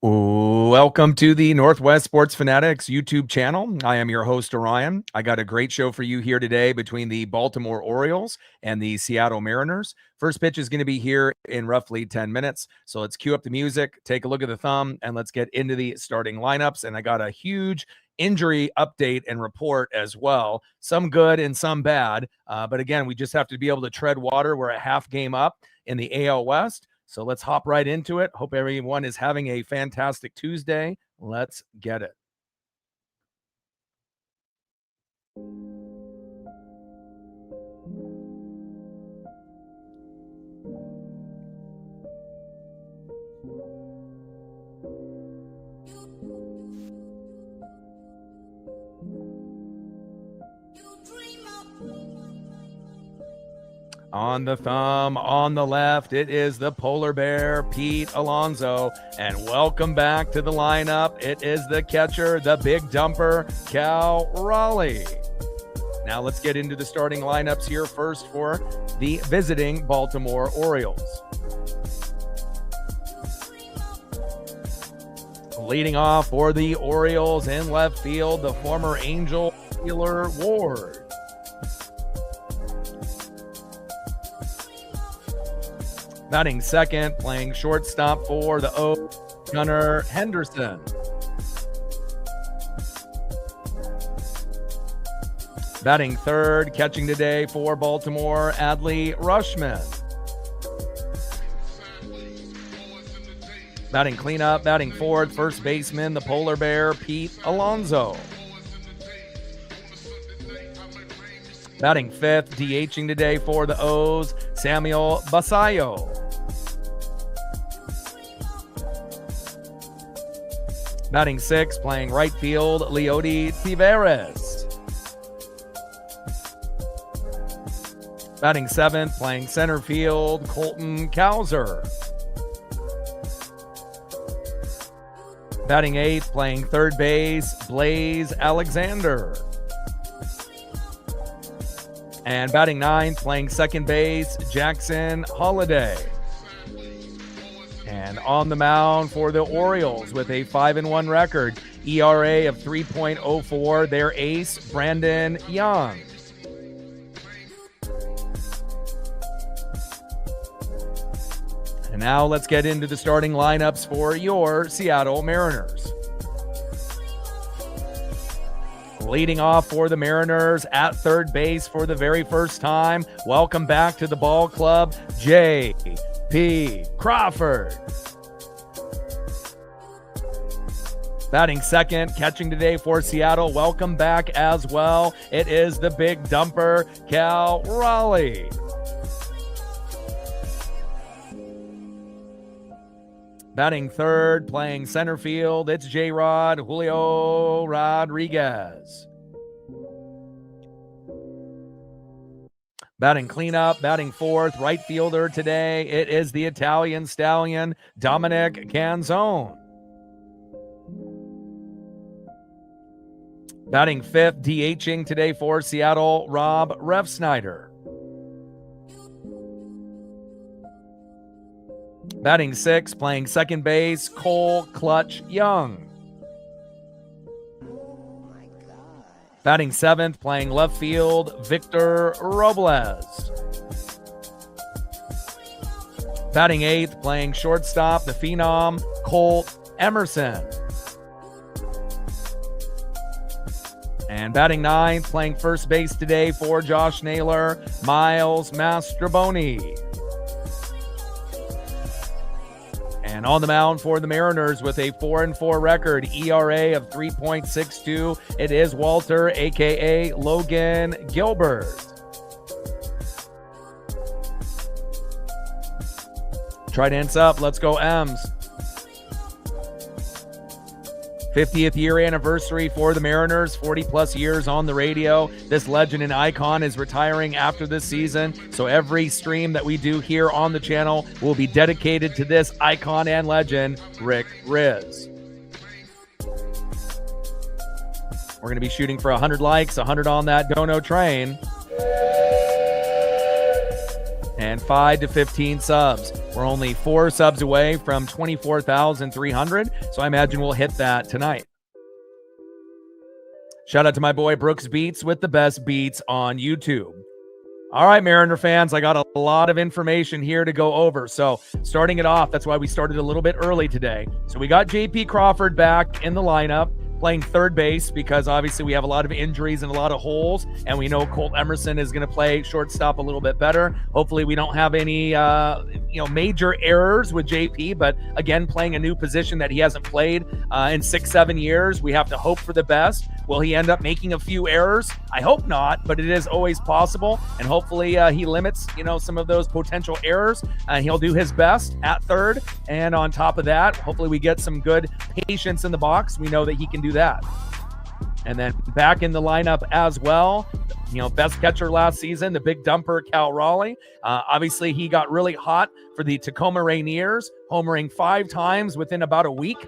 Welcome to the Northwest Sports Fanatics YouTube channel. I am your host, Orion. I got a great show for you here today between the Baltimore Orioles and the Seattle Mariners. First pitch is going to be here in roughly 10 minutes. So let's cue up the music, take a look at the thumb, and let's get into the starting lineups. And I got a huge injury update and report as well. Some good and some bad. But again, we just have to be able to tread water. We're a half game up in the AL West. So let's hop right into it. Hope everyone is having a fantastic Tuesday. Let's get it. On the thumb, on the left, it is the polar bear, Pete Alonso. And welcome back to the lineup. It is the catcher, the big dumper, Cal Raleigh. Now let's get into the starting lineups here first for the visiting Baltimore Orioles. Leading off for the Orioles in left field, the former Angel, Taylor Ward. Batting second, playing shortstop for the O's, Gunnar Henderson. Batting third, catching today for Baltimore, Adley Rushman. Batting cleanup, batting fourth, first baseman, the polar bear, Pete Alonso. Batting fifth, DHing today for the O's, Samuel Basallo. Batting sixth, playing right field, Leody Taveras. Batting seventh, playing center field, Colton Cowser. Batting eighth, playing third base, Blaze Alexander. And batting ninth, playing second base, Jackson Holiday. And on the mound for the Orioles with a 5-1 record, ERA of 3.04, their ace, Brandon Young. And now let's get into the starting lineups for your Seattle Mariners. Leading off for the Mariners at third base for the very first time. Welcome back to the ball club, J.P. Crawford. Batting second, catching today for Seattle. Welcome back as well. It is the big dumper, Cal Raleigh. Batting third, playing center field, it's J-Rod Julio Rodriguez. Batting cleanup, batting fourth, right fielder today, it is the Italian stallion, Dominic Canzone. Batting fifth, DHing today for Seattle, Rob Refsnyder. Batting sixth, playing second base, Cole Clutch Young. Batting seventh, playing left field, Victor Robles. Batting eighth, playing shortstop, the phenom, Colt Emerson. And batting ninth, playing first base today for Josh Naylor, Miles Mastrobuoni. And on the mound for the Mariners with a 4-4 record, ERA of 3.62, it is Walter, a.k.a. Logan Gilbert. Tridents up, let's go M's. 50th year anniversary for the Mariners, 40-plus years on the radio. This legend and icon is retiring after this season, so every stream that we do here on the channel will be dedicated to this icon and legend, Rick Riz. We're going to be shooting for 100 likes, 100 on that dono train. and 5 to 15 subs. We're only 4 subs away from 24,300, so I imagine we'll hit that tonight. Shout out to my boy Brooks Beats with the best beats on YouTube. All right, Mariner fans, I got a lot of information here to go over. So starting it off, that's why we started a little bit early today. So we got JP Crawford back in the lineup, playing third base because obviously we have a lot of injuries and a lot of holes, and we know Colt Emerson is going to play shortstop a little bit better. Hopefully we don't have any major errors with JP, but again, playing a new position that he hasn't played in 6-7 years, we have to hope for the best. Will he end up making a few errors? I hope not, but it is always possible, and hopefully he limits some of those potential errors, and he'll do his best at third. And on top of that, hopefully we get some good patience in the box. We know that he can do that. And then back in the lineup as well, best catcher last season, the big dumper Cal Raleigh. Obviously he got really hot for the Tacoma Rainiers, homering 5 times within about a week,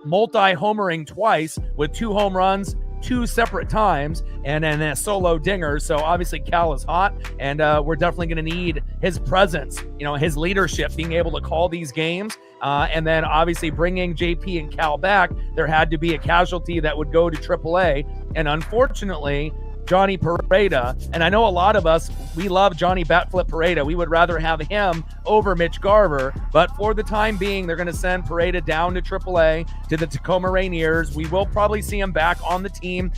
multi-homering twice with 2 home runs 2 separate times, and then a solo dinger. So obviously Cal is hot, and we're definitely going to need his presence, his leadership, being able to call these games. And then obviously bringing JP and Cal back, there had to be a casualty that would go to AAA. And unfortunately, Johnny Pareda, and I know a lot of us, we love Johnny Batflip Pareda. We would rather have him over Mitch Garver, but for the time being, they're going to send Pareda down to AAA to the Tacoma Rainiers. We will probably see him back on the team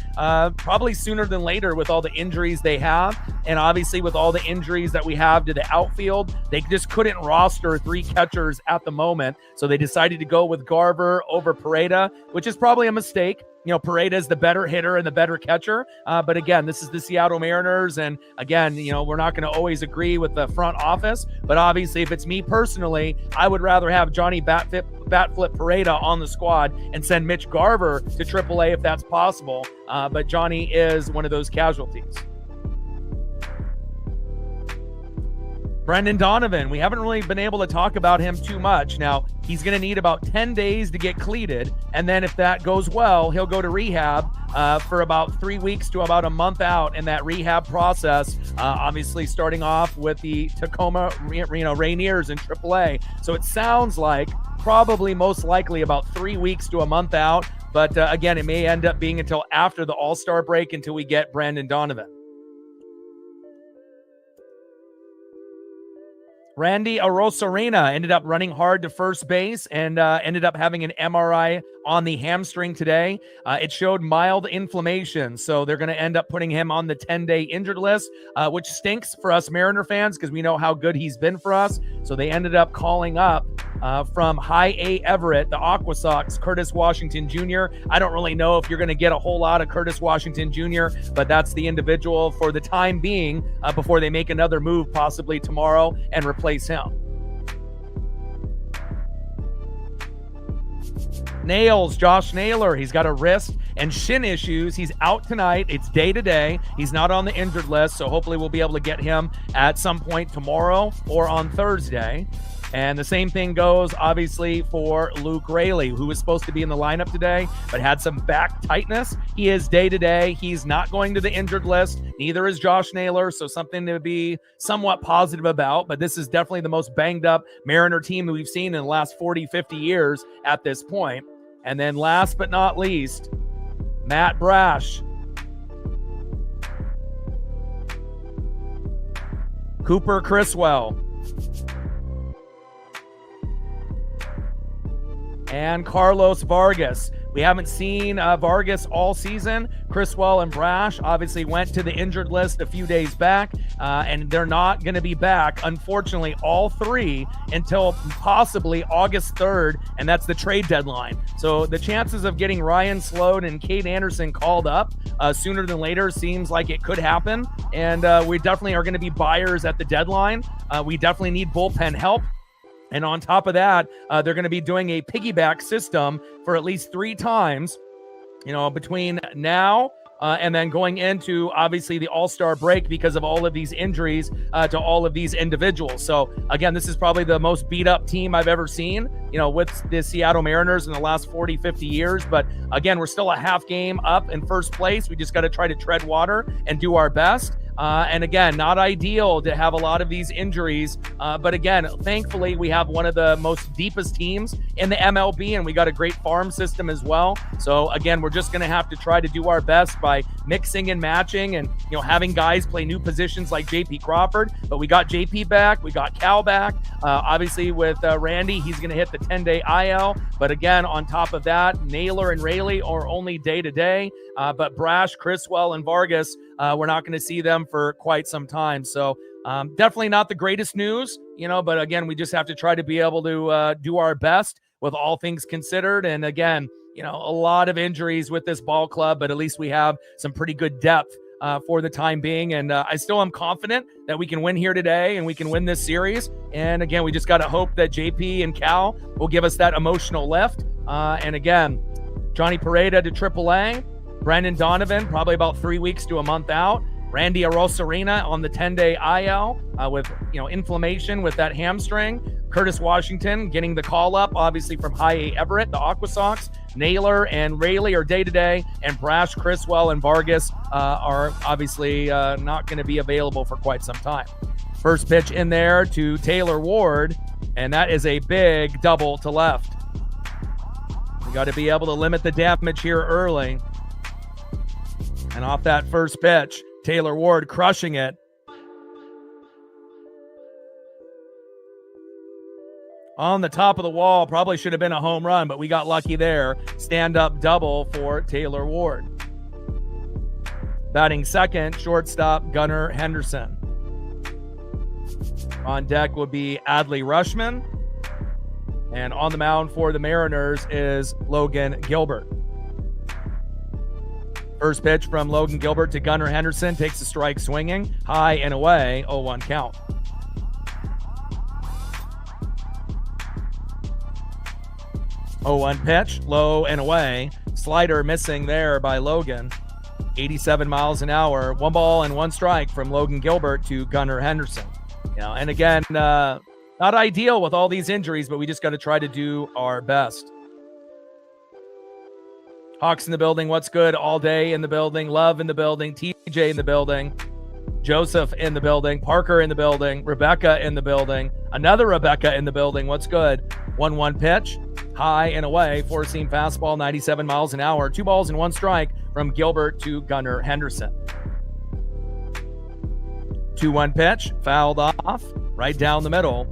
probably sooner than later with all the injuries they have, and obviously with all the injuries that we have to the outfield, they just couldn't roster 3 catchers at the moment, so they decided to go with Garver over Pareda, which is probably a mistake. Pareda is the better hitter and the better catcher. But again, this is the Seattle Mariners. And again, we're not going to always agree with the front office. But obviously, if it's me personally, I would rather have Johnny Batflip Pareda on the squad and send Mitch Garver to AAA if that's possible. But Johnny is one of those casualties. Brendan Donovan, we haven't really been able to talk about him too much. Now, he's going to need about 10 days to get cleated, and then if that goes well, he'll go to rehab for about 3 weeks to about a month out in that rehab process, obviously starting off with the Tacoma Rainiers in AAA. So it sounds like probably most likely about 3 weeks to a month out, but again, it may end up being until after the All-Star break until we get Brendan Donovan. Randy Arozarena ended up running hard to first base and ended up having an MRI on the hamstring today. It showed mild inflammation, so they're going to end up putting him on the 10-day injured list, which stinks for us Mariner fans because we know how good he's been for us. So they ended up calling up from High A Everett, the Aqua Sox, Curtis Washington Jr. I don't really know if you're going to get a whole lot of Curtis Washington Jr., but that's the individual for the time being before they make another move possibly tomorrow and replace him. Nails, Josh Naylor, he's got a wrist and shin issues. He's out tonight. It's day-to-day. He's not on the injured list, so hopefully we'll be able to get him at some point tomorrow or on Thursday. And the same thing goes, obviously, for Luke Raley, who was supposed to be in the lineup today, but had some back tightness. He is day-to-day. He's not going to the injured list. Neither is Josh Naylor, so something to be somewhat positive about. But this is definitely the most banged-up Mariner team that we've seen in the last 40, 50 years at this point. And then last but not least, Matt Brash. Cooper Criswell. And Carlos Vargas. We haven't seen Vargas all season. Criswell and Brash obviously went to the injured list a few days back, and they're not going to be back, unfortunately, all 3 until possibly August 3rd, and that's the trade deadline. So the chances of getting Ryan Sloan and Cade Anderson called up sooner than later seems like it could happen, and we definitely are going to be buyers at the deadline. We definitely need bullpen help. And on top of that, they're going to be doing a piggyback system for at least 3 times, between now and then going into, obviously, the All-Star break because of all of these injuries to all of these individuals. So, again, this is probably the most beat-up team I've ever seen, with the Seattle Mariners in the last 40, 50 years. But, again, we're still a half game up in first place. We just got to try to tread water and do our best. And again, not ideal to have a lot of these injuries. But again, thankfully, we have one of the most deepest teams in the MLB, and we got a great farm system as well. So again, we're just going to have to try to do our best by mixing and matching and, having guys play new positions like JP Crawford. But we got JP back. We got Cal back. Obviously, with Randy, he's going to hit the 10-day IL. But again, on top of that, Naylor and Rayleigh are only day-to-day. But Brash, Criswell, and Vargas, we're not going to see them for quite some time. So definitely not the greatest news, but again, we just have to try to be able to do our best with all things considered. And again, a lot of injuries with this ball club, but at least we have some pretty good depth for the time being. And I still am confident that we can win here today and we can win this series. And again, we just got to hope that JP and Cal will give us that emotional lift. And again, Johnny Pareda to AAA, Brendan Donovan, probably about 3 weeks to a month out. Randy Arosarena on the 10-day IL with inflammation with that hamstring. Curtis Washington getting the call up, obviously from High A Everett, the Aqua Sox. Naylor and Rayleigh are day-to-day, and Brash, Criswell, and Vargas are obviously not going to be available for quite some time. First pitch in there to Taylor Ward, and that is a big double to left. We got to be able to limit the damage here early. And off that first pitch, Taylor Ward crushing it. On the top of the wall, probably should have been a home run, but we got lucky there. Stand-up double for Taylor Ward. Batting second, shortstop Gunnar Henderson. On deck would be Adley Rutschman. And on the mound for the Mariners is Logan Gilbert. First pitch from Logan Gilbert to Gunnar Henderson. Takes the strike swinging. High and away, 0-1 count. Oh, 1 pitch, low and away. Slider missing there by Logan. 87 miles an hour. 1 ball and 1 strike from Logan Gilbert to Gunnar Henderson. And again, not ideal with all these injuries, but we just got to try to do our best. Hawks in the building. What's good? All day in the building. Love in the building. TJ in the building. Joseph in the building. Parker in the building. Rebecca in the building. Another Rebecca in the building. What's good? 1-1 pitch. High and away. 4-seam fastball. 97 miles an hour. 2 balls and 1 strike from Gilbert to Gunnar Henderson. 2-1 pitch. Fouled off. Right down the middle.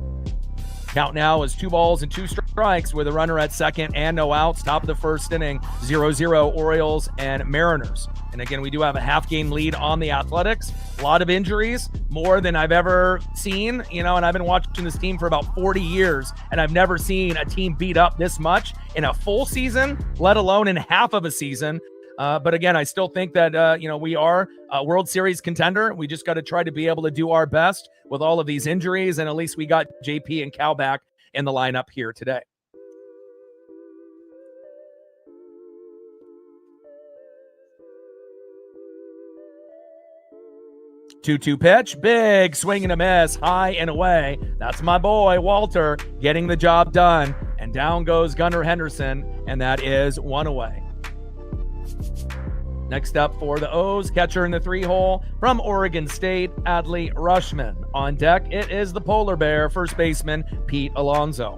Count now is 2 balls and 2 strikes with a runner at second and no outs. Top of the first inning, 0-0 Orioles and Mariners. And again, we do have a half-game lead on the Athletics. A lot of injuries, more than I've ever seen, and I've been watching this team for about 40 years, and I've never seen a team beat up this much in a full season, let alone in half of a season. But again, I still think that, we are a World Series contender. We just got to try to be able to do our best with all of these injuries. And at least we got JP and Cal back in the lineup here today. Two-two pitch, big swing and a miss, high and away. That's my boy, Walter, getting the job done. And down goes Gunnar Henderson, and that is 1 away. Next up for the O's, catcher in the 3-hole from Oregon State, Adley Rutschman. On deck, it is the polar bear, first baseman Pete Alonso.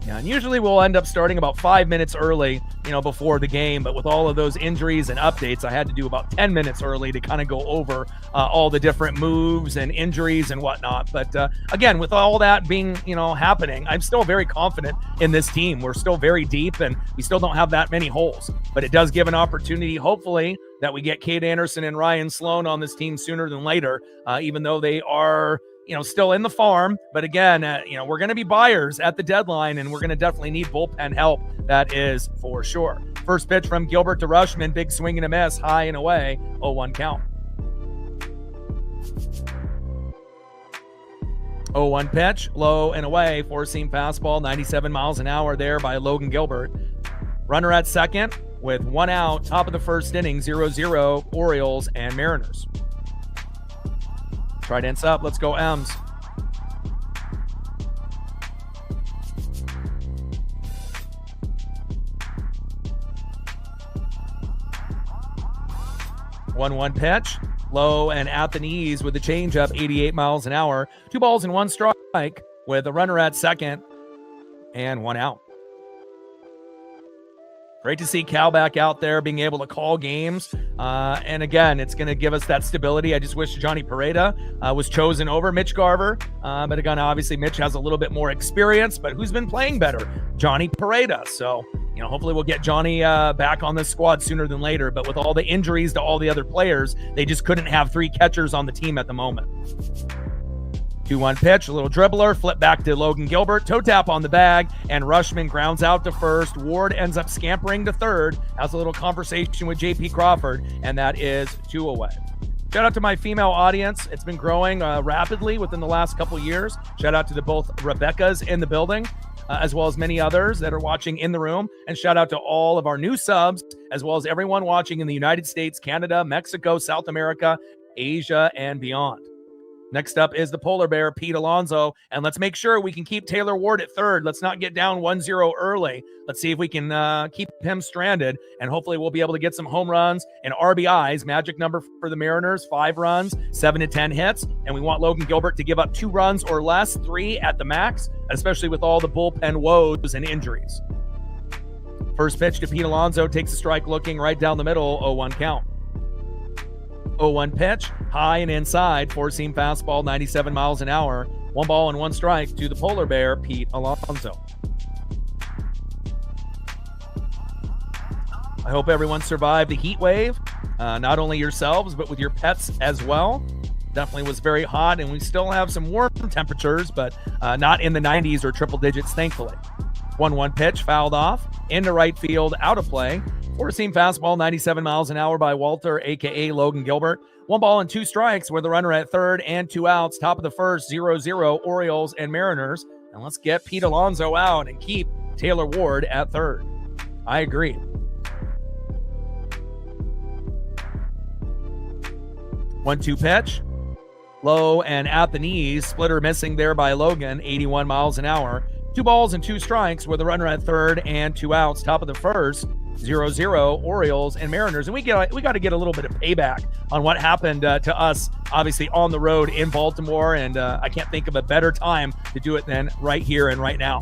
And usually we'll end up starting about 5 minutes early, before the game. But with all of those injuries and updates, I had to do about 10 minutes early to kind of go over all the different moves and injuries and whatnot. But again, with all that being, happening, I'm still very confident in this team. We're still very deep and we still don't have that many holes. But it does give an opportunity, hopefully, that we get Cade Anderson and Ryan Sloan on this team sooner than later, even though they are still in the farm. But again, we're going to be buyers at the deadline, and we're going to definitely need bullpen help. That is for sure. First pitch from Gilbert to Rutschman, big swing and a miss, high and away, 0-1 count. 0-1 pitch, low and away, 4-seam fastball, 97 miles an hour there by Logan Gilbert. Runner at second with 1 out, top of the first inning, 0-0 Orioles and Mariners. Trident's up. Let's go, M's. One pitch. low and at the knees with the changeup, 88 miles an hour. 2 balls and 1 strike with a runner at second and 1 out. Great to see Cal back out there being able to call games. And again, it's going to give us that stability. I just wish Johnny Pareda was chosen over Mitch Garver. But again, obviously Mitch has a little bit more experience, but who's been playing better? Johnny Pareda. So, hopefully we'll get Johnny back on this squad sooner than later. But with all the injuries to all the other players, they just couldn't have 3 catchers on the team at the moment. 2-1 pitch, a little dribbler, flip back to Logan Gilbert, toe tap on the bag, and Rushman grounds out to first. Ward ends up scampering to third, has a little conversation with J.P. Crawford, and that is 2 away. Shout out to my female audience. It's been growing rapidly within the last couple years. Shout out to both Rebeccas in the building, as well as many others that are watching in the room. And shout out to all of our new subs, as well as everyone watching in the United States, Canada, Mexico, South America, Asia, and beyond. Next up is the polar bear, Pete Alonso, and let's make sure we can keep Taylor Ward at third. Let's not get down 1-0 early. Let's see if we can keep him stranded, and hopefully we'll be able to get some home runs and RBIs. Magic number for the Mariners, 5 runs, 7 to 10 hits, and we want Logan Gilbert to give up 2 runs or less, 3 at the max, especially with all the bullpen woes and injuries. First pitch to Pete Alonso, takes a strike looking right down the middle, 0-1 count. 0-1 pitch, high and inside, 4-seam fastball, 97 miles an hour. 1 ball and 1 strike to the polar bear, Pete Alonso. I hope everyone survived the heat wave, not only yourselves, but with your pets as well. Definitely was very hot, and we still have some warm temperatures, but not in the 90s or triple digits, thankfully. 1-1 pitch, fouled off, into right field, out of play. 4-seam fastball, 97 miles an hour by Walter, a.k.a. Logan Gilbert. 1 ball and 2 strikes with a runner at third and 2 outs. Top of the first, 0-0, Orioles and Mariners. And let's get Pete Alonso out and keep Taylor Ward at third. I agree. 1-2 pitch. Low and at the knees. Splitter missing there by Logan, 81 miles an hour. 2 balls and 2 strikes with a runner at third and 2 outs. Top of the first, 0-0, Orioles and Mariners. And we got to get a little bit of payback on what happened to us, obviously, on the road in Baltimore. And I can't think of a better time to do it than right here and right now.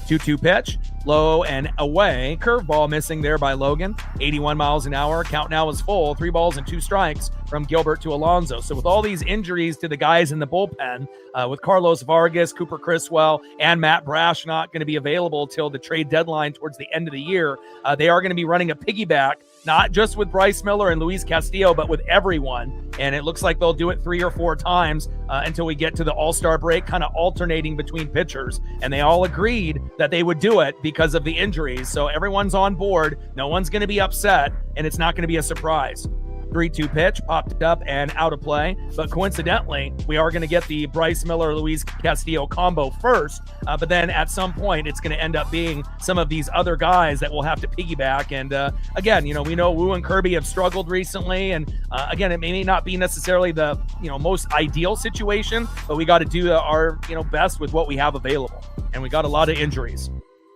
2-2 pitch, low and away. Curveball missing there by Logan, 81 miles an hour. Count now is full. 3 balls and 2 strikes from Gilbert to Alonso. So with all these injuries to the guys in the bullpen, with Carlos Vargas, Cooper Criswell, and Matt Brash not going to be available till the trade deadline towards the end of the year, they are going to be running a piggyback, not just with Bryce Miller and Luis Castillo, but with everyone. And it looks like they'll do it 3 or 4 times until we get to the All-Star break, kind of alternating between pitchers. And they all agreed that they would do it because of the injuries. So everyone's on board. No one's going to be upset, and it's not going to be a surprise. 3-2 pitch, popped up and out of play. But coincidentally, we are going to get the Bryce Miller-Luis Castillo combo first. But then at some point, it's going to end up being some of these other guys that will have to piggyback. And again, we know Wu and Kirby have struggled recently. And again, it may not be necessarily the most ideal situation, but we got to do our best with what we have available. And we got a lot of injuries.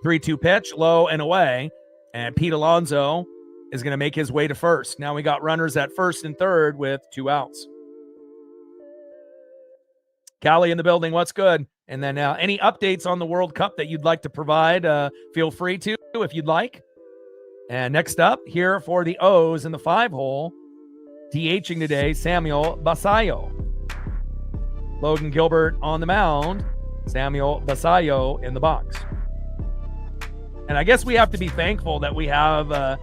3-2 pitch, low and away. And Pete Alonso is going to make his way to first. Now we got runners at first and third with 2 outs. Callie in the building, what's good? And then any updates on the World Cup that you'd like to provide, feel free to if you'd like. And next up here for the O's in the 5-hole, DHing today, Samuel Basallo. Logan Gilbert on the mound, Samuel Basallo in the box. And I guess we have to be thankful that we have,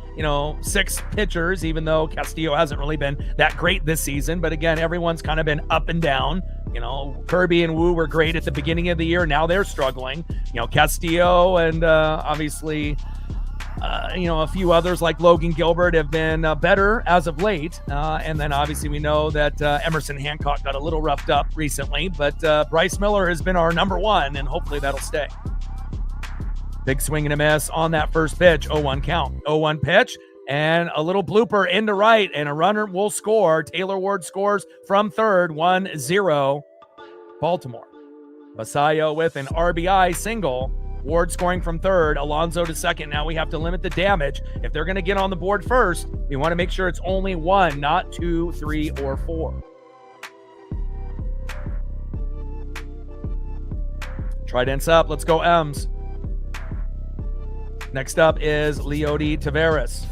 6 pitchers, even though Castillo hasn't really been that great this season. But again, everyone's kind of been up and down. Kirby and Wu were great at the beginning of the year. Now they're struggling. Castillo and obviously, a few others like Logan Gilbert have been better as of late. And then obviously we know that Emerson Hancock got a little roughed up recently. But Bryce Miller has been our number 1, and hopefully that'll stay. Big swing and a miss on that first pitch, 0-1 count. 0-1 pitch, and a little blooper into right, and a runner will score. Taylor Ward scores from third, 1-0, Baltimore. Basallo with an RBI single Ward scoring from third, Alonso to second. Now we have to limit the damage. If they're going to get on the board first, we want to make sure it's only 1, not 2, 3, or 4. Trident's up. Let's go M's. Next up is Leody Taveras.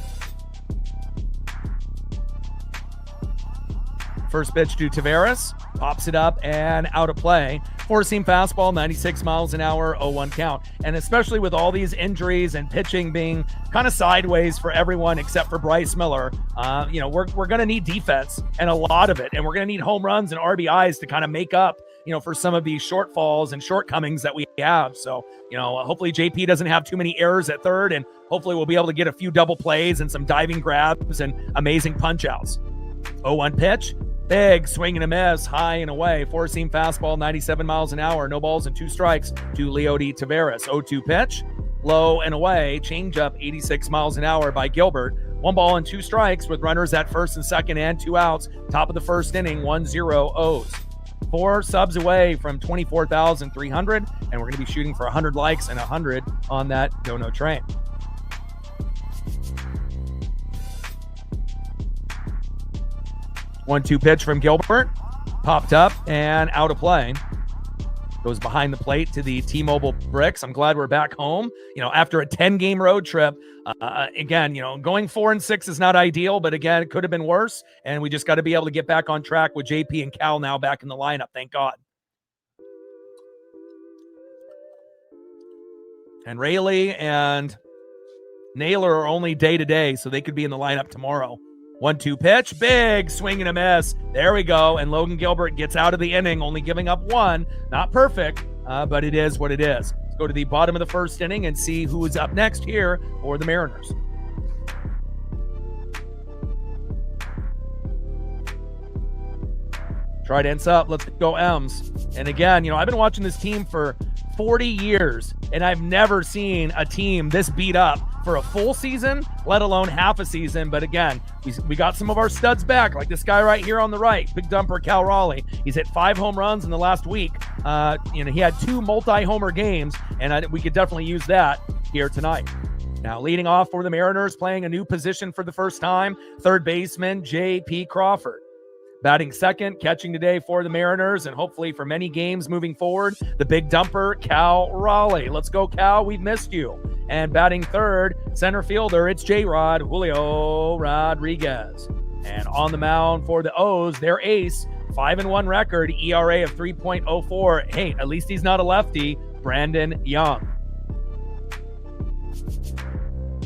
First pitch to Taveras, pops it up and out of play. Four-seam fastball, 96 miles an hour, 0-1 count. And especially with all these injuries and pitching being kind of sideways for everyone except for Bryce Miller, we're going to need defense and a lot of it. And we're going to need home runs and RBIs to kind of make up, for some of these shortfalls and shortcomings that we have. So, hopefully JP doesn't have too many errors at third, and hopefully we'll be able to get a few double plays and some diving grabs and amazing punch outs. 0-1 pitch. Big swing and a miss, high and away. Four-seam fastball, 97 miles an hour. No balls and 2 strikes to Leody Taveras. 0-2 pitch, low and away. Changeup, 86 miles an hour by Gilbert. 1 ball and 2 strikes with runners at first and second and 2 outs. Top of the first inning, 1-0 O's. 4 subs away from 24,300, and we're going to be shooting for 100 likes and 100 on that Dono train. One-two pitch from Gilbert, popped up and out of play. Goes behind the plate to the T-Mobile bricks. I'm glad we're back home. After a 10-game road trip, again, going 4-6 is not ideal, but again, it could have been worse. And we just got to be able to get back on track with JP and Cal now back in the lineup. Thank God. And Rayleigh and Naylor are only day-to-day, so they could be in the lineup tomorrow. 1-2 pitch, big swing and a miss. There we go. And Logan Gilbert gets out of the inning, only giving up 1. Not perfect, but it is what it is. Let's go to the bottom of the first inning and see who is up next here for the Mariners. Trident's up. Let's go M's. And again, I've been watching this team for 40 years, and I've never seen a team this beat up for a full season, let alone half a season. But again, we got some of our studs back, like this guy right here on the right, big dumper Cal Raleigh. He's hit 5 home runs in the last week. He had 2 multi-homer games, and we could definitely use that here tonight. Now leading off for the Mariners, playing a new position for the first time, third baseman J.P. Crawford. Batting second, catching today for the Mariners, and hopefully for many games moving forward, the big dumper, Cal Raleigh. Let's go, Cal. We've missed you. And batting third, center fielder, it's J-Rod, Julio Rodriguez. And on the mound for the O's, their ace, 5-1 record, ERA of 3.04. Hey, at least he's not a lefty, Brandon Young.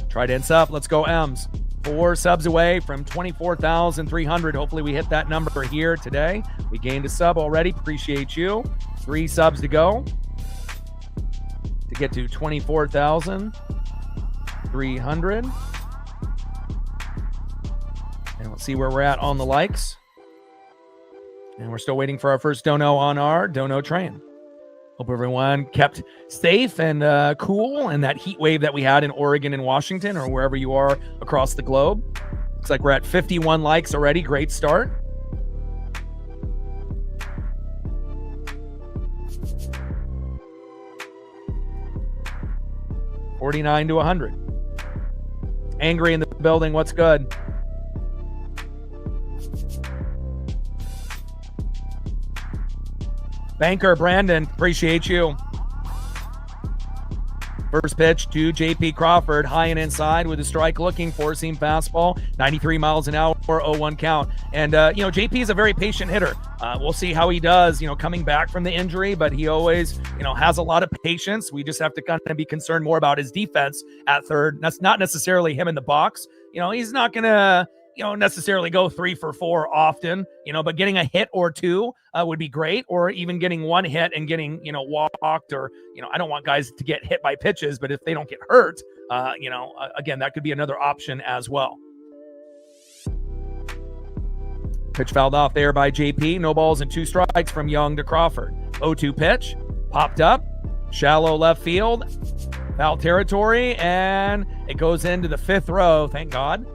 Trident's up. Let's go M's. 4 subs away from 24,300. Hopefully we hit that number here today. We gained a sub already. Appreciate you. 3 subs to go to get to 24,300. And let's see where we're at on the likes. And we're still waiting for our first dono on our dono train. Hope everyone kept safe and cool in that heat wave that we had in Oregon and Washington, or wherever you are across the globe. Looks like we're at 51 likes already. Great start. $49 to 100. Angry in the building. What's good? Banker Brandon, appreciate you. First pitch to J.P. Crawford, high and inside with a strike looking, 4-seam fastball, 93 miles an hour, 0-1 count. And, J.P. is a very patient hitter. We'll see how he does, coming back from the injury, but he always, has a lot of patience. We just have to kind of be concerned more about his defense at third. That's not necessarily him in the box. He's not going to, necessarily go 3 for 4 often, but getting a hit or 2 would be great, or even getting 1 hit and getting, walked, or, I don't want guys to get hit by pitches, but if they don't get hurt, again, that could be another option as well. Pitch fouled off there by JP. No balls and 2 strikes from Young to Crawford. 0-2 pitch, popped up, shallow left field, foul territory, and it goes into the 5th row, thank God.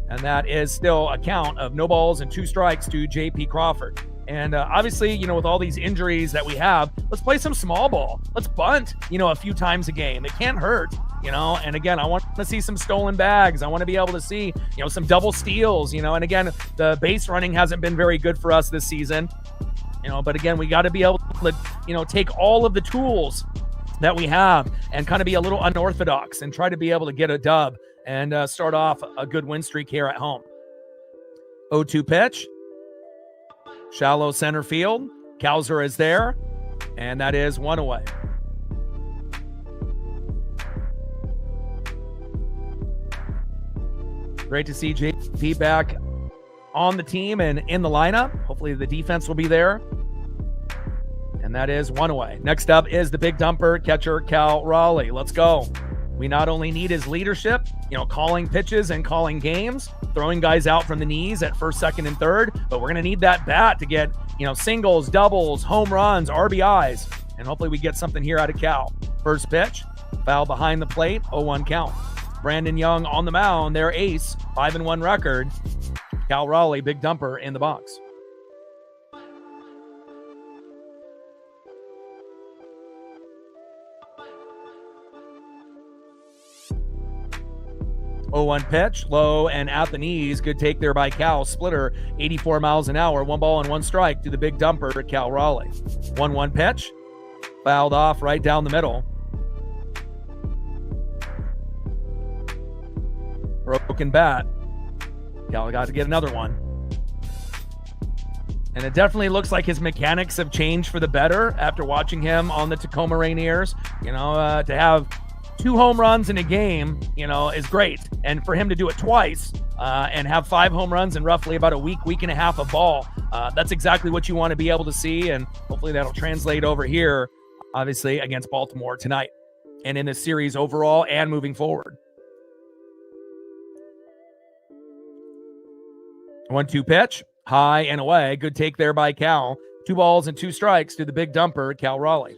And that is still a count of no balls and 2 strikes to J.P. Crawford. And obviously, with all these injuries that we have, let's play some small ball. Let's bunt, a few times a game. It can't hurt, And again, I want to see some stolen bags. I want to be able to see, some double steals, And again, the base running hasn't been very good for us this season, But again, we got to be able to, take all of the tools that we have and kind of be a little unorthodox and try to be able to get a dub and start off a good win streak here at home. 0-2 pitch. Shallow center field. Kowser is there, and that is 1 away. Great to see JP back on the team and in the lineup. Hopefully the defense will be there. And that is 1 away. Next up is the big dumper catcher, Cal Raleigh. Let's go. We not only need his leadership, calling pitches and calling games, throwing guys out from the knees at first, second, and third, but we're going to need that bat to get, singles, doubles, home runs, RBIs, and hopefully we get something here out of Cal. First pitch, foul behind the plate, 0-1 count. Brandon Young on the mound, their ace, 5-1 record. Cal Raleigh, big dumper in the box. Oh, 1 pitch, low and at the knees. Good take there by Cal. Splitter, 84 miles an hour. 1 ball and 1 strike to the big dumper at Cal Raleigh. 1-1 pitch, fouled off right down the middle. Broken bat. Cal got to get another one. And it definitely looks like his mechanics have changed for the better after watching him on the Tacoma Rainiers. To have 2 home runs in a game, is great. And for him to do it twice and have 5 home runs in roughly about a week and a half of ball, that's exactly what you want to be able to see. And hopefully that'll translate over here, obviously, against Baltimore tonight and in this series overall and moving forward. 1-2 pitch, high and away. Good take there by Cal. 2 balls and 2 strikes to the big dumper, Cal Raleigh.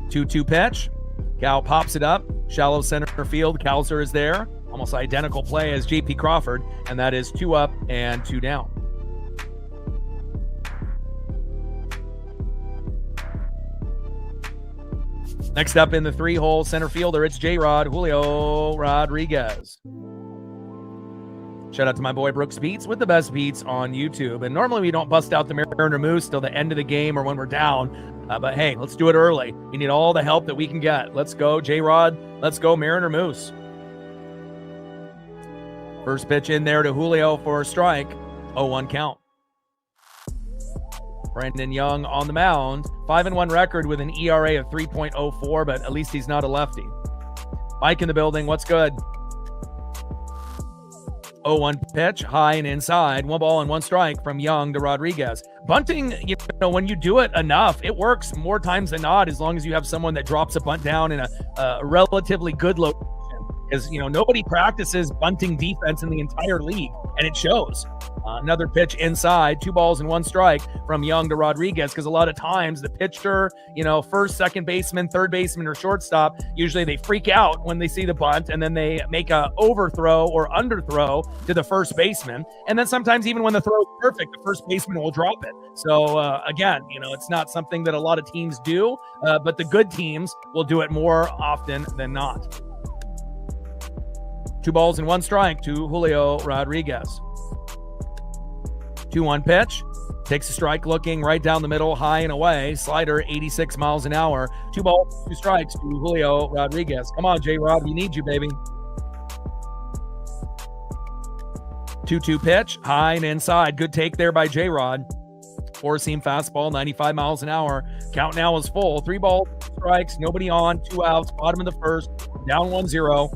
Two pitch. Cal pops it up. Shallow center field. Kowser is there. Almost identical play as JP Crawford. And that is 2 up and 2 down. Next up in the 3-hole center fielder, it's J-Rod Julio Rodriguez. Shout out to my boy Brooks Beats with the best beats on YouTube. And normally we don't bust out the Mariner Moose till the end of the game or when we're down. But hey, let's do it early. We need all the help that we can get. Let's go, J-Rod. Let's go, Mariner Moose. First pitch in there to Julio for a strike. 0-1 count. Brandon Young on the mound. 5-1 record with an ERA of 3.04, but at least he's not a lefty. Mike in the building. What's good? 0-1 pitch, high and inside. 1 ball and 1 strike from Young to Rodriguez. Bunting, when you do it enough, it works more times than not as long as you have someone that drops a bunt down in a relatively good location. Because, nobody practices bunting defense in the entire league, and it shows. Another pitch inside, 2 balls and 1 strike from Young to Rodriguez, because a lot of times the pitcher, first, second baseman, third baseman, or shortstop, usually they freak out when they see the bunt, and then they make a overthrow or underthrow to the first baseman. And then sometimes even when the throw is perfect, the first baseman will drop it. So again, it's not something that a lot of teams do, but the good teams will do it more often than not. 2 balls and 1 strike to Julio Rodriguez. 2-1 pitch. Takes a strike looking right down the middle, high and away. Slider, 86 miles an hour. 2 balls, 2 strikes to Julio Rodriguez. Come on, J-Rod. We need you, baby. 2-2 pitch. High and inside. Good take there by J-Rod. 4-seam fastball, 95 miles an hour. Count now is full. 3 balls, 2 strikes. Nobody on. 2 outs. Bottom of the first. Down 1-0.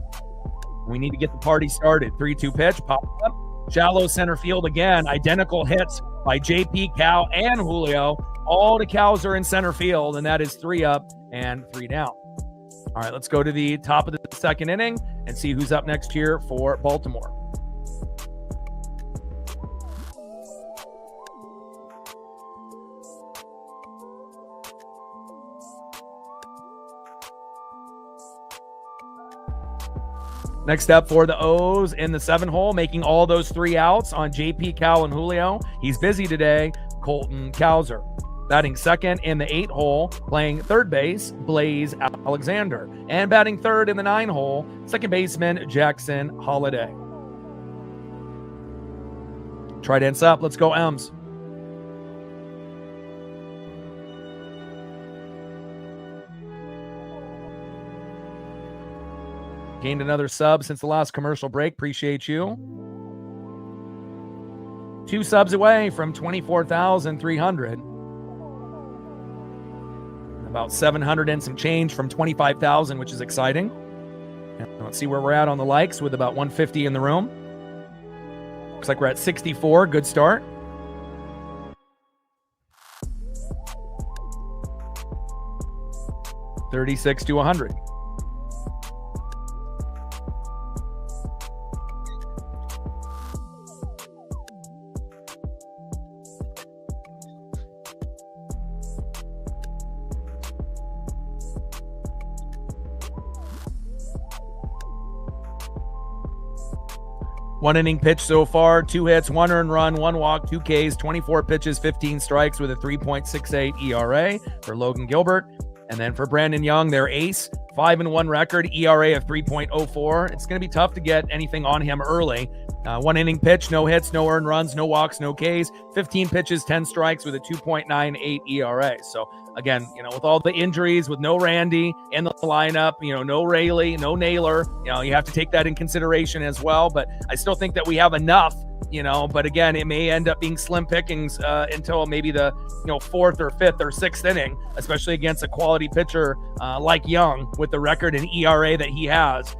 We need to get the party started. 3-2 pitch. Pop up. Shallow center field again. Identical hits by JP, Cal, and Julio. All to Kowser in center field, and that is 3 up and 3 down. All right, let's go to the top of the second inning and see who's up next here for Baltimore. Next up for the O's in the 7-hole, making all those 3 outs on JP, Cal, and Julio. He's busy today, Colton Cowser. Batting second in the 8-hole, playing third base, Blaze Alexander. And batting third in the 9-hole, second baseman Jackson Holiday. Tridents up. Let's go, M's. Gained another sub since the last commercial break. Appreciate you. 2 subs away from 24,300. About 700 and some change from 25,000, which is exciting. And let's see where we're at on the likes with about 150 in the room. Looks like we're at 64. Good start. $36 to $100. One inning pitch so far, 2 hits, 1 earned run, 1 walk, 2 Ks, 24 pitches, 15 strikes with a 3.68 ERA for Logan Gilbert. And then for Brandon Young, their ace, 5-1 record, ERA of 3.04. It's going to be tough to get anything on him early. 1 inning pitch, no hits, no earned runs, no walks, no Ks, 15 pitches, 10 strikes with a 2.98 ERA. So again, with all the injuries, with no Randy in the lineup, no Rayleigh, no Naylor, you have to take that in consideration as well. But I still think that we have enough, but again, it may end up being slim pickings until maybe the, 4th or 5th or 6th inning, especially against a quality pitcher like Young with the record and ERA that he has.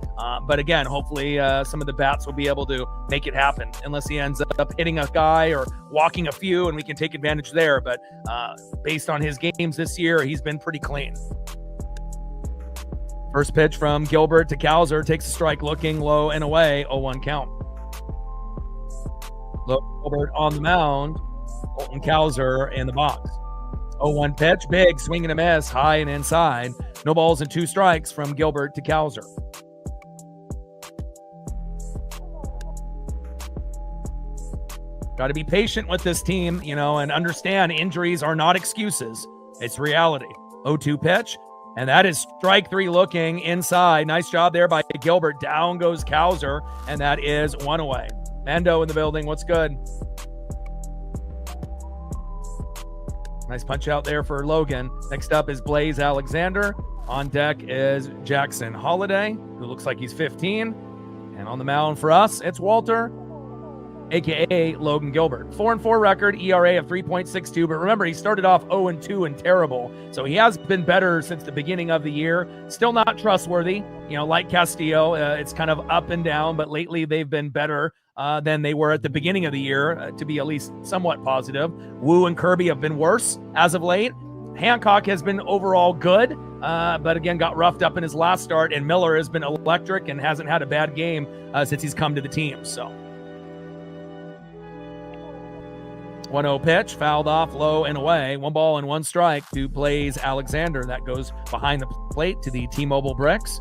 But again, hopefully some of the bats will be able to make it happen, unless he ends up hitting a guy or walking a few and we can take advantage there. But based on his games this year, he's been pretty clean. First pitch from Gilbert to Cowser, takes a strike, looking low and away, 0-1 count. Gilbert on the mound, Colton Cowser in the box. 0-1 pitch, big swing and a miss, high and inside. No balls and 2 strikes from Gilbert to Cowser. Got to be patient with this team, and understand injuries are not excuses. It's reality. 0-2 pitch, and that is strike 3 looking inside. Nice job there by Gilbert. Down goes Cowser, and that is 1 away. Mando in the building. What's good? Nice punch out there for Logan. Next up is Blaze Alexander. On deck is Jackson Holiday, who looks like he's 15. And on the mound for us, it's Walter, a.k.a. Logan Gilbert. 4-4 record, ERA of 3.62. But remember, he started off 0-2 and terrible. So he has been better since the beginning of the year. Still not trustworthy. Like Castillo, it's kind of up and down. But lately, they've been better than they were at the beginning of the year, to be at least somewhat positive. Wu and Kirby have been worse as of late. Hancock has been overall good, but again, got roughed up in his last start. And Miller has been electric and hasn't had a bad game since he's come to the team. So 1-0 pitch, fouled off low and away. 1 ball and 1 strike to Blaze Alexander. That goes behind the plate to the T-Mobile bricks.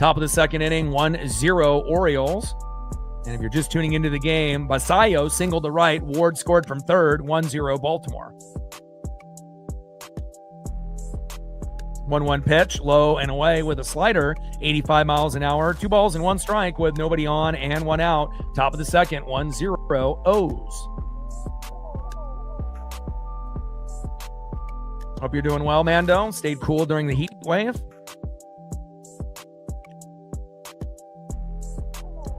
Top of the second inning, 1-0 Orioles. And if you're just tuning into the game, Basayo singled to right. Ward scored from third, 1-0 Baltimore. 1-1 pitch, low and away with a slider, 85 miles an hour. 2 balls and 1 strike with nobody on and 1 out. Top of the second, 1-0 O's. Hope you're doing well, Mando. Stayed cool during the heat wave.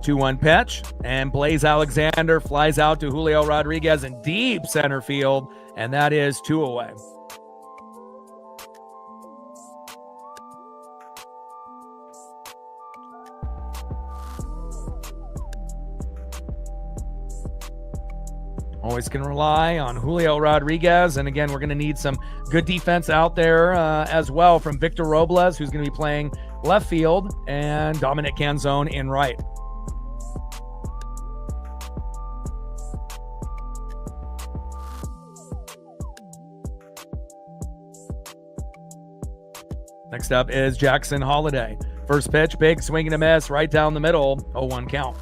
2-1 pitch, and Blaze Alexander flies out to Julio Rodriguez in deep center field, and that is 2 away. Always can rely on Julio Rodriguez, and again, we're going to need some good defense out there as well from Victor Robles, who's going to be playing left field, and Dominic Canzone in right. Next up is Jackson Holiday. First pitch, big swing and a miss right down the middle. 0-1 count.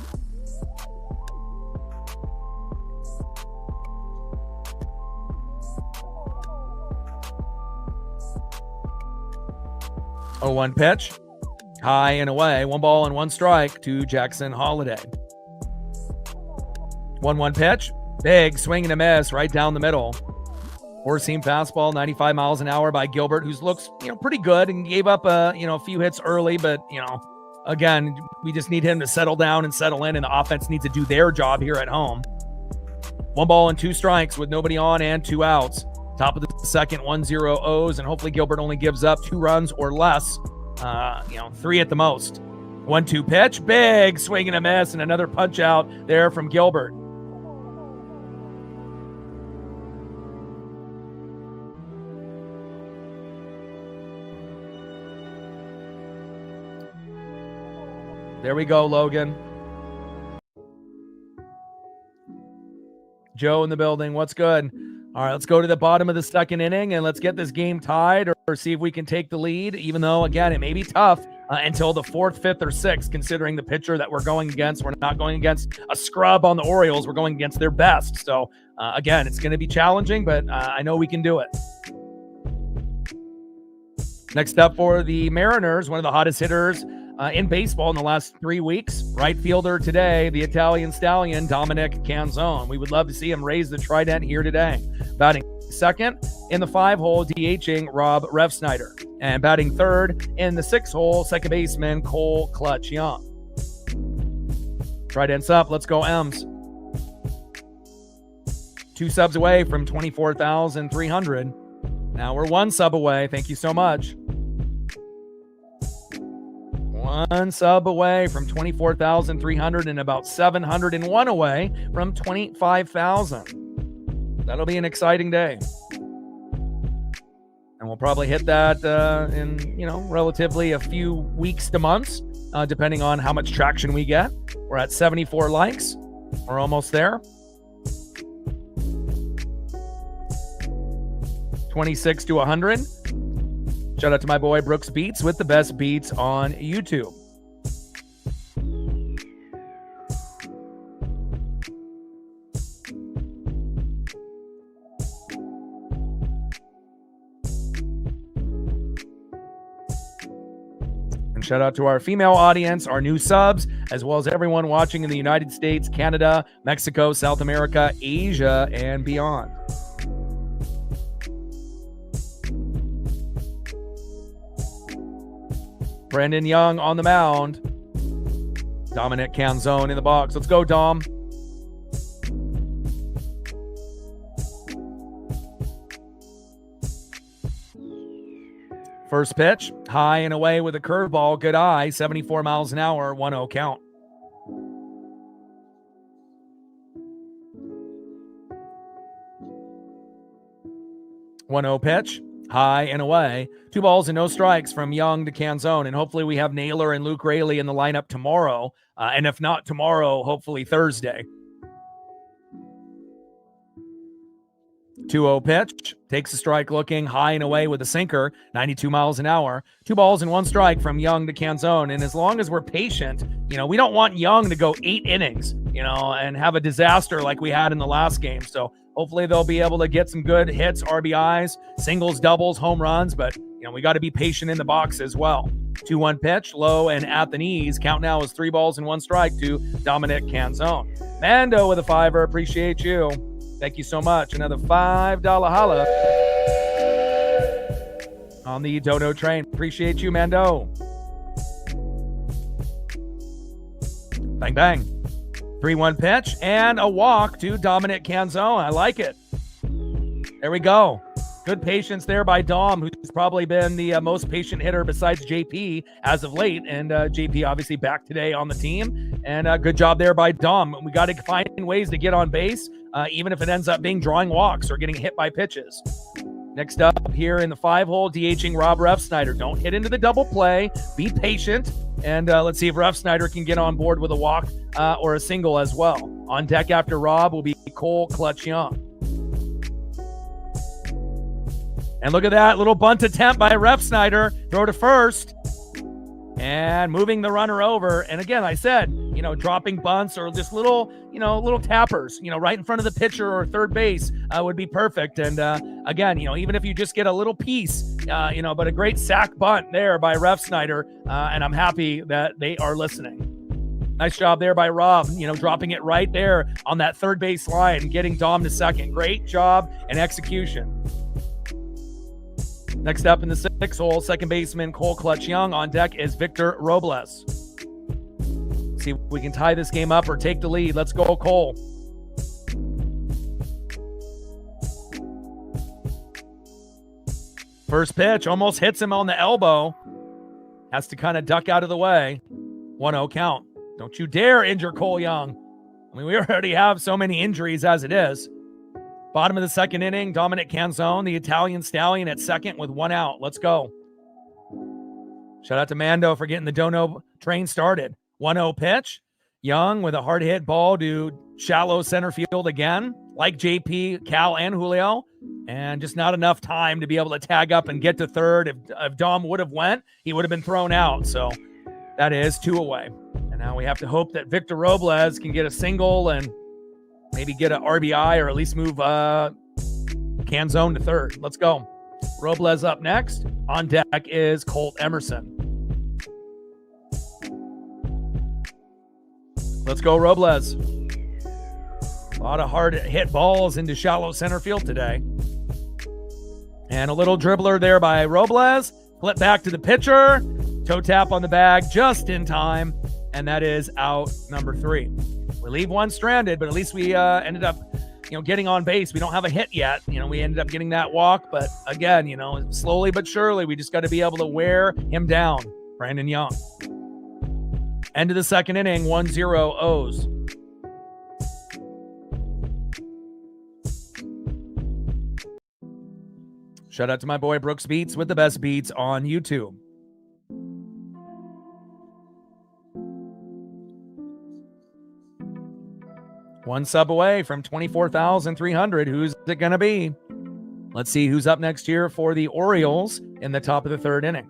Oh, 1 pitch, high and away. 1 ball and 1 strike to Jackson Holiday. 1-1 pitch, big swing and a miss right down the middle. Four-seam fastball, 95 miles an hour by Gilbert, who looks, pretty good and gave up a few hits early, but again, we just need him to settle down and settle in, and the offense needs to do their job here at home. 1 ball and 2 strikes with nobody on and 2 outs. Top of the second, 1-0 O's, and hopefully Gilbert only gives up 2 runs or less. 3 at the most. 1-2 pitch, big swing and a miss, and another punch out there from Gilbert. There we go, Logan. Joe in the building. What's good? All right, let's go to the bottom of the second inning and let's get this game tied or see if we can take the lead, even though, again, it may be tough until the 4th, 5th, or 6th, considering the pitcher that we're going against. We're not going against a scrub on the Orioles. We're going against their best. So, again, it's going to be challenging, but I know we can do it. Next up for the Mariners, one of the hottest hitters in baseball in the last 3 weeks. Right fielder today, the Italian stallion, Dominic Canzone. We would love to see him raise the trident here today. Batting second in the 5-hole, DHing Rob Refsnyder. And batting third in the 6-hole, second baseman Cole Clutch Young. Trident's up. Let's go, M's. 2 subs away from 24,300. Now we're 1 sub away. Thank you so much. 1 sub away from 24,300 and about 701 away from 25,000. That'll be an exciting day. And we'll probably hit that in, relatively a few weeks to months, depending on how much traction we get. We're at 74 likes. We're almost there. 26 to 100. Shout out to my boy Brooks Beats with the best beats on YouTube. And shout out to our female audience, our new subs, as well as everyone watching in the United States, Canada, Mexico, South America, Asia, and beyond. Brandon Young on the mound. Dominic Canzone in the box. Let's go, Dom. First pitch, high and away with a curveball. Good eye, 74 miles an hour, 1-0 count. One-0 pitch. High and away. 2 balls and no strikes from Young to Canzone. And hopefully we have Naylor and Luke Raley in the lineup tomorrow. And if not tomorrow, hopefully Thursday. 2-0 pitch. Takes a strike looking high and away with a sinker. 92 miles an hour. 2 balls and 1 strike from Young to Canzone. And as long as we're patient, we don't want Young to go 8 innings, and have a disaster like we had in the last game. So hopefully they'll be able to get some good hits, RBIs, singles, doubles, home runs, but we got to be patient in the box as well. 2-1 pitch, low and at the knees. Count now is 3 balls and 1 strike to Dominic Canzone. Mando with a $5. Appreciate you. Thank you so much. Another $5 holla on the Dodo train. Appreciate you, Mando. Bang, bang. 3-1 pitch and a walk to Dominic Canzone. I like it. There we go. Good patience there by Dom, who's probably been the most patient hitter besides JP as of late. And JP obviously back today on the team. And good job there by Dom. We got to find ways to get on base, even if it ends up being drawing walks or getting hit by pitches. Next up here in the 5-hole, DHing Rob Refsnyder. Don't hit into the double play. Be patient. And let's see if Refsnyder can get on board with a walk or a single as well. On deck after Rob will be Cole Clutch Young. And look at that little bunt attempt by Refsnyder. Throw to first. and moving the runner over. And again, I said, dropping bunts or just little tappers, right in front of the pitcher or third base would be perfect. And again, even if you just get a little piece, but a great sack bunt there by Ref Snyder. And I'm happy that they are listening. Nice job there by Rob, dropping it right there on that third base line, getting Dom to second. Great job and execution. Next up in the 6th hole, second baseman Cole Clutch Young. On deck is Victor Robles. See if we can tie this game up or take the lead. Let's go, Cole. First pitch almost hits him on the elbow. Has to kind of duck out of the way. 1-0 count. Don't you dare injure Cole Young. I mean, we already have so many injuries as it is. Bottom of the 2nd inning, Dominic Canzone, the Italian Stallion, at second with 1 out. Let's go. Shout out to Mando for getting the Dono train started. 1-0 pitch. Young with a hard hit ball to shallow center field again, like JP, Cal, and Julio. And just not enough time to be able to tag up and get to third. If Dom would have went, he would have been thrown out. So that is 2 away. And now we have to hope that Victor Robles can get a single and maybe get an RBI or at least move Canzone to third. Let's go. Robles up next. On deck is Colt Emerson. Let's go, Robles. A lot of hard hit balls into shallow center field today. And a little dribbler there by Robles. Flip back to the pitcher. Toe tap on the bag just in time. And that is out number 3. We leave one stranded, but at least we ended up, getting on base. We don't have a hit yet. We ended up getting that walk. But again, slowly but surely, we just got to be able to wear him down. Brandon Young. End of the 2nd inning, 1-0 O's. Shout out to my boy Brooks Beats with the best beats on YouTube. One sub away from 24,300. Who's it going to be? Let's see who's up next here for the Orioles in the top of the 3rd inning.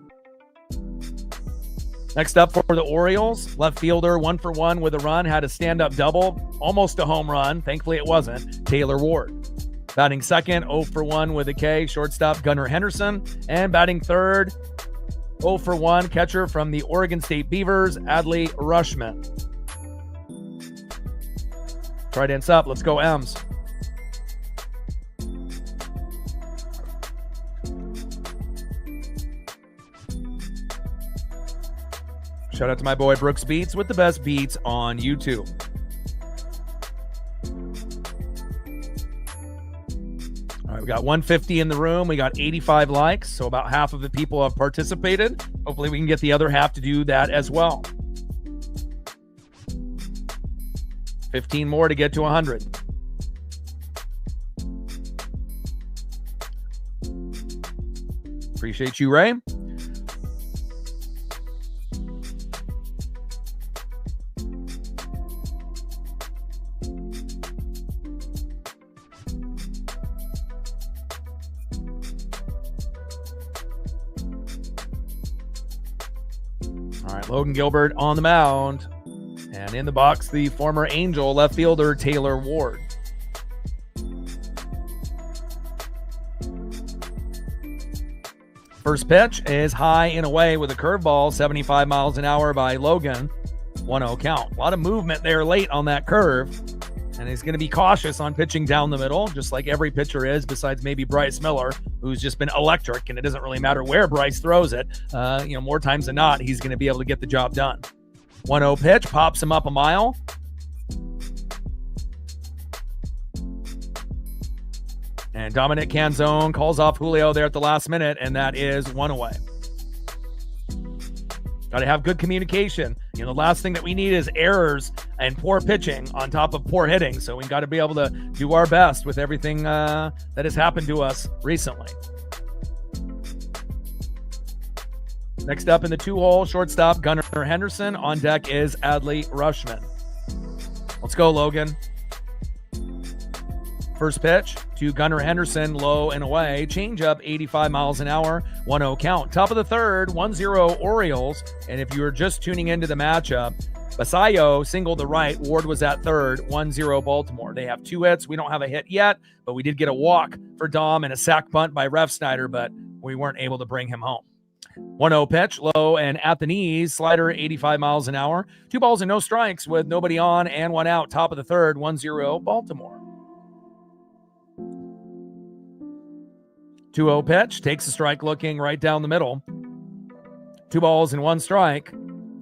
Next up for the Orioles, left fielder 1 for 1 with a run, had a stand-up double, almost a home run. Thankfully it wasn't. Taylor Ward. Batting second, 0 for 1 with a K, shortstop Gunnar Henderson. And batting third, 0 for 1, catcher from the Oregon State Beavers, Adley Rushman. Trident's up. Let's go, M's. Shout out to my boy Brooks Beats with the best beats on YouTube. All right, we got 150 in the room. We got 85 likes, so about half of the people have participated. Hopefully we can get the other half to do that as well. 15 more to get to 100. Appreciate you, Ray. All right, Logan Gilbert on the mound. And in the box, the former Angel left fielder, Taylor Ward. First pitch is high and away with a curveball, 75 miles an hour by Logan. 1-0 count. A lot of movement there late on that curve. And he's going to be cautious on pitching down the middle, just like every pitcher is, besides maybe Bryce Miller, who's just been electric. And it doesn't really matter where Bryce throws it. More times than not, he's going to be able to get the job done. 1-0 pitch, pops him up a mile. And Dominic Canzone calls off Julio there at the last minute, and that is 1 away. Got to have good communication. The last thing that we need is errors and poor pitching on top of poor hitting. So we got to be able to do our best with everything that has happened to us recently. Next up in the 2-hole, shortstop Gunnar Henderson. On deck is Adley Rushman. Let's go, Logan. First pitch to Gunnar Henderson, low and away. Changeup, 85 miles an hour, 1-0 count. Top of the third, 1-0 Orioles. And if you were just tuning into the matchup, Basayo singled to right. Ward was at third, 1-0 Baltimore. They have 2 hits. We don't have a hit yet, but we did get a walk for Dom and a sac bunt by Ref Snyder, but we weren't able to bring him home. 1-0 pitch, low and at the knees. Slider, 85 miles an hour. 2 balls and no strikes with nobody on and 1 out. Top of the third, 1-0 Baltimore. 2-0 pitch, takes a strike looking right down the middle. 2 balls and 1 strike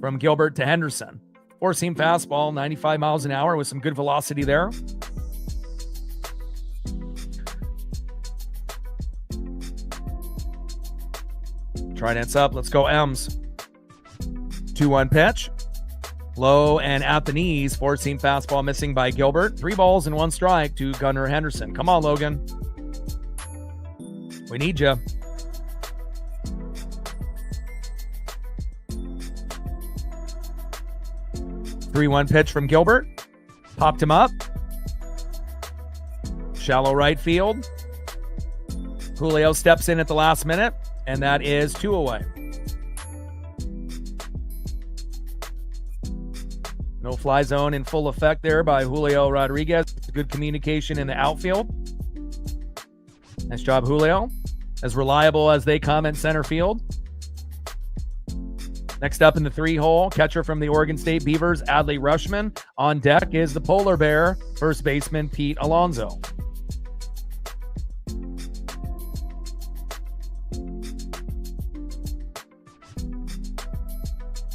from Gilbert to Henderson. Four-seam fastball, 95 miles an hour with some good velocity there. Trident's up. Let's go M's. 2-1 pitch. Low and at the knees. Four-seam fastball missing by Gilbert. 3 balls and 1 strike to Gunnar Henderson. Come on, Logan. We need you. 3-1 pitch from Gilbert. Popped him up. Shallow right field. Julio steps in at the last minute, and that is 2 away. No fly zone in full effect there by Julio Rodriguez. Good communication in the outfield. Nice job, Julio. As reliable as they come in center field. Next up in the 3-hole, catcher from the Oregon State Beavers, Adley Rushman. On deck is the polar bear, first baseman Pete Alonso.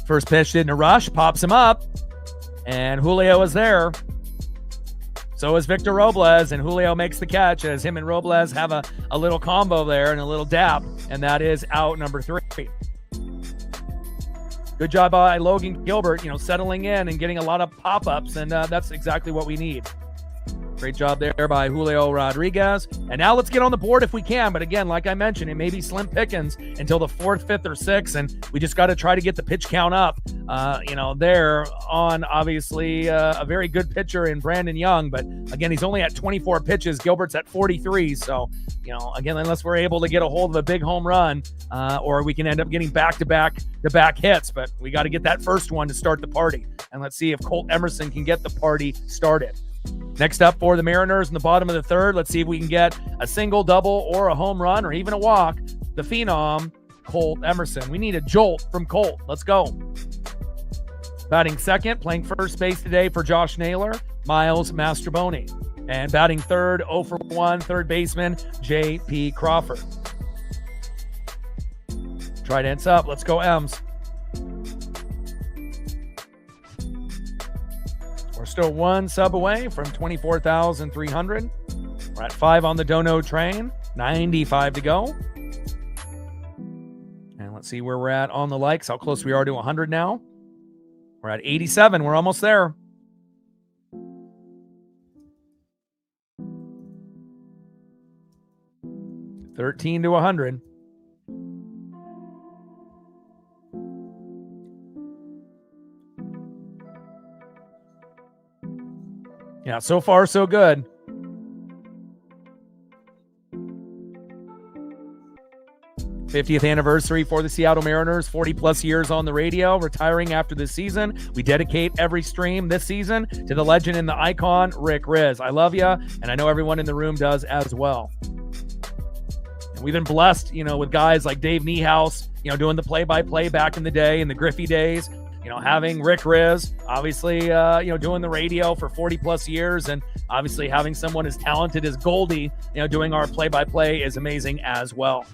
First pitch didn't rush, pops him up, and Julio is there. So is Victor Robles, and Julio makes the catch as him and Robles have a little combo there and a little dap, and that is out number 3. Good job by Logan Gilbert, settling in and getting a lot of pop-ups, and that's exactly what we need. Great job there by Julio Rodriguez. And now let's get on the board if we can. But again, like I mentioned, it may be slim pickings until the 4th, 5th, or 6th, and we just got to try to get the pitch count up. There on obviously a very good pitcher in Brandon Young, but again, he's only at 24 pitches. Gilbert's at 43. So, again, unless we're able to get a hold of a big home run, or we can end up getting back-to-back hits, but we got to get that first one to start the party. And let's see if Colt Emerson can get the party started. Next up for the Mariners in the bottom of the 3rd, let's see if we can get a single, double, or a home run, or even a walk. The phenom, Colt Emerson. We need a jolt from Colt. Let's go. Batting second, playing first base today for Josh Naylor, Miles Mastroboni. And batting third, 0 for 1, third baseman, J.P. Crawford. Trident's up. Let's go M's. We're still 1 sub away from 24,300. We're at 5 on the dono train. 95 to go. And let's see where we're at on the likes, how close we are to 100 now. We're at 87. We're almost there. $13 to 100. Yeah, so far so good. '50th anniversary for the Seattle Mariners, 40 plus years on the radio, retiring after this season. We dedicate every stream this season to the legend and the icon, Rick Riz. I love you, and I know everyone in the room does as well. And we've been blessed, with guys like Dave Niehaus, doing the play-by-play back in the day, in the Griffey days. Having Rick Riz, obviously, doing the radio for 40 plus years, and obviously having someone as talented as Goldie, doing our play-by-play is amazing as well.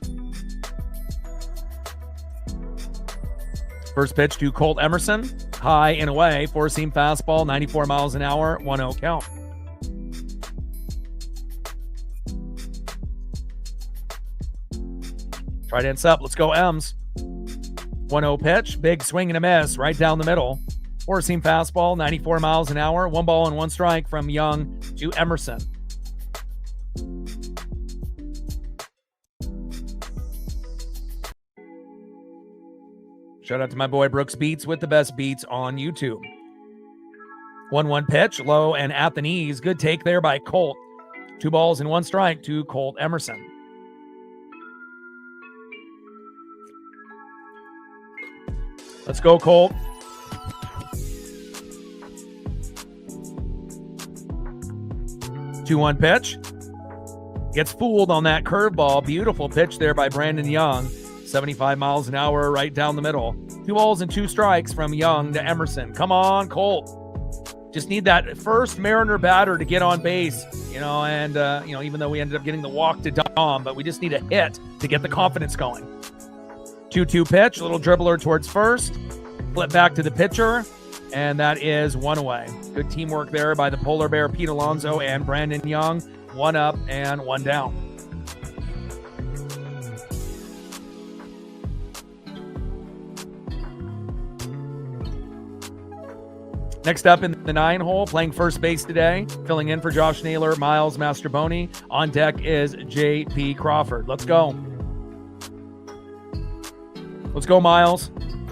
First pitch to Colt Emerson, high and away, four-seam fastball, 94 miles an hour, 1-0 count. Trident's up, let's go M's. 1-0 pitch, big swing and a miss, right down the middle. Four-seam fastball, 94 miles an hour, 1 ball and 1 strike from Young to Emerson. Shout out to my boy Brooks Beats with the best beats on YouTube. 1-1 pitch, low and at the knees. Good take there by Colt. 2 balls and 1 strike to Colt Emerson. Let's go, Colt. 2-1 pitch. Gets fooled on that curveball. Beautiful pitch there by Brandon Young. 75 miles an hour right down the middle. 2 balls and 2 strikes from Young to Emerson. Come on, Colt. Just need that first Mariner batter to get on base, and even though we ended up getting the walk to Dom, but we just need a hit to get the confidence going. 2-2 pitch, little dribbler towards first. Flip back to the pitcher, and that is 1 away. Good teamwork there by the Polar Bear, Pete Alonso, and Brandon Young. 1 up and 1 down. Next up in the 9 hole, playing first base today, filling in for Josh Naylor, Miles Mastrobuoni. On deck is J.P. Crawford. Let's go. Let's go, Miles.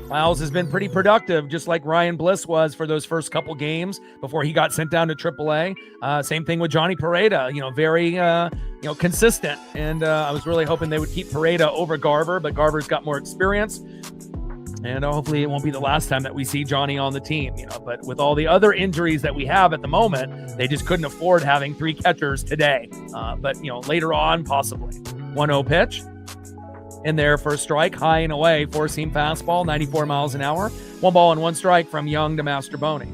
Miles has been pretty productive, just like Ryan Bliss was for those first couple games before he got sent down to AAA. Same thing with Johnny Pareda, very, consistent. And I was really hoping they would keep Pareda over Garver, but Garver's got more experience. And hopefully it won't be the last time that we see Johnny on the team, But with all the other injuries that we have at the moment, they just couldn't afford having 3 catchers today. But later on, possibly. 1-0 pitch. In there for a strike, high and away, 4-seam fastball, 94 miles an hour. 1 ball and 1 strike from Young to Mastrobuoni.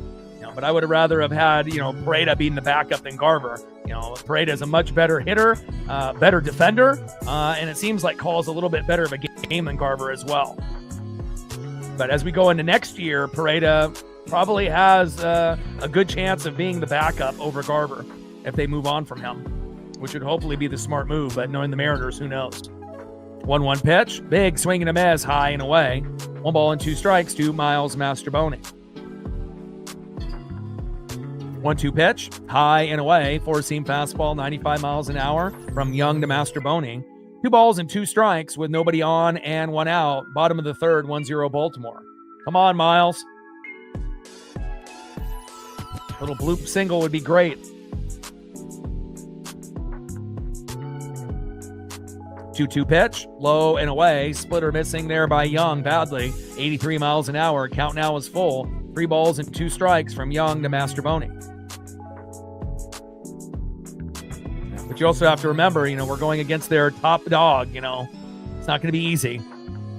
But I would have rather have had, Pareda being the backup than Garver. Pareda is a much better hitter, better defender, and it seems like calls a little bit better of a game than Garver as well. But as we go into next year, Pareda probably has a good chance of being the backup over Garver if they move on from him, which would hopefully be the smart move. But knowing the Mariners, who knows? 1-1 pitch, big swing and a miss, high and away. 1 ball and 2 strikes to Miles Mastrobuoni. 1-2 pitch, high and away, 4-seam fastball, 95 miles an hour from Young to Mastrobuoni. 2 balls and 2 strikes with nobody on and 1 out. Bottom of the 3rd, 1-0 Baltimore. Come on, Miles. Little bloop single would be great. 2-2 pitch, low and away. Splitter missing there by Young badly. 83 miles an hour. Count now is full. 3 balls and 2 strikes from Young to Mastrobuoni. But you also have to remember, we're going against their top dog, It's not going to be easy.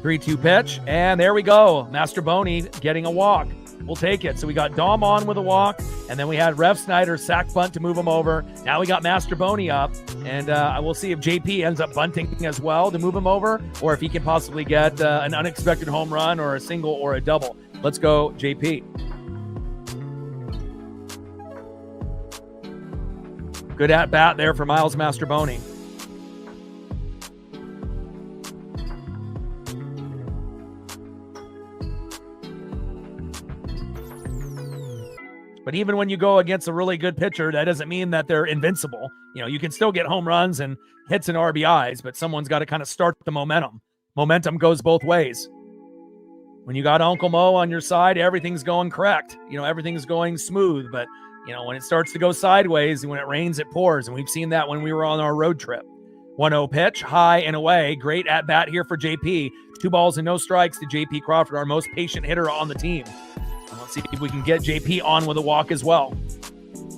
3-2 pitch, and there we go. Mastrobuoni getting a walk. We'll take it. So we got Dom on with a walk, and then we had Rev Snyder sack bunt to move him over. Now we got Mastrobuoni up, and I will see if JP ends up bunting as well to move him over, or if he can possibly get an unexpected home run or a single or a double. Let's go, JP. Good at bat there for Miles Mastrobuoni. But even when you go against a really good pitcher, that doesn't mean that they're invincible. You can still get home runs and hits and RBIs, but someone's got to kind of start the momentum. Momentum goes both ways. When you got Uncle Mo on your side, everything's going correct. Everything's going smooth. But, when it starts to go sideways and when it rains, it pours. And we've seen that when we were on our road trip. 1-0 pitch, high and away. Great at bat here for JP. 2 balls and no strikes to JP Crawford, our most patient hitter on the team. Let's see if we can get JP on with a walk as well.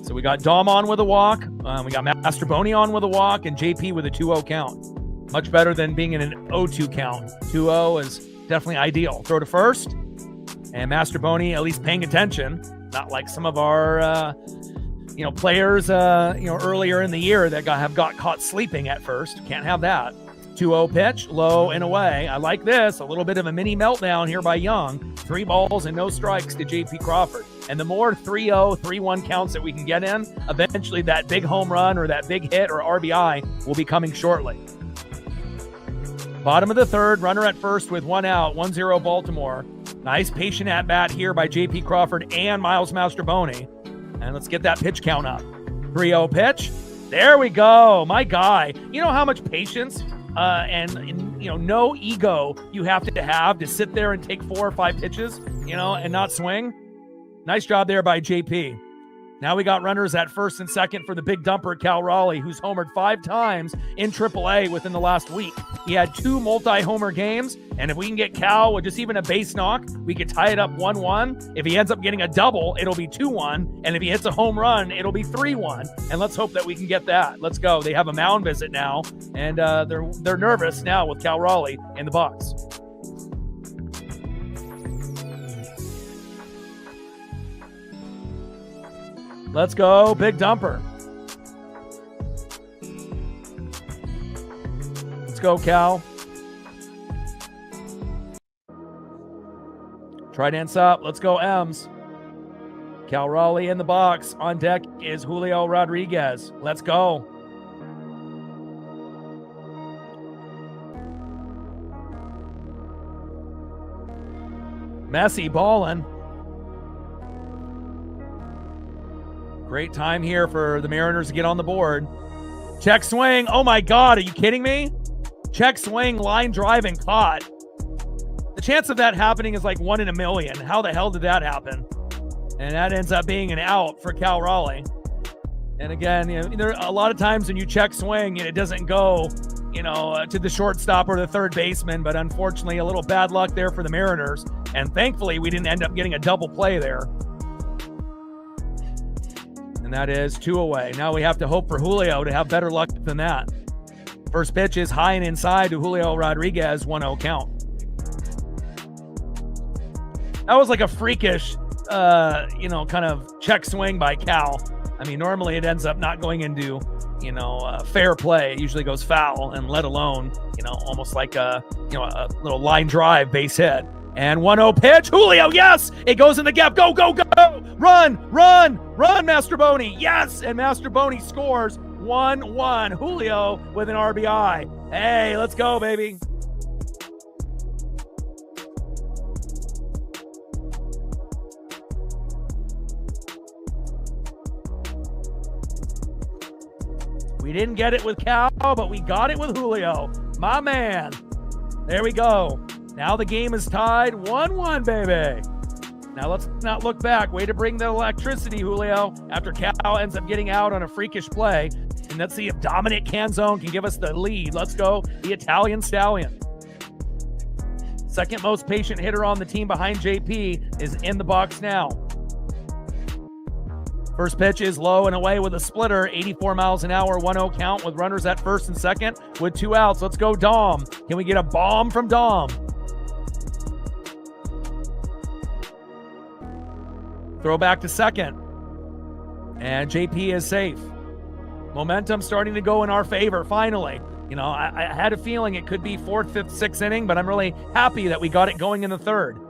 So we got Dom on with a walk. We got Mastrobuoni on with a walk and JP with a 2-0 count. Much better than being in an 0-2 count. 2-0 is definitely ideal. Throw to first. And Mastrobuoni at least paying attention. Not like some of our, players, earlier in the year that have got caught sleeping at first. Can't have that. 2-0 pitch, low and away. I like this. A little bit of a mini meltdown here by Young. 3 balls and no strikes to JP Crawford. And the more 3-0, 3-1 counts that we can get in, eventually that big home run or that big hit or RBI will be coming shortly. Bottom of the 3rd, runner at first with 1 out, 1-0 Baltimore. Nice patient at bat here by JP Crawford and Miles Mastrobuoni. And let's get that pitch count up. 3-0 pitch. There we go. My guy. You know how much patience and no ego you have to sit there and take 4 or 5 pitches, and not swing? Nice job there by JP. Now we got runners at first and second for the big dumper, Cal Raleigh, who's homered 5 times in AAA within the last week. He had 2 multi-homer games, and if we can get Cal with just even a base knock, we could tie it up 1-1. If he ends up getting a double, it'll be 2-1, and if he hits a home run, it'll be 3-1. And let's hope that we can get that. Let's go. They have a mound visit now, and they're nervous now with Cal Raleigh in the box. Let's go, big dumper. Let's go, Cal. Trident's up. Let's go, M's. Cal Raleigh in the box. On deck is Julio Rodriguez. Let's go. Messi ballin'. Great time here for the Mariners to get on the board. Check swing. Oh my God, are you kidding me? Check swing, line drive, and caught. The chance of that happening is like 1 in a million. How the hell did that happen? And that ends up being an out for Cal Raleigh. And again, there are a lot of times when you check swing and it doesn't go, to the shortstop or the third baseman. But unfortunately, a little bad luck there for the Mariners. And thankfully, we didn't end up getting a double play there. And that is 2 away. Now we have to hope for Julio to have better luck than that. First pitch is high and inside to Julio Rodriguez, 1-0 count. That was like a freakish, kind of check swing by Cal. I mean, normally it ends up not going into, fair play. It usually goes foul, and let alone, almost like a little line drive base hit. And 1-0 pitch. Julio, yes! It goes in the gap. Go, go, go! Run, run, run, Mastroboni. Yes! And Mastroboni scores 1-1. Julio with an RBI. Hey, let's go, baby. We didn't get it with Cal, but we got it with Julio. My man. There we go. Now the game is tied 1-1, baby. Now let's not look back. Way to bring the electricity, Julio, after Cal ends up getting out on a freakish play. And let's see if Dominic Canzone can give us the lead. Let's go, the Italian Stallion. Second most patient hitter on the team behind JP is in the box now. First pitch is low and away with a splitter, 84 miles an hour, 1-0 count with runners at first and second with 2 outs. Let's go, Dom. Can we get a bomb from Dom? Throw back to second. And JP is safe. Momentum starting to go in our favor, finally. I had a feeling it could be 4th, 5th, 6th inning, but I'm really happy that we got it going in the 3rd.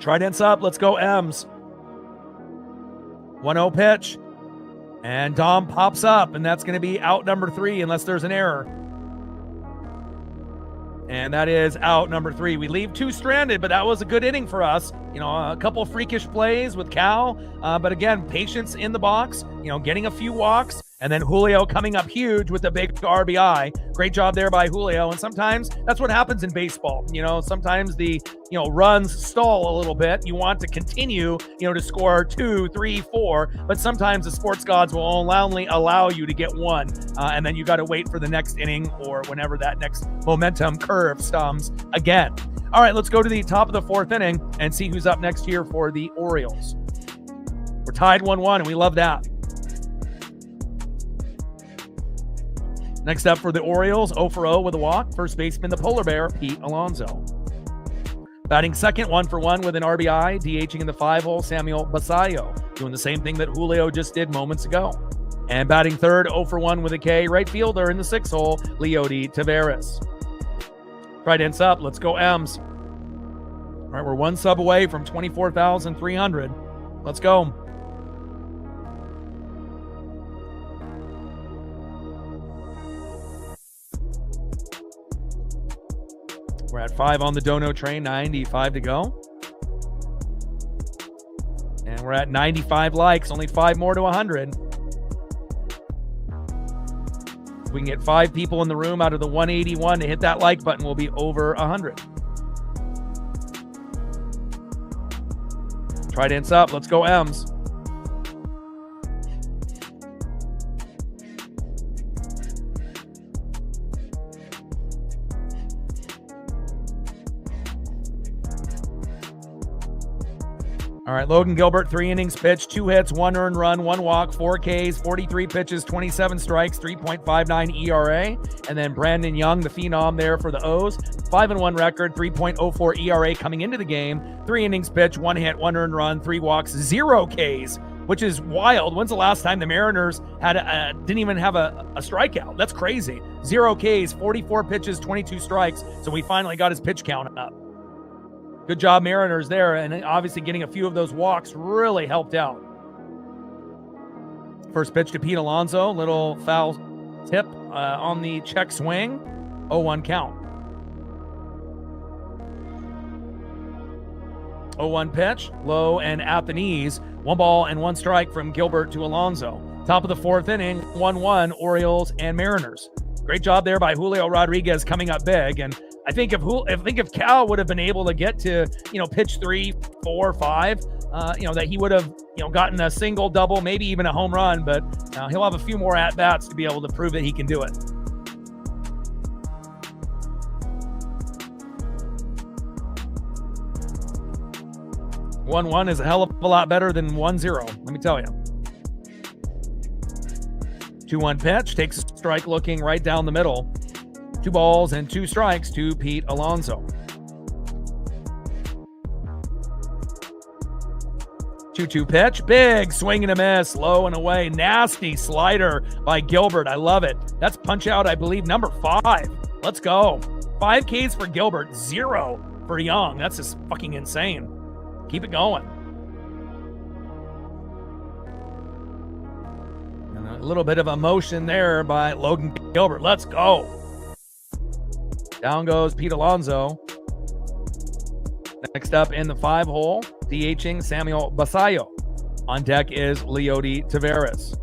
Trident's up. Let's go, M's. 1-0 pitch. And Dom pops up, and that's going to be out number 3 unless there's an error. And that is out number 3. We leave 2 stranded, but that was a good inning for us. A couple freakish plays with Cal. But again, patience in the box, getting a few walks. And then Julio coming up huge with the big RBI. Great job there by Julio. And sometimes that's what happens in baseball. Sometimes the, runs stall a little bit. You want to continue, to score 2, 3, 4. But sometimes the sports gods will only allow you to get 1. And then you got to wait for the next inning or whenever that next momentum curve comes again. All right, let's go to the top of the 4th inning and see who's up next here for the Orioles. We're tied 1-1, and we love that. Next up for the Orioles, 0-for-0 with a walk. First baseman, the polar bear, Pete Alonso. Batting second, 1-for-1 with an RBI. DHing in the 5-hole, Samuel Basayo. Doing the same thing that Julio just did moments ago. And batting third, 0-for-1 with a K. Right fielder in the 6-hole, Leody Taveras. Trident's up. Let's go, M's. All right, we're 1 sub away from 24,300. Let's go. We're at 5 on the dono train, 95 to go. And we're at 95 likes, only 5 more to 100. If we can get 5 people in the room out of the 181 to hit that like button, we'll be over 100. Try dance up. Let's go, M's. All right, Logan Gilbert, 3 innings pitched, 2 hits, 1 earned run, 1 walk, 4 Ks, 43 pitches, 27 strikes, 3.59 ERA. And then Brandon Young, the phenom there for the O's, 5-1 record, 3.04 ERA coming into the game, 3 innings pitched, 1 hit, 1 earned run, 3 walks, 0 Ks, which is wild. When's the last time the Mariners had didn't even have a strikeout? That's crazy. 0 Ks, 44 pitches, 22 strikes. So we finally got his pitch count up. Good job, Mariners, there. And obviously getting a few of those walks really helped out. First pitch to Pete Alonso. Little foul tip on the check swing. 0-1 count. 0-1 pitch. Low and at the knees. 1 ball and 1 strike from Gilbert to Alonso. Top of the 4th inning. 1-1 Orioles and Mariners. Great job there by Julio Rodriguez coming up big. And I think if Cal would have been able to get to, pitch 3, 4, 5, that he would have, gotten a single, double, maybe even a home run, but he'll have a few more at-bats to be able to prove that he can do it. 1-1 is a hell of a lot better than 1-0, let me tell you. 2-1 pitch, takes a strike looking right down the middle. 2 balls and 2 strikes to Pete Alonso. 2-2 pitch, big swing and a miss, low and away. Nasty slider by Gilbert. I love it. That's punch out, I believe, number 5. Let's go. 5 Ks for Gilbert, 0 for Young. That's just fucking insane. Keep it going. And a little bit of emotion there by Logan Gilbert. Let's go. Down goes Pete Alonso. Next up in the 5-hole, DHing Samuel Basallo. On deck is Leody Taveras.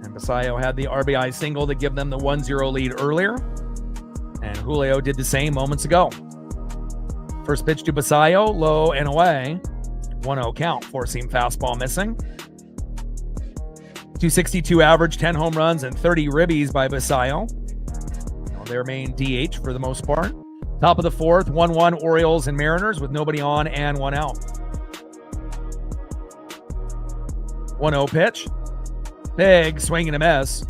And Basallo had the RBI single to give them the 1-0 lead earlier. And Julio did the same moments ago. First pitch to Basallo, low and away. 1-0 count, 4-seam fastball missing. 262 average, 10 home runs, and 30 ribbies by Basallo. Their main DH for the most part. Top of the 4th, 1-1 Orioles and Mariners with nobody on and 1 out. 1-0 pitch. Big swing and a miss.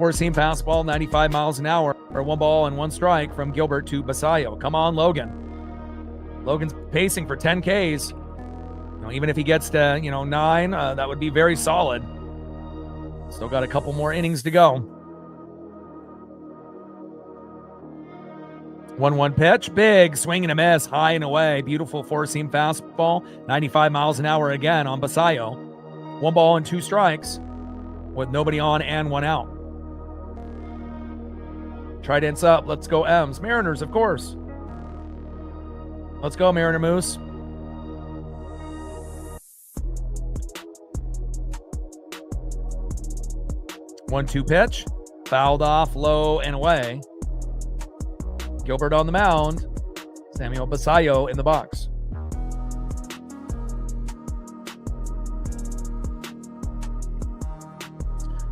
4-seam fastball, 95 miles an hour, or 1 ball and 1 strike from Gilbert to Basallo. Come on, Logan. Logan's pacing for 10 Ks. Even if he gets to, 9, that would be very solid. Still got a couple more innings to go. 1-1 pitch, big swing and a miss, high and away. Beautiful 4-seam fastball, 95 miles an hour again on Basallo. 1 ball and 2 strikes with nobody on and 1 out. Trident's up. Let's go, M's. Mariners, of course. Let's go, Mariner Moose. One-two pitch, fouled off, low and away. Gilbert on the mound. Samuel Basallo in the box.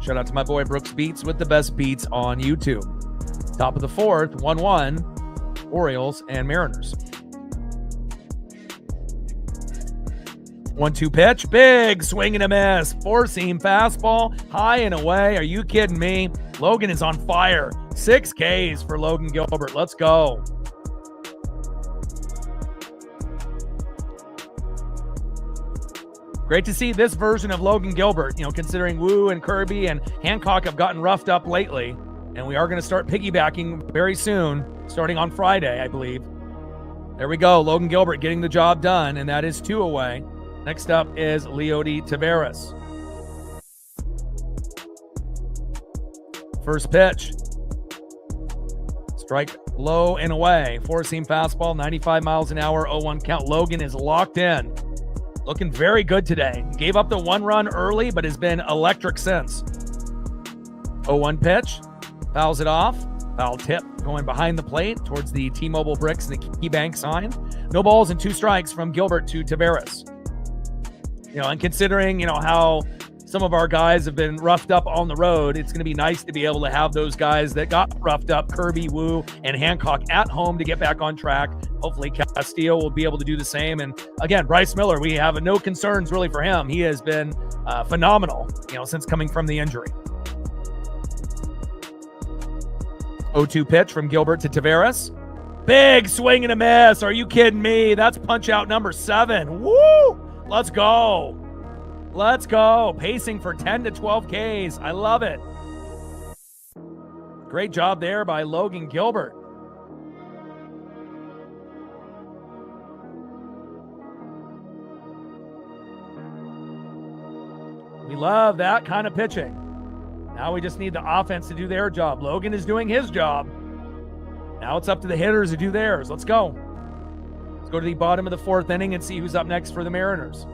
Shout out to my boy Brooks Beats with the best beats on YouTube. Top of the 4th, 1-1, Orioles and Mariners. 1-2 pitch, big swing and a miss. 4-seam fastball, high and away. Are you kidding me? Logan is on fire. 6 Ks for Logan Gilbert. Let's go. Great to see this version of Logan Gilbert, considering Wu and Kirby and Hancock have gotten roughed up lately. And we are going to start piggybacking very soon, starting on Friday, I believe. There we go. Logan Gilbert getting the job done, and that is 2 away. Next up is Leody Taveras. First pitch. Strike low and away. 4-seam fastball, 95 miles an hour, 0-1 count. Logan is locked in. Looking very good today. Gave up the 1 run early, but has been electric since. 0-1 pitch. Fouls it off. Foul tip going behind the plate towards the T-Mobile bricks and the KeyBank sign. No balls and 2 strikes from Gilbert to Taveras. And considering, how some of our guys have been roughed up on the road, it's going to be nice to be able to have those guys that got roughed up, Kirby, Wu, and Hancock, at home to get back on track. Hopefully Castillo will be able to do the same. And again, Bryce Miller, we have no concerns really for him. He has been phenomenal, since coming from the injury. 0-2 pitch from Gilbert to Taveras. Big swing and a miss. Are you kidding me? That's punch out number 7. Woo! Let's go. Let's go. Pacing for 10 to 12 Ks. I love it. Great job there by Logan Gilbert. We love that kind of pitching. Now we just need the offense to do their job. Logan is doing his job. Now it's up to the hitters to do theirs. Let's go. Let's go to the bottom of the 4th inning and see who's up next for the Mariners.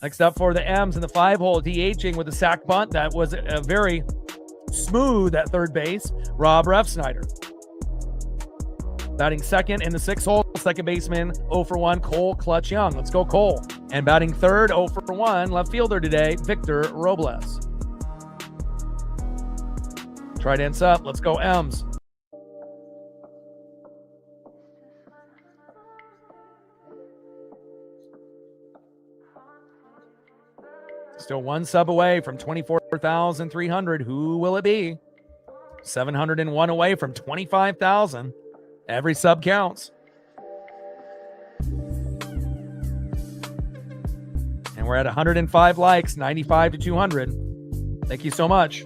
Next up for the M's in the 5-hole, DHing with a sac bunt. That was a very smooth at third base, Rob Refsnyder. Batting second in the 6-hole, second baseman 0 for 1, Cole Clutch Young. Let's go, Cole. And batting third, 0 for 1, left fielder today, Victor Robles. Trident's up. Let's go, M's. Still 1 sub away from 24,300. Who will it be? 701 away from 25,000. Every sub counts. And we're at 105 likes, 95 to 200. Thank you so much.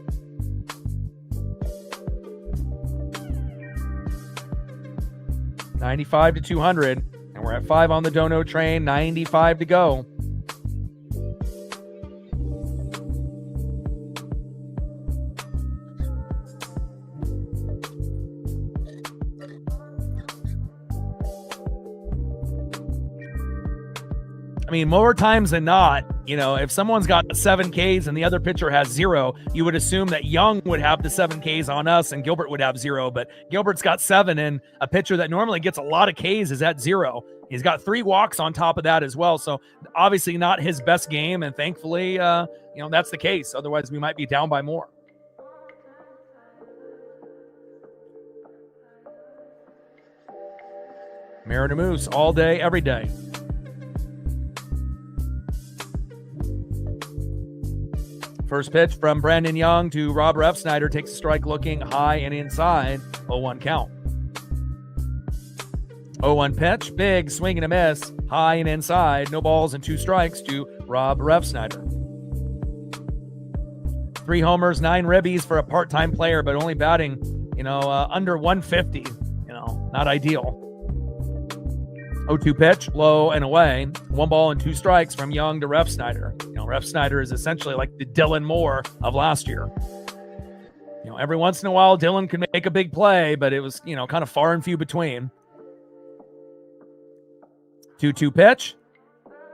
$95 to 200, and we're at 5 on the dono train, 95 to go. I mean, more times than not, if someone's got 7 Ks and the other pitcher has 0, you would assume that Young would have the 7 Ks on us and Gilbert would have 0. But Gilbert's got 7, and a pitcher that normally gets a lot of Ks is at 0. He's got 3 walks on top of that as well. So obviously not his best game. And thankfully, that's the case. Otherwise, we might be down by more. Mariner Moose all day, every day. First pitch from Brandon Young to Rob Refsnyder, takes a strike looking high and inside. 0-1 count. 0-1 pitch, big swing and a miss, high and inside. No balls and 2 strikes to Rob Refsnyder. 3 homers, 9 ribbies for a part-time player, but only batting, under 150. Not ideal. 0-2 pitch, low and away. 1 ball and 2 strikes from Young to Refsnyder. Refsnyder is essentially like the Dylan Moore of last year. Every once in a while, Dylan can make a big play, but it was, kind of far and few between. 2-2 pitch.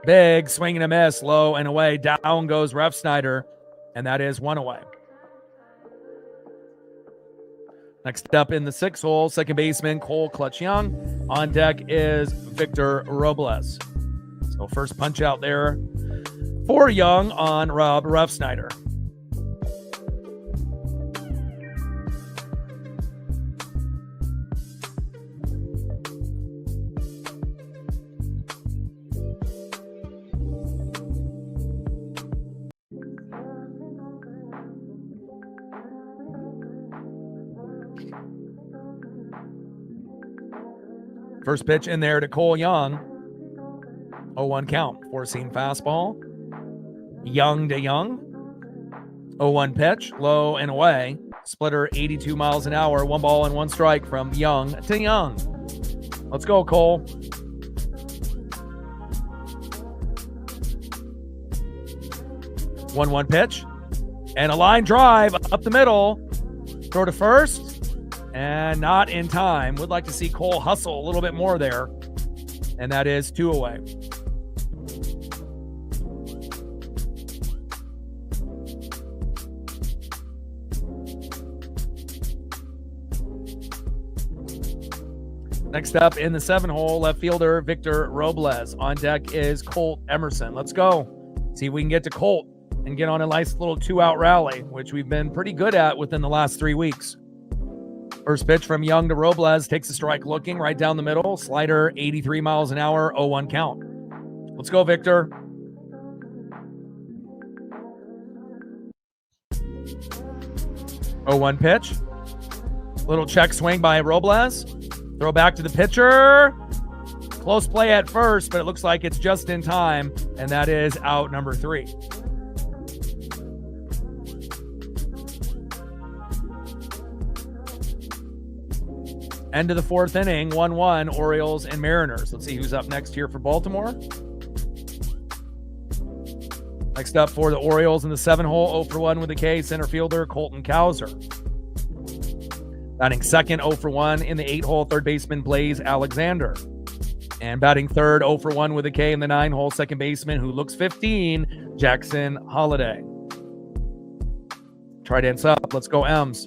Big swing and a miss, low and away. Down goes Refsnyder, and that is 1 away. Next up in the 6-hole, second baseman Cole Clutch Young. On deck is Victor Robles. So first punch out there for Young on Rob Refsnyder. First pitch in there to Cole Young. 0-1 count. 4-seam fastball. Young to Young. 0-1 pitch. Low and away. Splitter 82 miles an hour. 1 ball and 1 strike from Young to Young. Let's go, Cole. 1-1 pitch. And a line drive up the middle. Throw to first. And not in time. Would like to see Cole hustle a little bit more there. And that is 2 away. Next up in the 7-hole, left fielder Victor Robles. On deck is Colt Emerson. Let's go. See if we can get to Colt and get on a nice little 2-out rally, which we've been pretty good at within the last 3 weeks. First pitch from Young to Robles, takes a strike looking right down the middle. Slider, 83 miles an hour, 0-1 count. Let's go, Victor. Oh, 1 pitch. Little check swing by Robles. Throw back to the pitcher. Close play at first, but it looks like it's just in time, and that is out number 3. End of the 4th inning, 1-1, Orioles and Mariners. Let's see who's up next here for Baltimore. Next up for the Orioles in the 7-hole, 0-for-1 with the K, center fielder Colton Cowser. Batting second, 0-for-1 in the 8-hole, third baseman Blaze Alexander. And batting third, 0-for-1 with a K in the 9-hole, second baseman who looks 15, Jackson Holiday. Trident's up. Let's go, M's.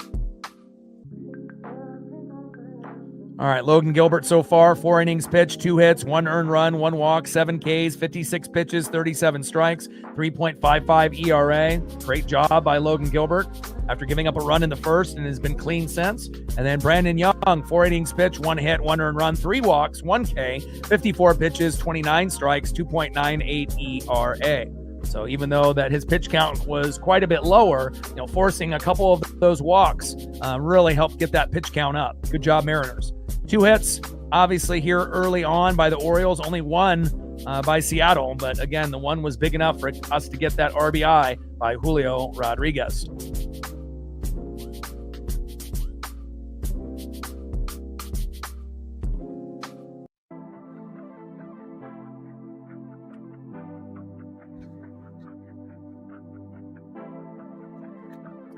All right, Logan Gilbert so far, 4 innings pitched, 2 hits, 1 earned run, 1 walk, 7 Ks, 56 pitches, 37 strikes, 3.55 ERA. Great job by Logan Gilbert after giving up a run in the first and has been clean since. And then Brandon Young, 4 innings pitched, 1 hit, 1 earned run, 3 walks, 1 K, 54 pitches, 29 strikes, 2.98 ERA. So even though that his pitch count was quite a bit lower, forcing a couple of those walks really helped get that pitch count up. Good job, Mariners. 2 hits, obviously, here early on by the Orioles. Only 1 by Seattle. But again, the 1 was big enough for us to get that RBI by Julio Rodriguez.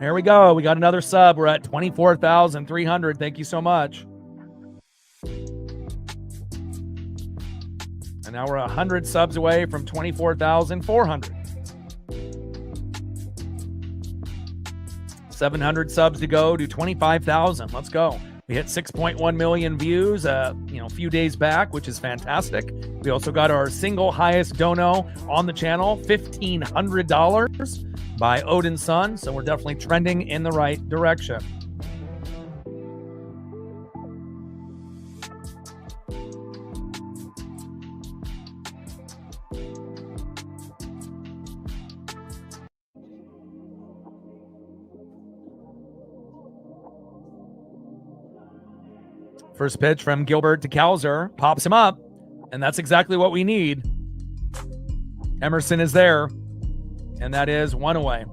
Here we go. We got another sub. We're at 24,300. Thank you so much. And now we're 100 subs away from 24,400. 700 subs to go to 25,000. Let's go. We hit 6.1 million views, a few days back, which is fantastic. We also got our single highest dono on the channel, $1,500 by Odin's Son. So we're definitely trending in the right direction. First pitch from Gilbert to Cowser, pops him up, and that's exactly what we need. Emerson is there, and that is 1 away.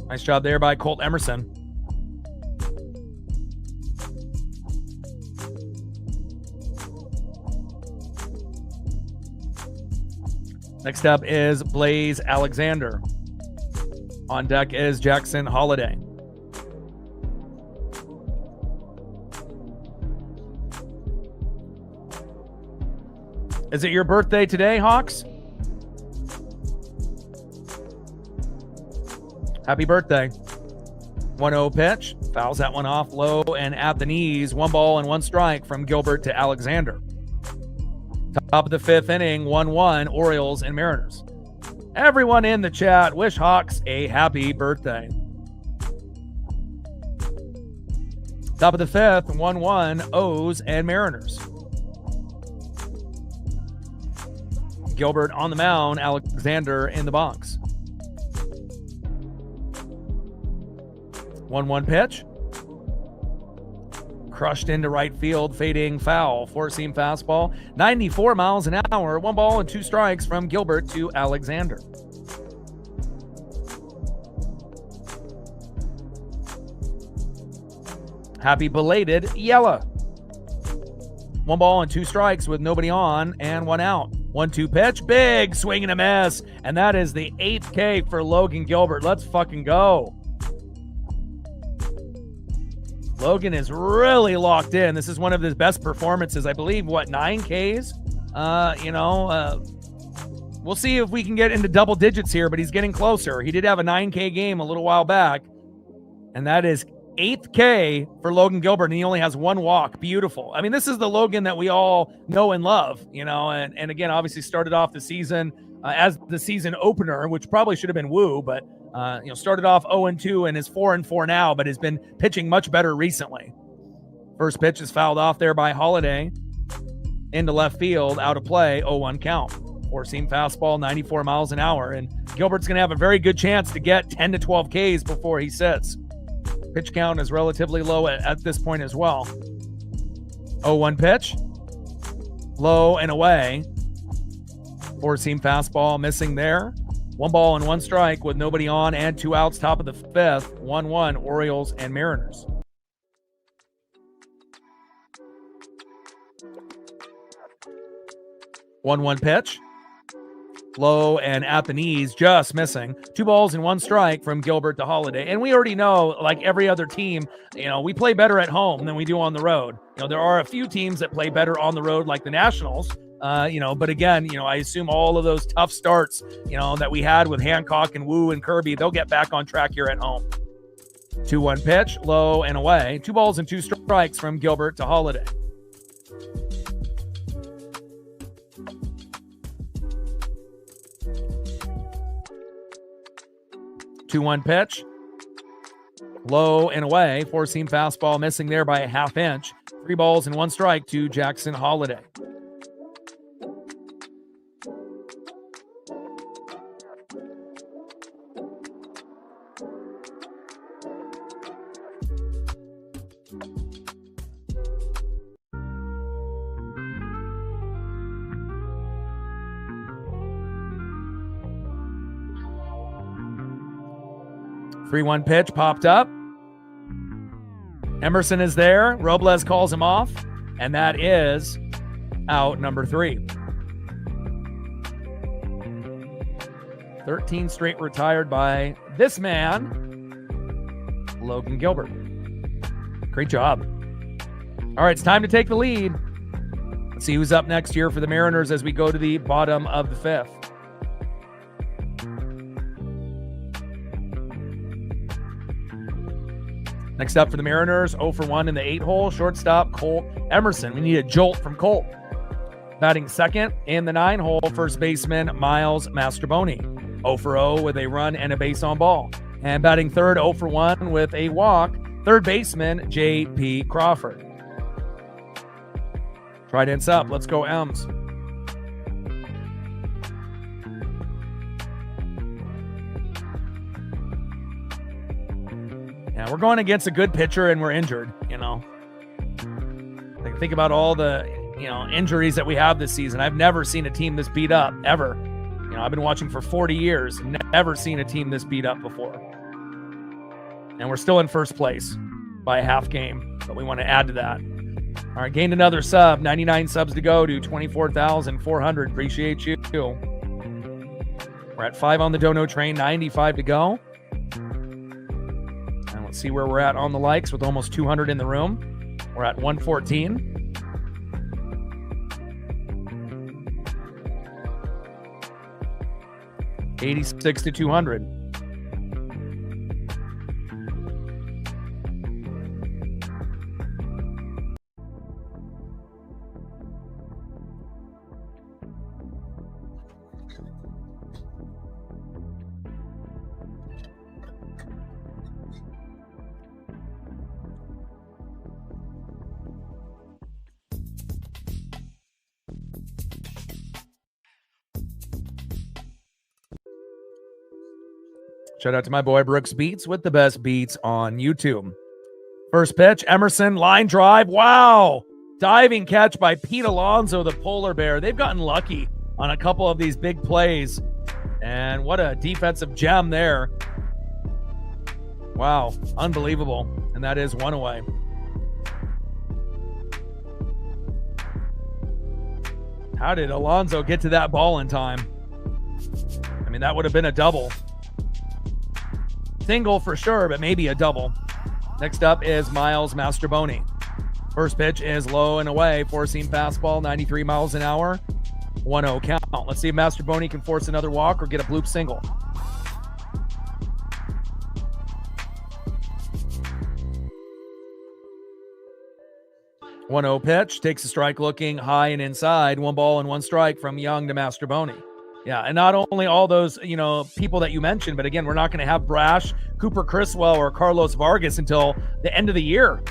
Nice job there by Colt Emerson. Next up is Blaze Alexander. On deck is Jackson Holiday. Is it your birthday today, Hawks? Happy birthday. 1-0 pitch. Fouls that one off low and at the knees. 1 ball and 1 strike from Gilbert to Alexander. Top of the 5th inning, 1-1, Orioles and Mariners. Everyone in the chat, wish Hawks a happy birthday. Top of the 5th, 1-1, O's and Mariners. Gilbert on the mound, Alexander in the box. 1-1 pitch. Crushed into right field, fading foul. 4-seam fastball, 94 miles an hour. 1 ball and 2 strikes from Gilbert to Alexander. Happy belated yellow. 1 ball and 2 strikes with nobody on and 1 out. 1-2 pitch, big swing and a miss, and that is the 8th K for Logan Gilbert. Let's fucking go. Logan is really locked in. This is one of his best performances. I believe, 9 Ks? We'll see if we can get into double digits here, but he's getting closer. He did have a 9K game a little while back, and that is 8th K for Logan Gilbert, and he only has 1 walk. Beautiful. I mean, this is the Logan that we all know and love, and again, obviously started off the season as the season opener, which probably should have been Woo, but started off 0-2 and is 4-4 now, but has been pitching much better recently. First pitch is fouled off there by Holiday into left field, out of play, 0-1 count. Four-seam fastball, 94 miles an hour, and Gilbert's going to have a very good chance to get 10 to 12 Ks before he sits. Pitch count is relatively low at this point as well. 0-1 pitch. Low and away. Four-seam fastball missing there. 1 ball and 1 strike with nobody on and 2 outs, top of the 5th. 1-1 Orioles and Mariners. One pitch. Low and at the knees, just missing. 2 balls and 1 strike from Gilbert to Holiday. And we already know, like every other team, we play better at home than we do on the road. There are a few teams that play better on the road, like the Nationals. But again, I assume all of those tough starts, that we had with Hancock and Woo and Kirby, they'll get back on track here at home. 2-1 pitch, low and away. 2 balls and 2 strikes from Gilbert to Holiday. Two-one pitch, low and away. Four-seam fastball missing there by a half inch. 3 balls and 1 strike to Jackson Holiday. Three-one pitch popped up. Emerson is there. Robles calls him off, and that is out number 3. 13 straight retired by this man, Logan Gilbert. Great job. All right, it's time to take the lead. Let's see who's up next here for the Mariners as we go to the bottom of the 5th. Next up for the Mariners, 0-for-1 in the 8-hole, shortstop Colt Emerson. We need a jolt from Colt. Batting second in the 9-hole, first baseman Miles Mastrobuoni. 0-for-0 with a run and a base on ball. And batting third, 0-for-1 with a walk, third baseman J.P. Crawford. Trident's up. Let's go, Ems. Yeah, we're going against a good pitcher and we're injured, Like, think about all the, injuries that we have this season. I've never seen a team this beat up, ever. I've been watching for 40 years, never seen a team this beat up before. And we're still in first place by a half game, but we want to add to that. All right, gained another sub, 99 subs to go to 24,400. Appreciate you. We're at 5 on the Dono train, 95 to go. And let's see where we're at on the likes with almost 200 in the room. We're at 114. $86 to 200. Shout out to my boy Brooks Beats with the best beats on YouTube. First pitch, Emerson, line drive. Wow. Diving catch by Pete Alonso, the polar bear. They've gotten lucky on a couple of these big plays. And what a defensive gem there. Wow. Unbelievable. And that is one away. How did Alonso get to that ball in time? I mean, that would have been a double. Single for sure, but maybe a double. Next up is Miles Mastrobuoni. First pitch is low and away. Four-seam fastball, 93 miles an hour. 1-0 count. Let's see if Mastrobuoni can force another walk or get a bloop single. 1-0 pitch, takes a strike looking high and inside. 1 ball and 1 strike from Young to Mastrobuoni. Yeah, and not only all those, people that you mentioned, but again, we're not going to have Brash, Cooper Criswell, or Carlos Vargas until the end of the year.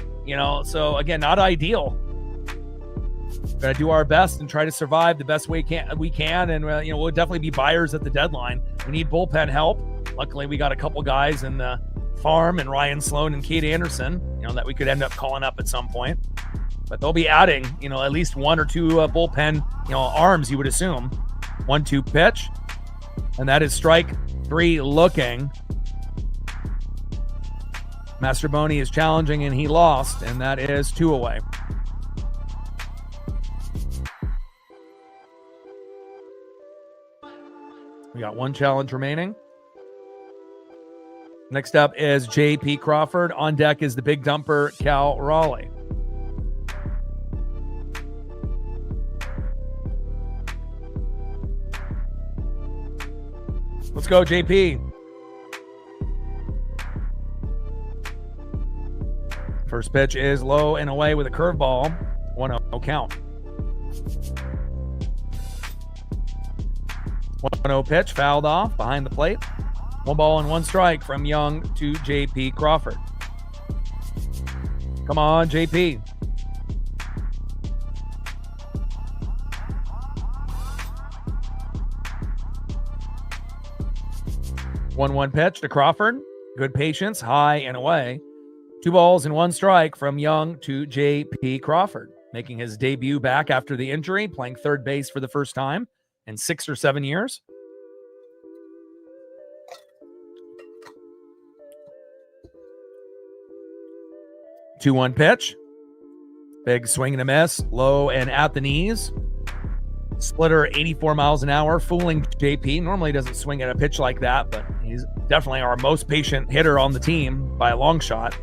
So again, not ideal. Got to do our best and try to survive the best way we can, and we'll definitely be buyers at the deadline. We need bullpen help. Luckily, we got a couple guys in the farm, and Ryan Sloan and Kate Anderson, that we could end up calling up at some point. But they'll be adding, at least 1 or 2 bullpen, arms, you would assume. 1-2 pitch, and that is strike 3 looking. Mastrobuoni is challenging, and he lost, and that is 2 away. We got 1 challenge remaining. Next up is J.P. Crawford. On deck is the big dumper, Cal Raleigh. Let's go, JP. First pitch is low and away with a curveball. 1-0 count. 1-0 pitch, fouled off behind the plate. 1 ball and 1 strike from Young to J.P. Crawford. Come on, JP. One pitch to Crawford. Good patience, high and away. 2 balls and 1 strike from Young to J.P. Crawford, making his debut back after the injury, playing third base for the first time in 6 or 7 years. Two 2-1 pitch. Big swing and a miss, low and at the knees. Splitter 84 miles an hour, fooling JP. Normally doesn't swing at a pitch like that, but he's definitely our most patient hitter on the team by a long shot.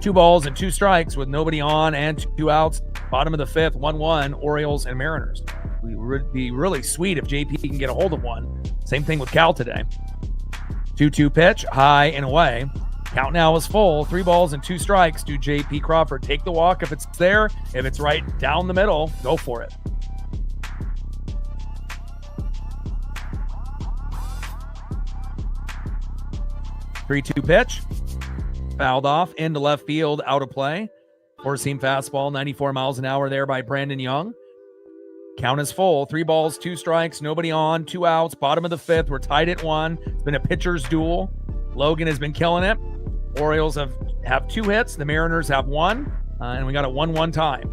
2 balls and 2 strikes with nobody on and 2 outs. Bottom of the 5th, 1-1, Orioles and Mariners. We would be really sweet if JP can get a hold of one. Same thing with Cal today. 2-2 pitch, high and away. Count now is full. 3 balls and 2 strikes to J.P. Crawford. Take the walk if it's there. If it's right down the middle, go for it. 3-2 pitch. Fouled off into left field, out of play. Four-seam fastball, 94 miles an hour there by Brandon Young. Count is full. 3 balls, 2 strikes, nobody on, 2 outs, bottom of the 5th. We're tied at 1. It's been a pitcher's duel. Logan has been killing it. Orioles have 2 hits. The Mariners have 1. And we got a 1-1 tie.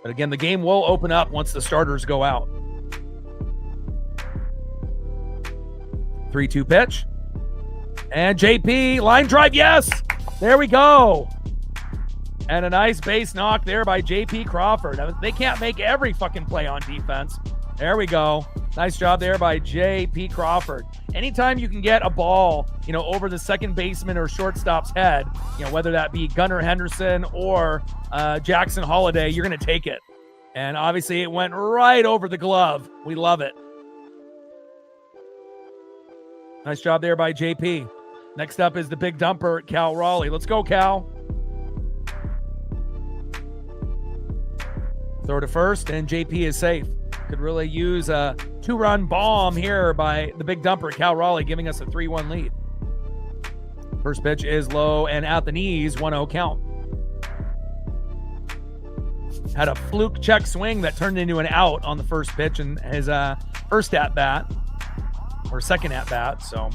But again, the game will open up once the starters go out. 3-2 pitch. And JP, line drive, yes! There we go. And a nice base knock there by J.P. Crawford. They can't make every fucking play on defense. There we go. Nice job there by J.P. Crawford. Anytime you can get a ball, over the second baseman or shortstop's head, whether that be Gunnar Henderson or Jackson Holiday, you're going to take it. And obviously it went right over the glove. We love it. Nice job there by JP. Next up is the big dumper, Cal Raleigh. Let's go, Cal. Throw to first, and JP is safe. Could really use a 2-run bomb here by the big dumper, Cal Raleigh, giving us a 3-1 lead. First pitch is low and at the knees, 1-0 count. Had a fluke check swing that turned into an out on the first pitch in his first at-bat, or second at-bat, so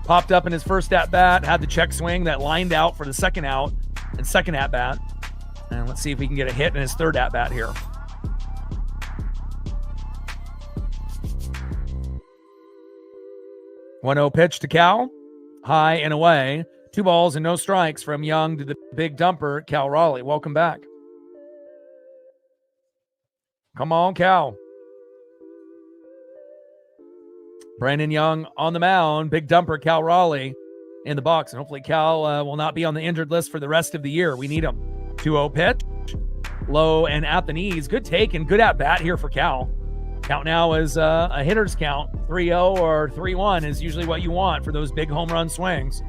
popped up in his first at-bat, had the check swing that lined out for the second out and second at-bat. And let's see if we can get a hit in his third at-bat here. One-0 pitch to Cal. High and away. 2 balls and no strikes from Young to the big dumper, Cal Raleigh. Welcome back. Come on, Cal. Brandon Young on the mound. Big dumper, Cal Raleigh in the box. And hopefully Cal will not be on the injured list for the rest of the year. We need him. 2-0 pitch. Low and at the knees. Good take and good at bat here for Cal. Count now is a hitter's count. 3-0 or 3-1 is usually what you want for those big home run swings.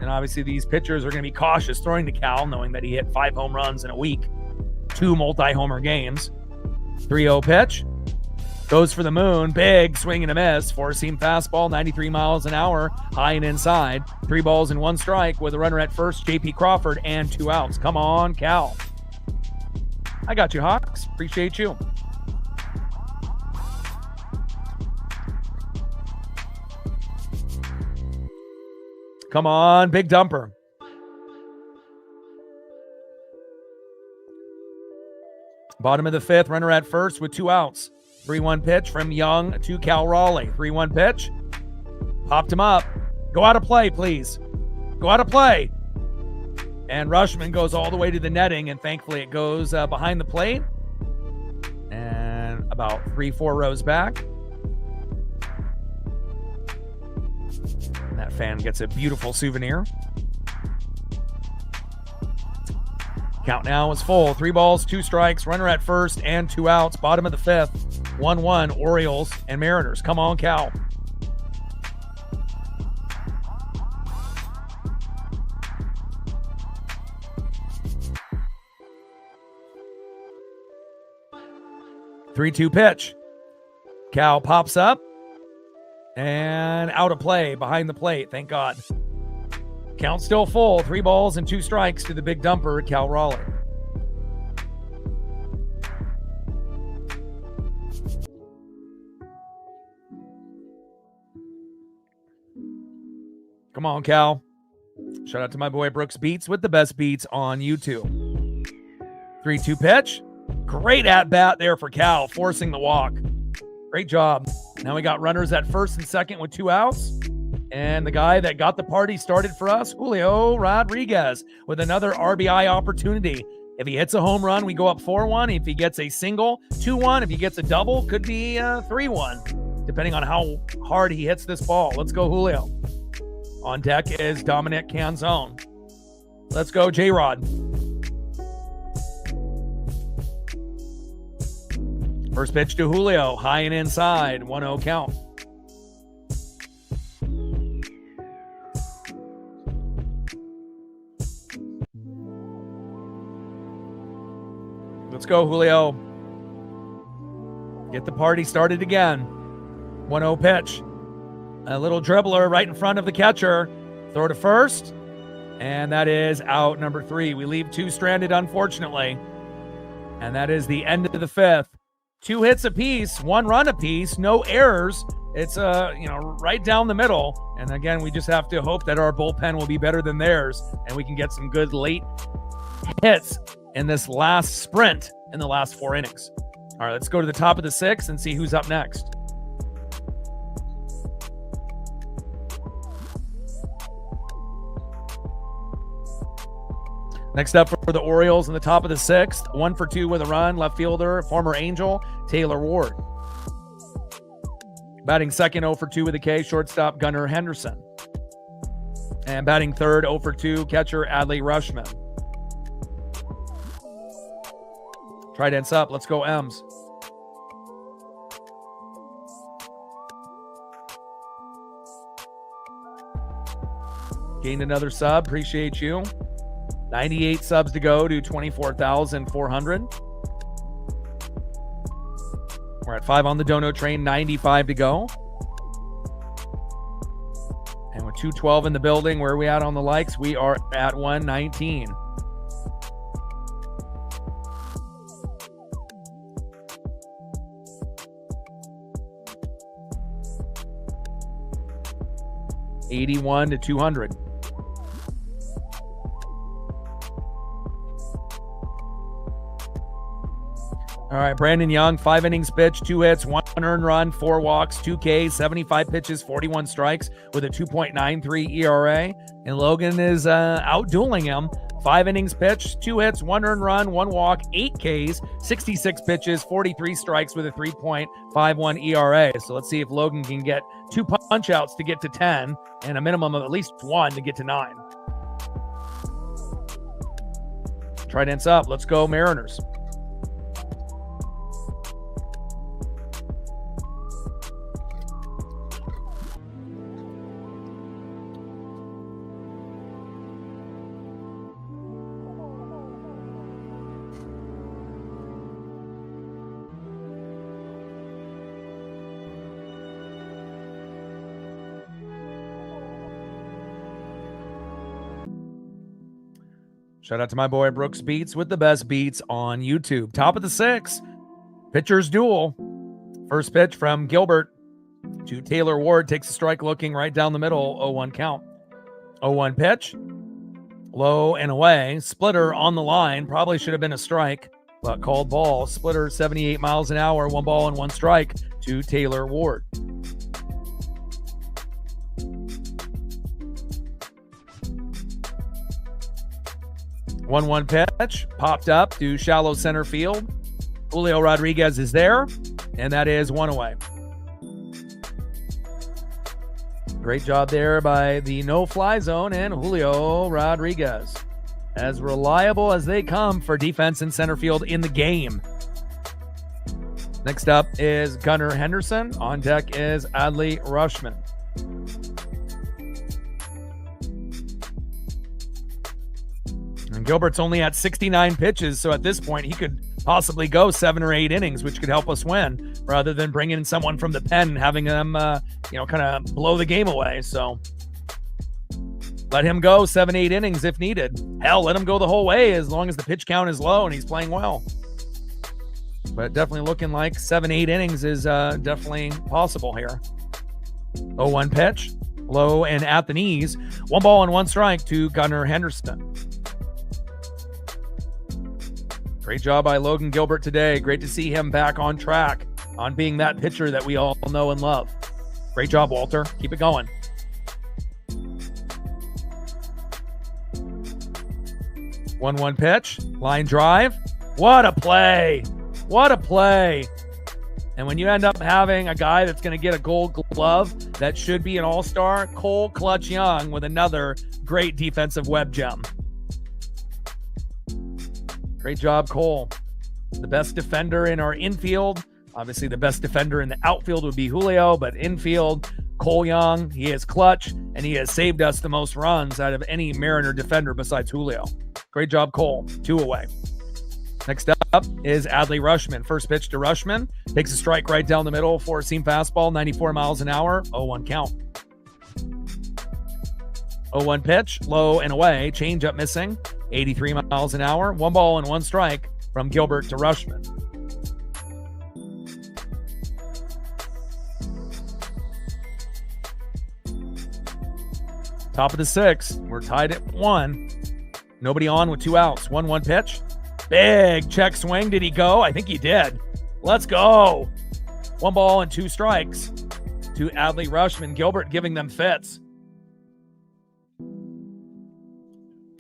And obviously these pitchers are going to be cautious throwing to Cal, knowing that he hit 5 home runs in a week, 2 multi-homer games. 3-0 pitch. Goes for the moon. Big swing and a miss. Four-seam fastball, 93 miles an hour, high and inside. 3 balls and 1 strike with a runner at first, J.P. Crawford, and 2 outs. Come on, Cal. I got you, Hawks. Appreciate you. Come on, big dumper. Bottom of the 5th, runner at first with 2 outs. 3-1 pitch from Young to Cal Raleigh. 3-1 pitch. Popped him up. Go out of play, please. Go out of play. And Rushman goes all the way to the netting, and thankfully it goes behind the plate. And about 3-4 rows back. And that fan gets a beautiful souvenir. Count now is full. 3 balls, 2 strikes, runner at first, and 2 outs. Bottom of the 5th, 1-1, Orioles and Mariners. Come on, Cal. Three-two pitch. Cal pops up and out of play behind the plate. Thank God. Count still full. 3 balls and 2 strikes to the big dumper at Cal Raleigh. Come on, Cal. Shout out to my boy Brooks Beats with the best beats on YouTube. 3-2 pitch. Great at bat there for Cal, forcing the walk. Great job. Now we got runners at first and second with 2 outs. And the guy that got the party started for us, Julio Rodriguez, with another RBI opportunity. If he hits a home run, we go up 4-1. If he gets a single, 2-1. If he gets a double, could be 3-1, depending on how hard he hits this ball. Let's go, Julio. On deck is Dominic Canzone. Let's go, J-Rod. First pitch to Julio, high and inside, 1-0 count. Let's go, Julio. Get the party started again. 1-0 pitch. A little dribbler right in front of the catcher. Throw to first. And that is out number 3. We leave 2 stranded, unfortunately. And that is the end of the 5th. 2 hits apiece, 1 run apiece, no errors. It's right down the middle. And again, we just have to hope that our bullpen will be better than theirs, and we can get some good late hits in this last sprint in the last 4 innings. All right, let's go to the top of the 6th and see who's up next. Next up for the Orioles in the top of the 6th, 1 for 2 with a run, left fielder, former Angel, Taylor Ward. Batting second, 0 for 2 with a K, shortstop Gunnar Henderson. And batting third, 0 for 2, catcher Adley Rushman. Trident's up. Let's go, M's. Gained another sub. Appreciate you. 98 subs to go to 24,400. We're at 5 on the dono train, 95 to go. And with 212 in the building, where are we at on the likes? We are at 119. $81 to 200. All right, Brandon Young, 5 innings pitched, 2 hits, 1 earned run, 4 walks, 2 Ks, 75 pitches, 41 strikes with a 2.93 ERA. And Logan is out-dueling him. 5 innings pitched, 2 hits, 1 earned run, 1 walk, 8 Ks, 66 pitches, 43 strikes with a 3.51 ERA. So let's see if Logan can get 2 punch-outs to get to 10 and a minimum of at least 1 to get to 9. Trident's up. Let's go, Mariners. Shout out to my boy Brooks Beats with the best beats on YouTube. Top of the 6th, pitchers duel. First pitch from Gilbert to Taylor Ward. Takes a strike looking right down the middle. 0-1 count. 0-1 pitch. Low and away. Splitter on the line. Probably should have been a strike, but called ball. Splitter 78 miles an hour. 1 ball and 1 strike to Taylor Ward. One pitch, popped up to shallow center field. Julio Rodriguez is there, and that is 1 away. Great job there by the no-fly zone and Julio Rodriguez. As reliable as they come for defense in center field in the game. Next up is Gunnar Henderson. On deck is Adley Rutschman. And Gilbert's only at 69 pitches, so at this point he could possibly go 7 or 8 innings, which could help us win, rather than bringing in someone from the pen and having them, kind of blow the game away. So let him go 7, 8 innings if needed. Hell, let him go the whole way as long as the pitch count is low and he's playing well. But definitely looking like 7, 8 innings is definitely possible here. 0-1 pitch, low and at the knees. 1 ball and 1 strike to Gunnar Henderson. Great job by Logan Gilbert today. Great to see him back on track on being that pitcher that we all know and love. Great job, Walter. Keep it going. 1-1 pitch, line drive. What a play. What a play. And when you end up having a guy that's going to get a gold glove that should be an all-star, Cole Clutch Young with another great defensive web gem. Great job, Cole. The best defender in our infield. Obviously, the best defender in the outfield would be Julio, but infield, Cole Young, he is clutch, and he has saved us the most runs out of any Mariner defender besides Julio. Great job, Cole. 2 away. Next up is Adley Rutschman. First pitch to Rutschman. Takes a strike right down the middle. 4-seam fastball, 94 miles an hour. 0-1 count. 0-1 pitch, low and away. Changeup missing. 83 miles an hour. 1 ball and 1 strike from Gilbert to Rutschman. Top of the 6th. We're tied at 1. Nobody on with 2 outs. 1-1 pitch. Big check swing. Did he go? I think he did. Let's go. 1 ball and 2 strikes to Adley Rutschman. Gilbert giving them fits.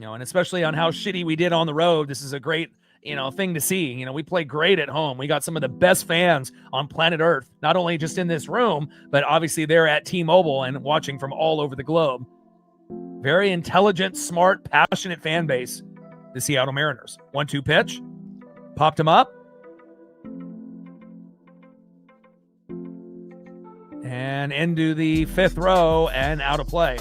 And especially on how shitty we did on the road, this is a great, thing to see. We play great at home. We got some of the best fans on planet Earth, not only just in this room, but obviously they're at T-Mobile and watching from all over the globe. Very intelligent, smart, passionate fan base, the Seattle Mariners. 1-2 pitch, popped him up. And into the 5th row and out of play.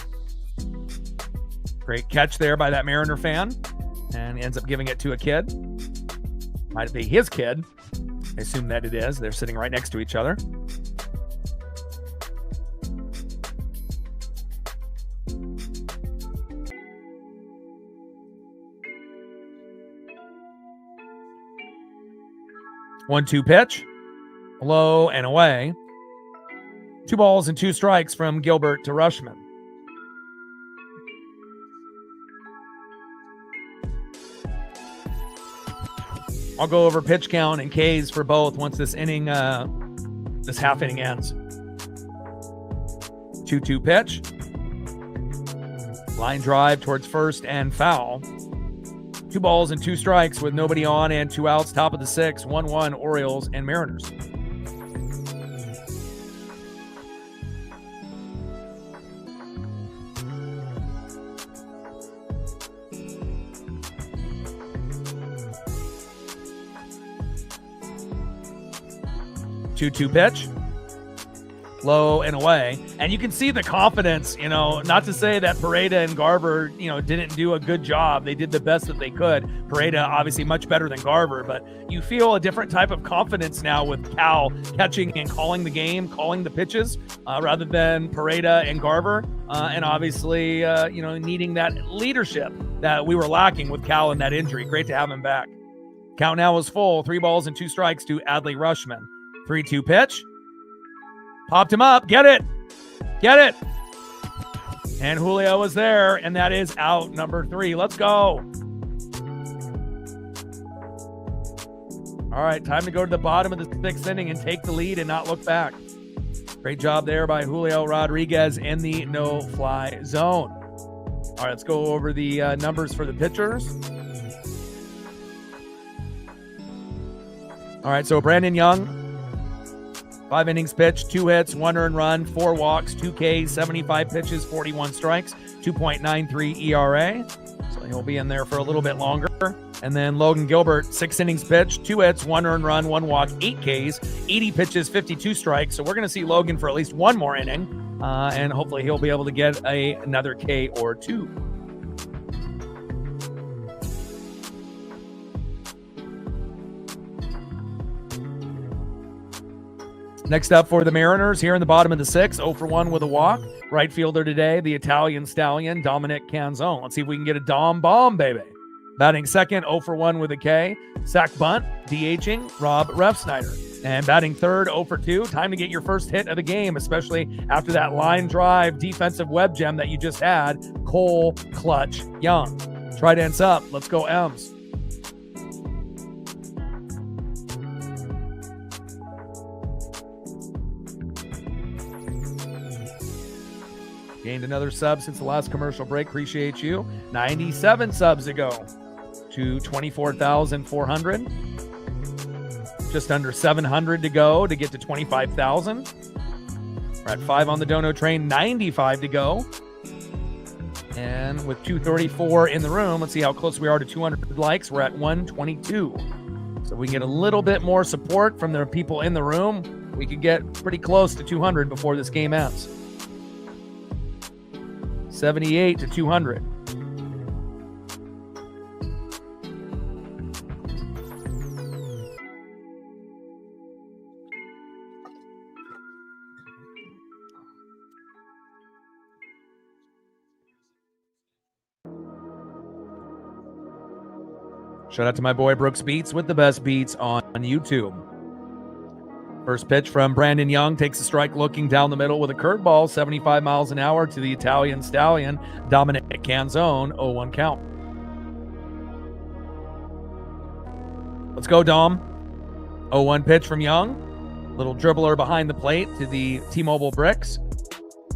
Great catch there by that Mariner fan, and ends up giving it to a kid. Might be his kid. I assume that it is. They're sitting right next to each other. One-two pitch, low and away. 2 balls and 2 strikes from Gilbert to Rutschman. I'll go over pitch count and Ks for both once this inning, this half inning ends. 2-2 pitch. Line drive towards first and foul. 2 balls and 2 strikes with nobody on and 2 outs. Top of the 6th, 1-1 Orioles and Mariners. Two pitch, low and away. And you can see the confidence, not to say that Pareda and Garver, didn't do a good job. They did the best that they could. Pareda obviously much better than Garver, but you feel a different type of confidence now with Cal catching and calling the game, calling the pitches, rather than Pareda and Garver. And obviously, needing that leadership that we were lacking with Cal and that injury. Great to have him back. Count now is full. 3 balls and 2 strikes to Adley Rushman. 3-2 pitch. Popped him up. Get it. Get it. And Julio is there, and that is out number 3. Let's go. All right, time to go to the bottom of the 6th inning and take the lead and not look back. Great job there by Julio Rodriguez in the no-fly zone. All right, let's go over the numbers for the pitchers. All right, so Brandon Young, 5 innings pitched, 2 hits, 1 earned run, 4 walks, 2 Ks, 75 pitches, 41 strikes, 2.93 ERA. So he'll be in there for a little bit longer. And then Logan Gilbert, 6 innings pitched, 2 hits, 1 earned run, 1 walk, 8 Ks, 80 pitches, 52 strikes. So we're going to see Logan for at least 1 more inning, and hopefully he'll be able to get another K or 2. Next up for the Mariners, here in the bottom of the 6th, 0 for 1 with a walk. Right fielder today, the Italian stallion, Dominic Canzone. Let's see if we can get a Dom bomb, baby. Batting second, 0 for 1 with a K. Sack bunt, DHing, Rob Refsnyder. And batting third, 0 for 2. Time to get your first hit of the game, especially after that line drive defensive web gem that you just had, Cole Clutch Young. Trident's up. Let's go, M's. Gained another sub since the last commercial break. Appreciate you. 97 subs ago to 24,400. Just under 700 to go to get to 25,000. We're at 5 on the dono train, 95 to go. And with 234 in the room, let's see how close we are to 200 likes. We're at 122. So we can get a little bit more support from the people in the room. We could get pretty close to 200 before this game ends. 78 to 200. Shout out to my boy Brooks Beats with the best beats on YouTube. First pitch from Brandon Young, takes a strike looking down the middle with a curveball, 75 miles an hour to the Italian stallion, Dominic Canzone, 0-1 count. Let's go, Dom. 0-1 pitch from Young. Little dribbler behind the plate to the T-Mobile bricks.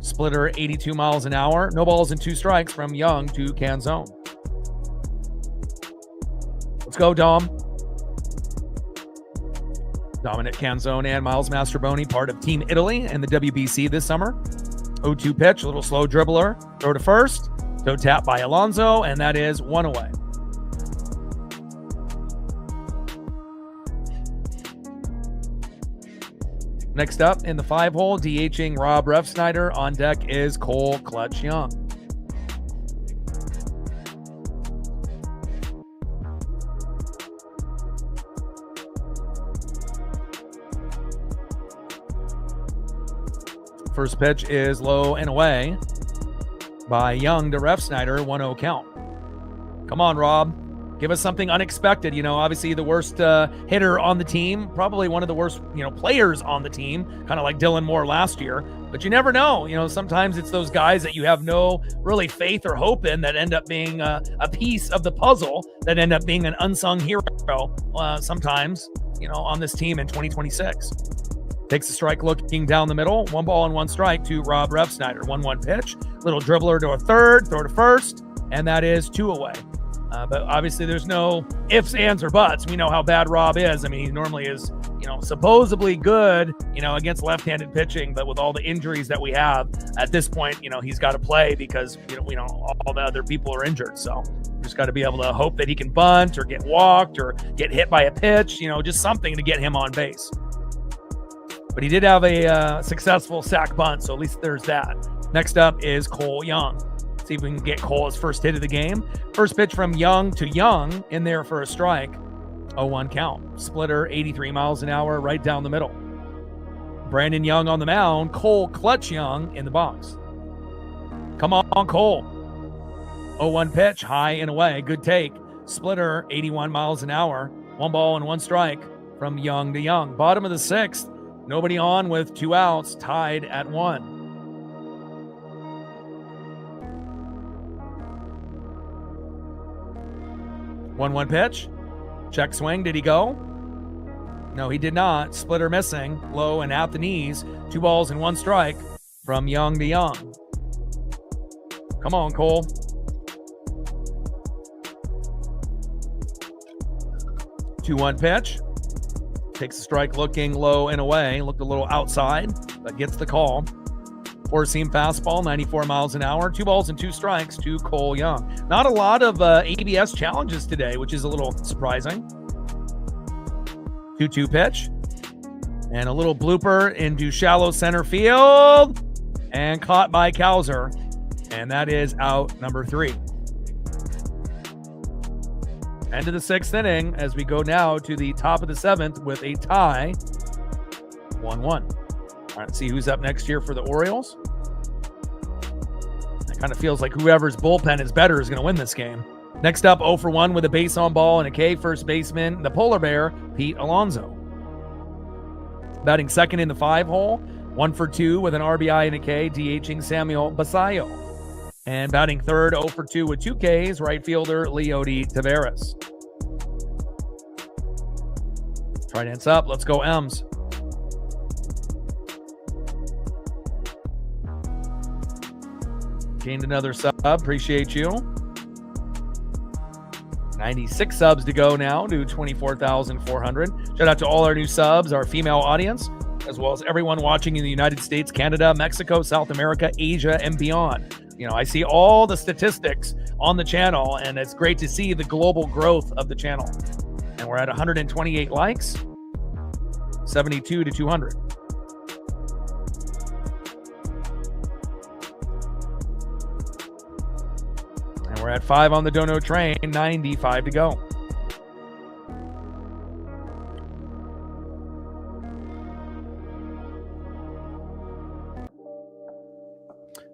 Splitter, 82 miles an hour. No balls and 2 strikes from Young to Canzone. Let's go, Dom. Dominic Canzone and Miles Mastrobuoni, part of Team Italy and the WBC this summer. 0-2 pitch, a little slow dribbler. Throw to first. Toe tap by Alonso, and that is 1 away. Next up in the 5-hole, DHing Rob Refsnyder. On deck is Cole Clutch Young. First pitch is low and away by Young to Refsnyder, 1-0 count. Come on, Rob. Give us something unexpected. You know, obviously the worst hitter on the team, probably one of the worst, players on the team, kind of like Dylan Moore last year. But you never know. Sometimes it's those guys that you have no really faith or hope in that end up being a piece of the puzzle, that end up being an unsung hero sometimes, on this team in 2026. Takes a strike looking down the middle. 1 ball and 1 strike to Rob Refsnyder. 1-1 pitch. Little dribbler to a third. Throw to first. And that is 2 away. But obviously there's no ifs, ands, or buts. We know how bad Rob is. I mean, he normally is, supposedly good, against left-handed pitching. But with all the injuries that we have at this point, he's got to play because, all the other people are injured. So just got to be able to hope that he can bunt or get walked or get hit by a pitch, just something to get him on base. But he did have a successful sack bunt, so at least there's that. Next up is Cole Young. See if we can get Cole his first hit of the game. First pitch from Young to Young, in there for a strike. 0-1 count. Splitter, 83 miles an hour, right down the middle. Brandon Young on the mound. Cole Clutch Young in the box. Come on, Cole. 0-1 pitch, high and away. Good take. Splitter, 81 miles an hour. 1 ball and 1 strike from Young to Young. Bottom of the 6th. Nobody on with 2 outs, tied at 1. 1-1 pitch. Check swing. Did he go? No, he did not. Splitter missing. Low and at the knees. 2 balls and 1 strike from Young to Young. Come on, Cole. 2-1 pitch. Takes a strike looking low and away. Looked a little outside, but gets the call. 4-seam fastball, 94 miles an hour. 2 balls and 2 strikes to Cole Young. Not a lot of ABS challenges today, which is a little surprising. 2-2 pitch. And a little blooper into shallow center field. And caught by Cowser. And that is out number 3. End of the 6th inning as we go now to the top of the 7th with a tie. 1-1. All right, let's see who's up next here for the Orioles. It kind of feels like whoever's bullpen is better is going to win this game. Next up, 0 for 1 with a base on ball and a K, first baseman, the polar bear, Pete Alonso. Batting second in the 5 hole, 1 for 2 with an RBI and a K, DHing Samuel Basallo. And batting third, 0 for 2 with 2 Ks, right fielder Leody Taveras. Trident's up. Let's go, M's. Gained another sub. Appreciate you. 96 subs to go now to 24,400. Shout out to all our new subs, our female audience, as well as everyone watching in the United States, Canada, Mexico, South America, Asia, and beyond. You know, I see all the statistics on the channel, and it's great to see the global growth of the channel. And we're at 128 likes, 72 to 200. And we're at 5 on the Dono train, 95 to go.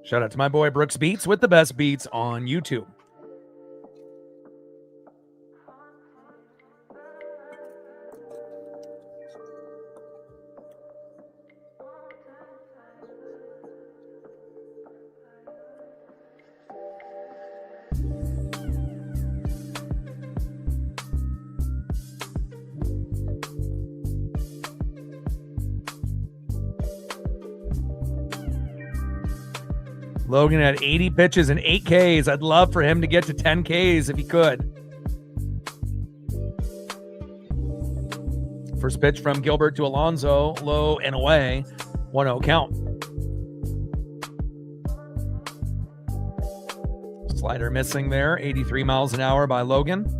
Shout out to my boy Brooks Beats with the best beats on YouTube. Logan had 80 pitches and 8 Ks. I'd love for him to get to 10 Ks if he could. First pitch from Gilbert to Alonso, low and away, 1-0 count. Slider missing there, 83 miles an hour by Logan.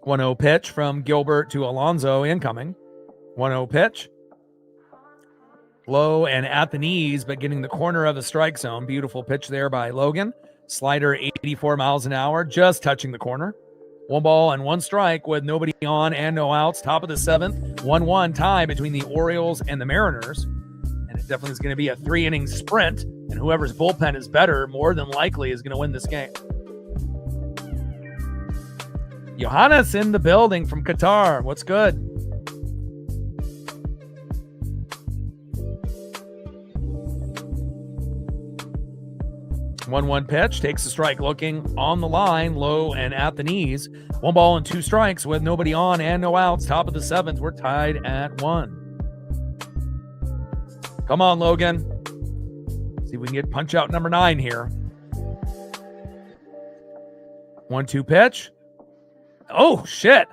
One-0 pitch from Gilbert to Alonso incoming. 1-0 pitch. Low and at the knees, but getting the corner of the strike zone. Beautiful pitch there by Logan. Slider 84 miles an hour, just touching the corner. 1 ball and 1 strike with nobody on and no outs. Top of the 7th, 1-1 tie between the Orioles and the Mariners. And it definitely is going to be a 3-inning sprint. And whoever's bullpen is better, more than likely, is going to win this game. Johannes in the building from Qatar. What's good? One pitch, takes a strike, looking on the line, low and at the knees. 1 ball and 2 strikes with nobody on and no outs. Top of the 7th, we're tied at 1. Come on, Logan. See if we can get punch out number 9 here. 1-2 pitch. Oh, shit.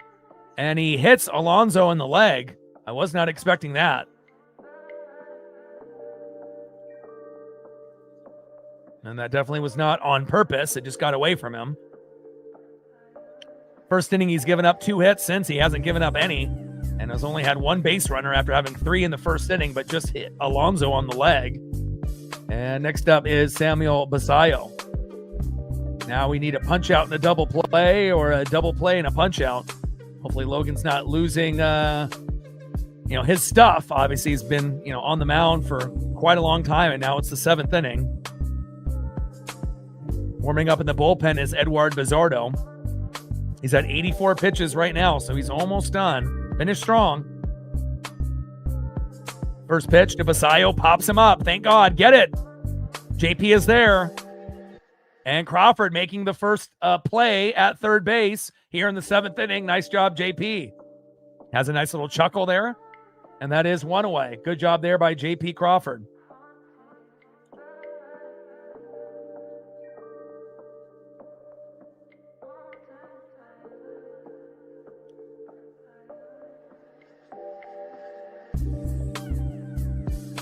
And he hits Alonso in the leg. I was not expecting that. And that definitely was not on purpose. It just got away from him. First inning, he's given up 2 hits since. He hasn't given up any. And has only had 1 base runner after having 3 in the first inning, but just hit Alonso on the leg. And next up is Samuel Basallo. Now we need a punch out and a double play, or a double play and a punch out. Hopefully Logan's not losing his stuff obviously has been, on the mound for quite a long time, and now it's the 7th inning. Warming up in the bullpen is Eduard Bizardo. He's at 84 pitches right now, so he's almost done. Finished strong. First pitch to Basayo, pops him up. Thank God, get it. JP is there. And Crawford making the first play at third base here in the 7th inning. Nice job, JP. Has a nice little chuckle there. And that is one away. Good job there by JP Crawford.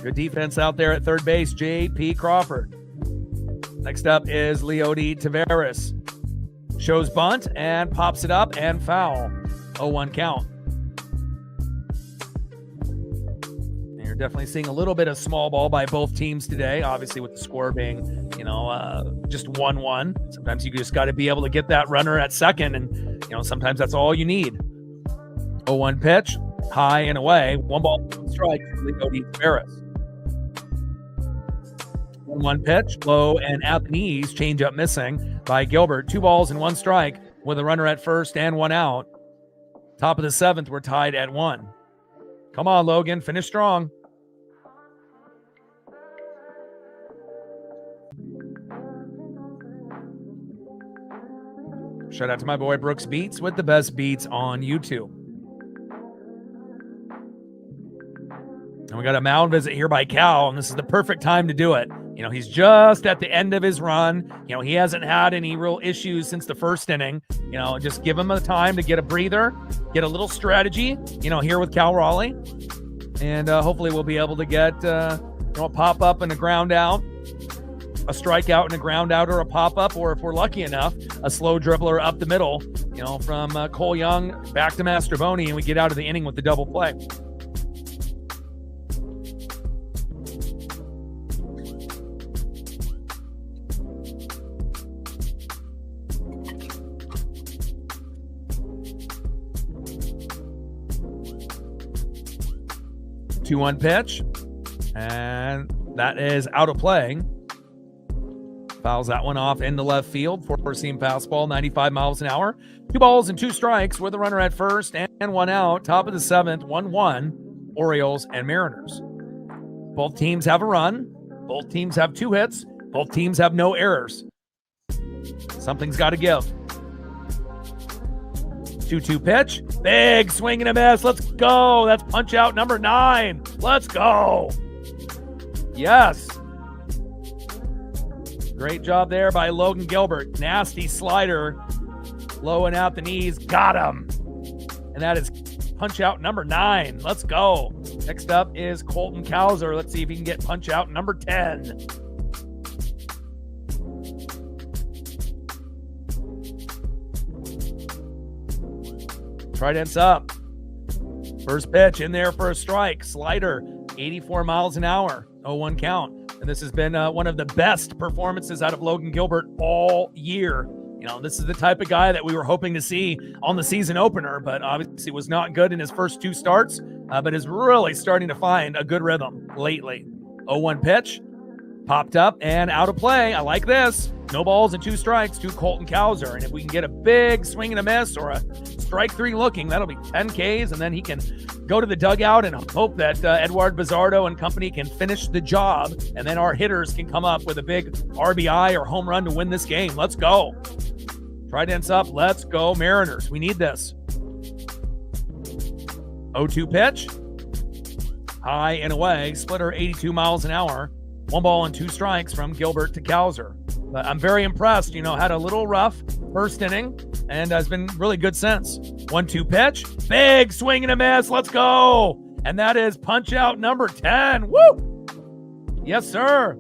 Good defense out there at third base, J.P. Crawford. Next up is Leody Taveras. Shows bunt and pops it up and foul. 0-1 count. And you're definitely seeing a little bit of small ball by both teams today, obviously with the score being, just 1-1. Sometimes you just got to be able to get that runner at second, and, sometimes that's all you need. 0-1 pitch, high and away. 1 ball, 1 strike, Leody Taveras. 1 pitch, low and at the knees, change up missing by Gilbert. 2 balls and 1 strike with a runner at first and 1 out. Top of the 7th, we're tied at 1. Come on, Logan, finish strong. Shout out to my boy Brooks Beats with the best beats on YouTube. And we got a mound visit here by Cal, and this is the perfect time to do it. He's just at the end of his run. He hasn't had any real issues since the first inning. Just give him a time to get a breather, get a little strategy, here with Cal Raleigh. And hopefully we'll be able to get, a pop-up and a ground out, a strikeout and a ground out, or a pop-up, or if we're lucky enough, a slow dribbler up the middle, from Cole Young back to Mastroboni, and we get out of the inning with the double play. Two-one pitch, and that is out of play. Fouls that one off into left field. Four-seam fastball, 95 miles an hour. 2 balls and 2 strikes with a runner at first and 1 out. Top of the 7th, 1-1, Orioles and Mariners. Both teams have a run. Both teams have 2 hits. Both teams have no errors. Something's got to give. 2-2 pitch. Big swing and a miss. Let's go. That's punch out number 9. Let's go. Yes. Great job there by Logan Gilbert. Nasty slider. Low and out the knees. Got him. And that is punch out number 9. Let's go. Next up is Colton Cowser. Let's see if he can get punch out number 10. Trident's up. First pitch in there for a strike. Slider, 84 miles an hour. 0-1 count. And this has been one of the best performances out of Logan Gilbert all year. This is the type of guy that we were hoping to see on the season opener, but obviously was not good in his first 2 starts, but is really starting to find a good rhythm lately. 0-1 pitch. Popped up and out of play. I like this. No balls and 2 strikes to Colton Cowser. And if we can get a big swing and a miss or a strike 3 looking, that'll be 10 Ks. And then he can go to the dugout and hope that Eduard Bizardo and company can finish the job. And then our hitters can come up with a big RBI or home run to win this game. Let's go. Trident's up. Let's go, Mariners. We need this. 0-2 pitch. High and away. Splitter, 82 miles an hour. 1 ball and 2 strikes from Gilbert to Cowser. But I'm very impressed. Had a little rough first inning and has been really good since. 1-2 pitch. Big swing and a miss. Let's go. And that is punch out number 10. Woo! Yes, sir.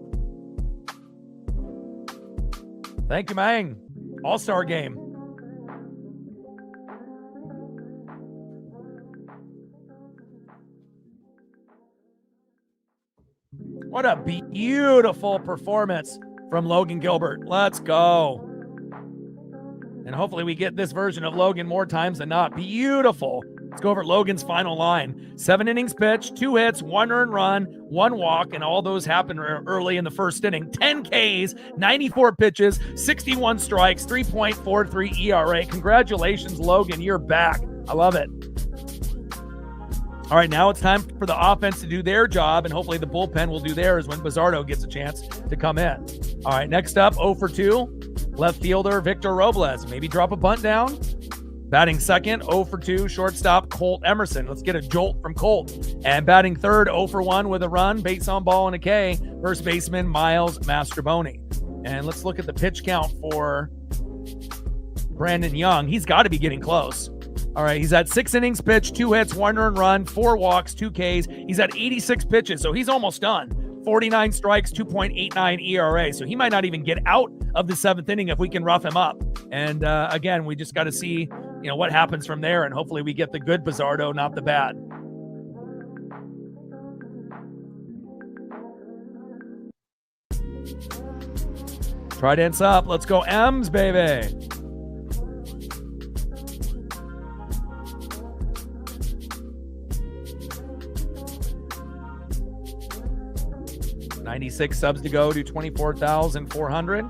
Thank you, man. All-star game. What a beautiful performance from Logan Gilbert. Let's go. And hopefully we get this version of Logan more times than not. Beautiful Let's go over Logan's final line. 7 innings pitched, 2 hits, 1 earned run, 1 walk, and all those happened early in the first inning. 10 Ks, 94 pitches, 61 strikes, 3.43 ERA. Congratulations, Logan. You're back. I love it. All right, now it's time for the offense to do their job, and hopefully the bullpen will do theirs when Bizzardo gets a chance to come in. All right, next up, 0 for 2, left fielder Victor Robles. Maybe drop a bunt down. Batting second, 0 for 2, shortstop Colt Emerson. Let's get a jolt from Colt. And batting third, 0 for 1 with a run, base on ball and a K, first baseman Miles Mastroboni. And let's look at the pitch count for Brandon Young. He's got to be getting close. All right, he's at 6 innings pitched, 2 hits, 1 earned run, 4 walks, 2 Ks. He's at 86 pitches, so he's almost done. 49 strikes, 2.89 ERA. So he might not even get out of the 7th inning if we can rough him up. And again, we just got to see, what happens from there, and hopefully we get the good Bizzardo, not the bad. Trident's up. Let's go M's, baby. $96 subs to go to 24,400.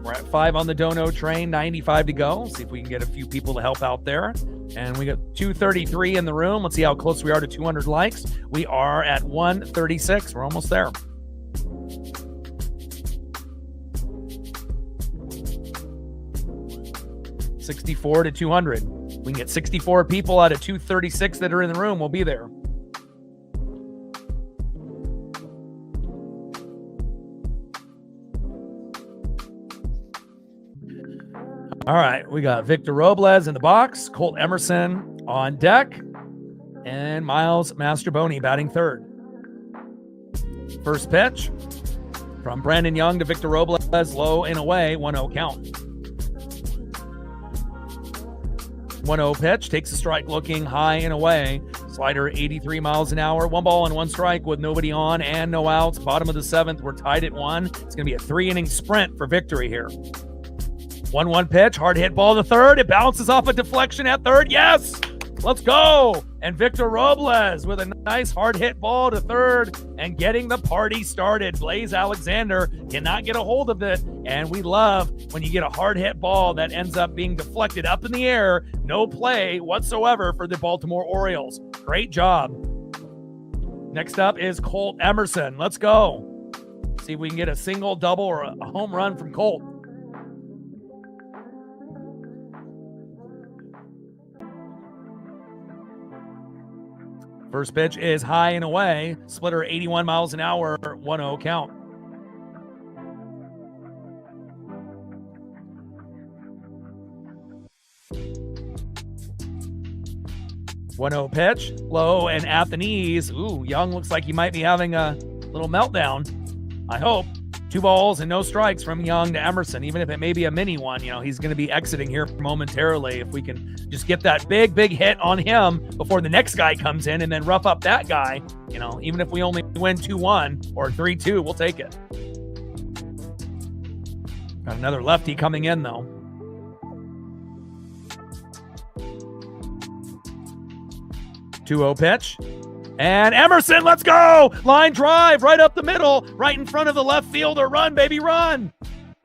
We're at 5 on the Dono train, 95 to go. See if we can get a few people to help out there. And we got 233 in the room. Let's see how close we are to 200 likes. We are at 136. We're almost there. $64 to 200. We can get 64 people out of 236 that are in the room. We'll be there. All right, we got Victor Robles in the box, Colt Emerson on deck, and Miles Mastroboni batting third. First pitch from Brandon Young to Victor Robles, low and away, 1-0 count. 1-0 pitch, takes a strike looking high and away. Slider 83 miles an hour, 1 ball and 1 strike with nobody on and no outs. Bottom of the 7th, we're tied at 1. It's going to be a 3-inning sprint for victory here. 1-1 pitch, hard hit ball to third. It bounces off a deflection at third. Yes! Let's go! And Victor Robles with a nice hard hit ball to third and getting the party started. Blaze Alexander cannot get a hold of it. And we love when you get a hard hit ball that ends up being deflected up in the air. No play whatsoever for the Baltimore Orioles. Great job. Next up is Colt Emerson. Let's go. See if we can get a single, double, or a home run from Colt. First pitch is high and away. Splitter 81 miles an hour, 1-0 count. 1-0 pitch, low and at the knees. Ooh, Young looks like he might be having a little meltdown. I hope. 2 balls and no strikes from Young to Emerson, even if it may be a mini one. He's going to be exiting here momentarily. If we can just get that big hit on him before the next guy comes in and then rough up that guy, even if we only win 2-1 or 3-2, we'll take it. Got another lefty coming in, though. Two-0 pitch. And Emerson, let's go! Line drive right up the middle, right in front of the left fielder. Run, baby, run!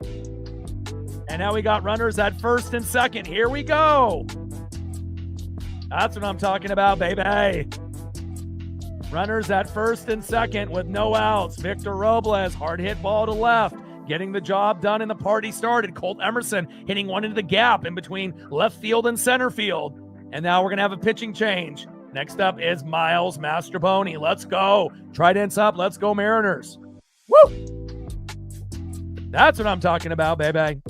And now we got runners at first and second. Here we go. That's what I'm talking about, baby. Runners at first and second with no outs. Victor Robles, hard hit ball to left. Getting the job done and the party started. Colt Emerson hitting one into the gap in between left field and center field. And now we're going to have a pitching change. Next up is Miles Mastroboni. Let's go. Trident's up. Let's go, Mariners. Woo! That's what I'm talking about, baby.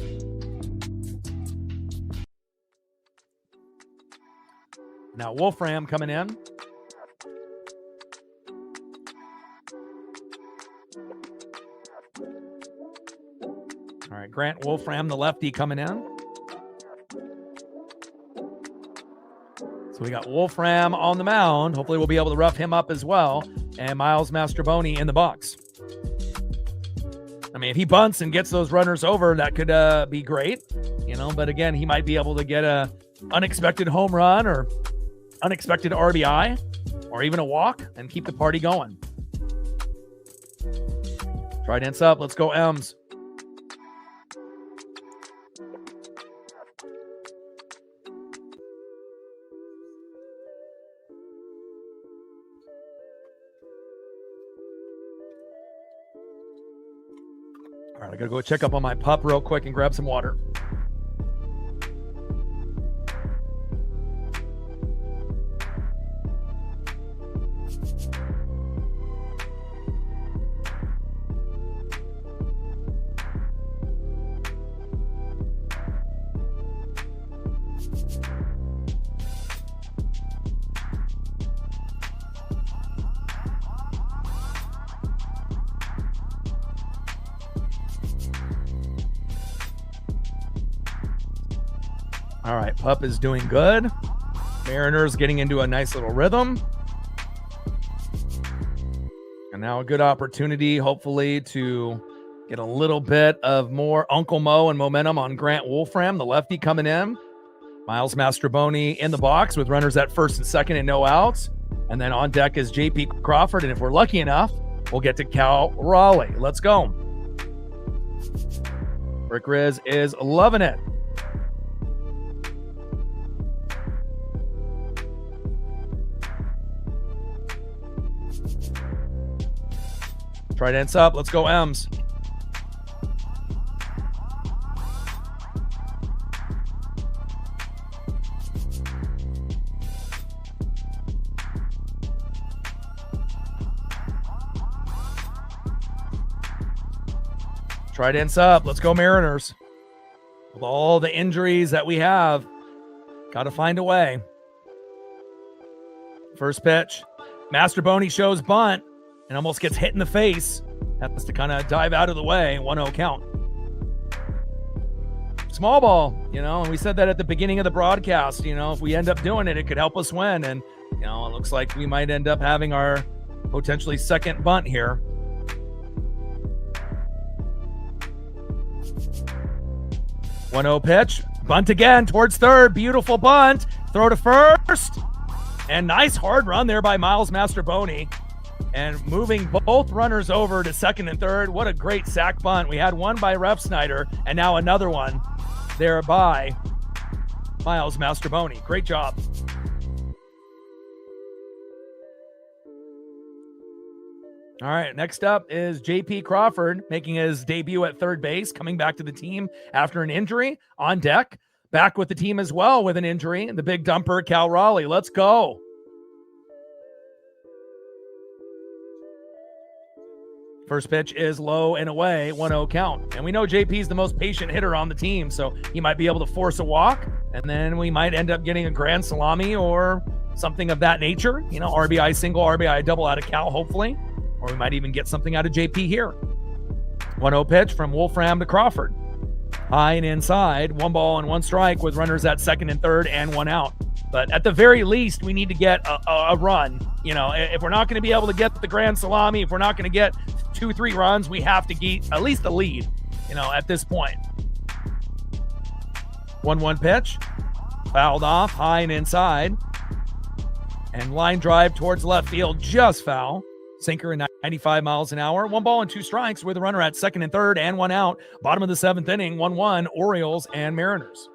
Now Wolfram coming in. All right, Grant Wolfram, the lefty, coming in. So we got Wolfram on the mound. Hopefully we'll be able to rough him up as well. And Miles Mastroboni in the box. I mean, if he bunts and gets those runners over, that could be great. But again, he might be able to get a unexpected home run or unexpected RBI or even a walk and keep the party going. Trident's up. Let's go, M's. All right, I got to go check up on my pup real quick and grab some water. All right, pup is doing good. Mariners getting into a nice little rhythm. And now a good opportunity, hopefully, to get a little bit of more Uncle Mo and momentum on Grant Wolfram, the lefty coming in. Miles Mastroboni in the box with runners at first and second and no outs. And then on deck is JP Crawford. And if we're lucky enough, we'll get to Cal Raleigh. Let's go. Rick Riz is loving it. Trident's up. Let's go, M's. Trident's up. Let's go, Mariners. With all the injuries that we have, got to find a way. First pitch. Mastroboni shows bunt and almost gets hit in the face. Has to kind of dive out of the way. 1-0 count. Small ball, and we said that at the beginning of the broadcast. If we end up doing it, it could help us win. And, it looks like we might end up having our potentially second bunt here. One 1-0 pitch. Bunt again towards third. Beautiful bunt. Throw to first. And nice hard run there by Miles Mastroboni. And moving both runners over to second and third. What a great sack bunt. We had one by Ref Snyder and now another one there by Miles Mastroboni. Great job. All right, next up is JP Crawford making his debut at third base, coming back to the team after an injury. On deck, back with the team as well with an injury. The big dumper, Cal Raleigh. Let's go. First pitch is low and away, 1-0 count. And we know JP's the most patient hitter on the team, so he might be able to force a walk, and then we might end up getting a grand salami or something of that nature. RBI single, RBI double out of Cal, hopefully. Or we might even get something out of JP here. 1-0 pitch from Wolfram to Crawford. High and inside, 1 ball and 1 strike with runners at second and third and 1 out. But at the very least, we need to get a run. If we're not going to be able to get the grand salami, if we're not going to get 2-3 runs, we have to get at least a lead, at this point. 1-1 pitch. Fouled off, high and inside. And line drive towards left field, just foul. Sinker at 95 miles an hour. 1 ball and 2 strikes with a runner at second and third and 1 out. Bottom of the 7th inning, 1-1, Orioles and Mariners.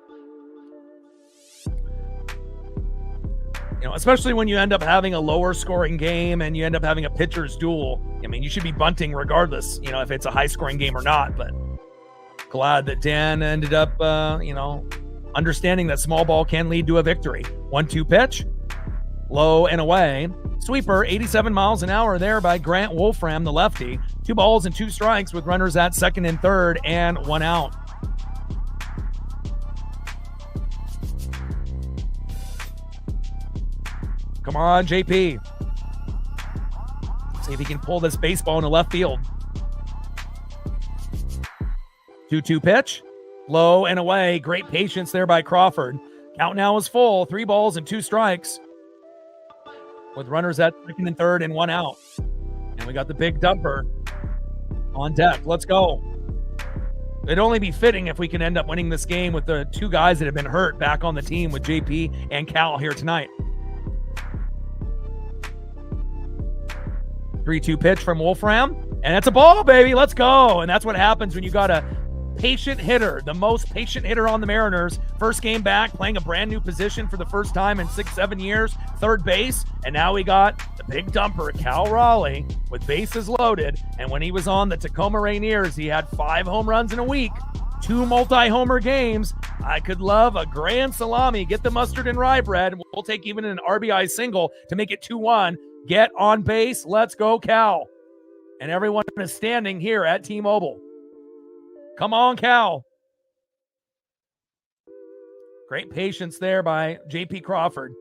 Especially when you end up having a lower scoring game and you end up having a pitcher's duel. You should be bunting regardless, if it's a high scoring game or not. But glad that Dan ended up, understanding that small ball can lead to a victory. 1-2 pitch, low and away. Sweeper, 87 miles an hour there by Grant Wolfram, the lefty. 2 balls and 2 strikes with runners at second and third and 1 out. Come on, JP. See if he can pull this baseball into left field. 2-2 pitch. Low and away. Great patience there by Crawford. Count now is full. 3 balls and 2 strikes. With runners at second and third and 1 out. And we got the big dumper on deck. Let's go. It'd only be fitting if we can end up winning this game with the 2 guys that have been hurt back on the team with JP and Cal here tonight. 3-2 pitch from Wolfram, and it's a ball, baby. Let's go. And that's what happens when you got a patient hitter, the most patient hitter on the Mariners. First game back, playing a brand new position for the first time in 6-7 years, third base. And now we got the big dumper, Cal Raleigh, with bases loaded. And when he was on the Tacoma Rainiers, he had 5 home runs in a week, 2 multi-homer games. I could love a grand salami. Get the mustard and rye bread. We'll take even an RBI single to make it 2-1. Get on base. Let's go, Cal. And everyone is standing here at T-Mobile. Come on, Cal. Great patience there by J.P. Crawford.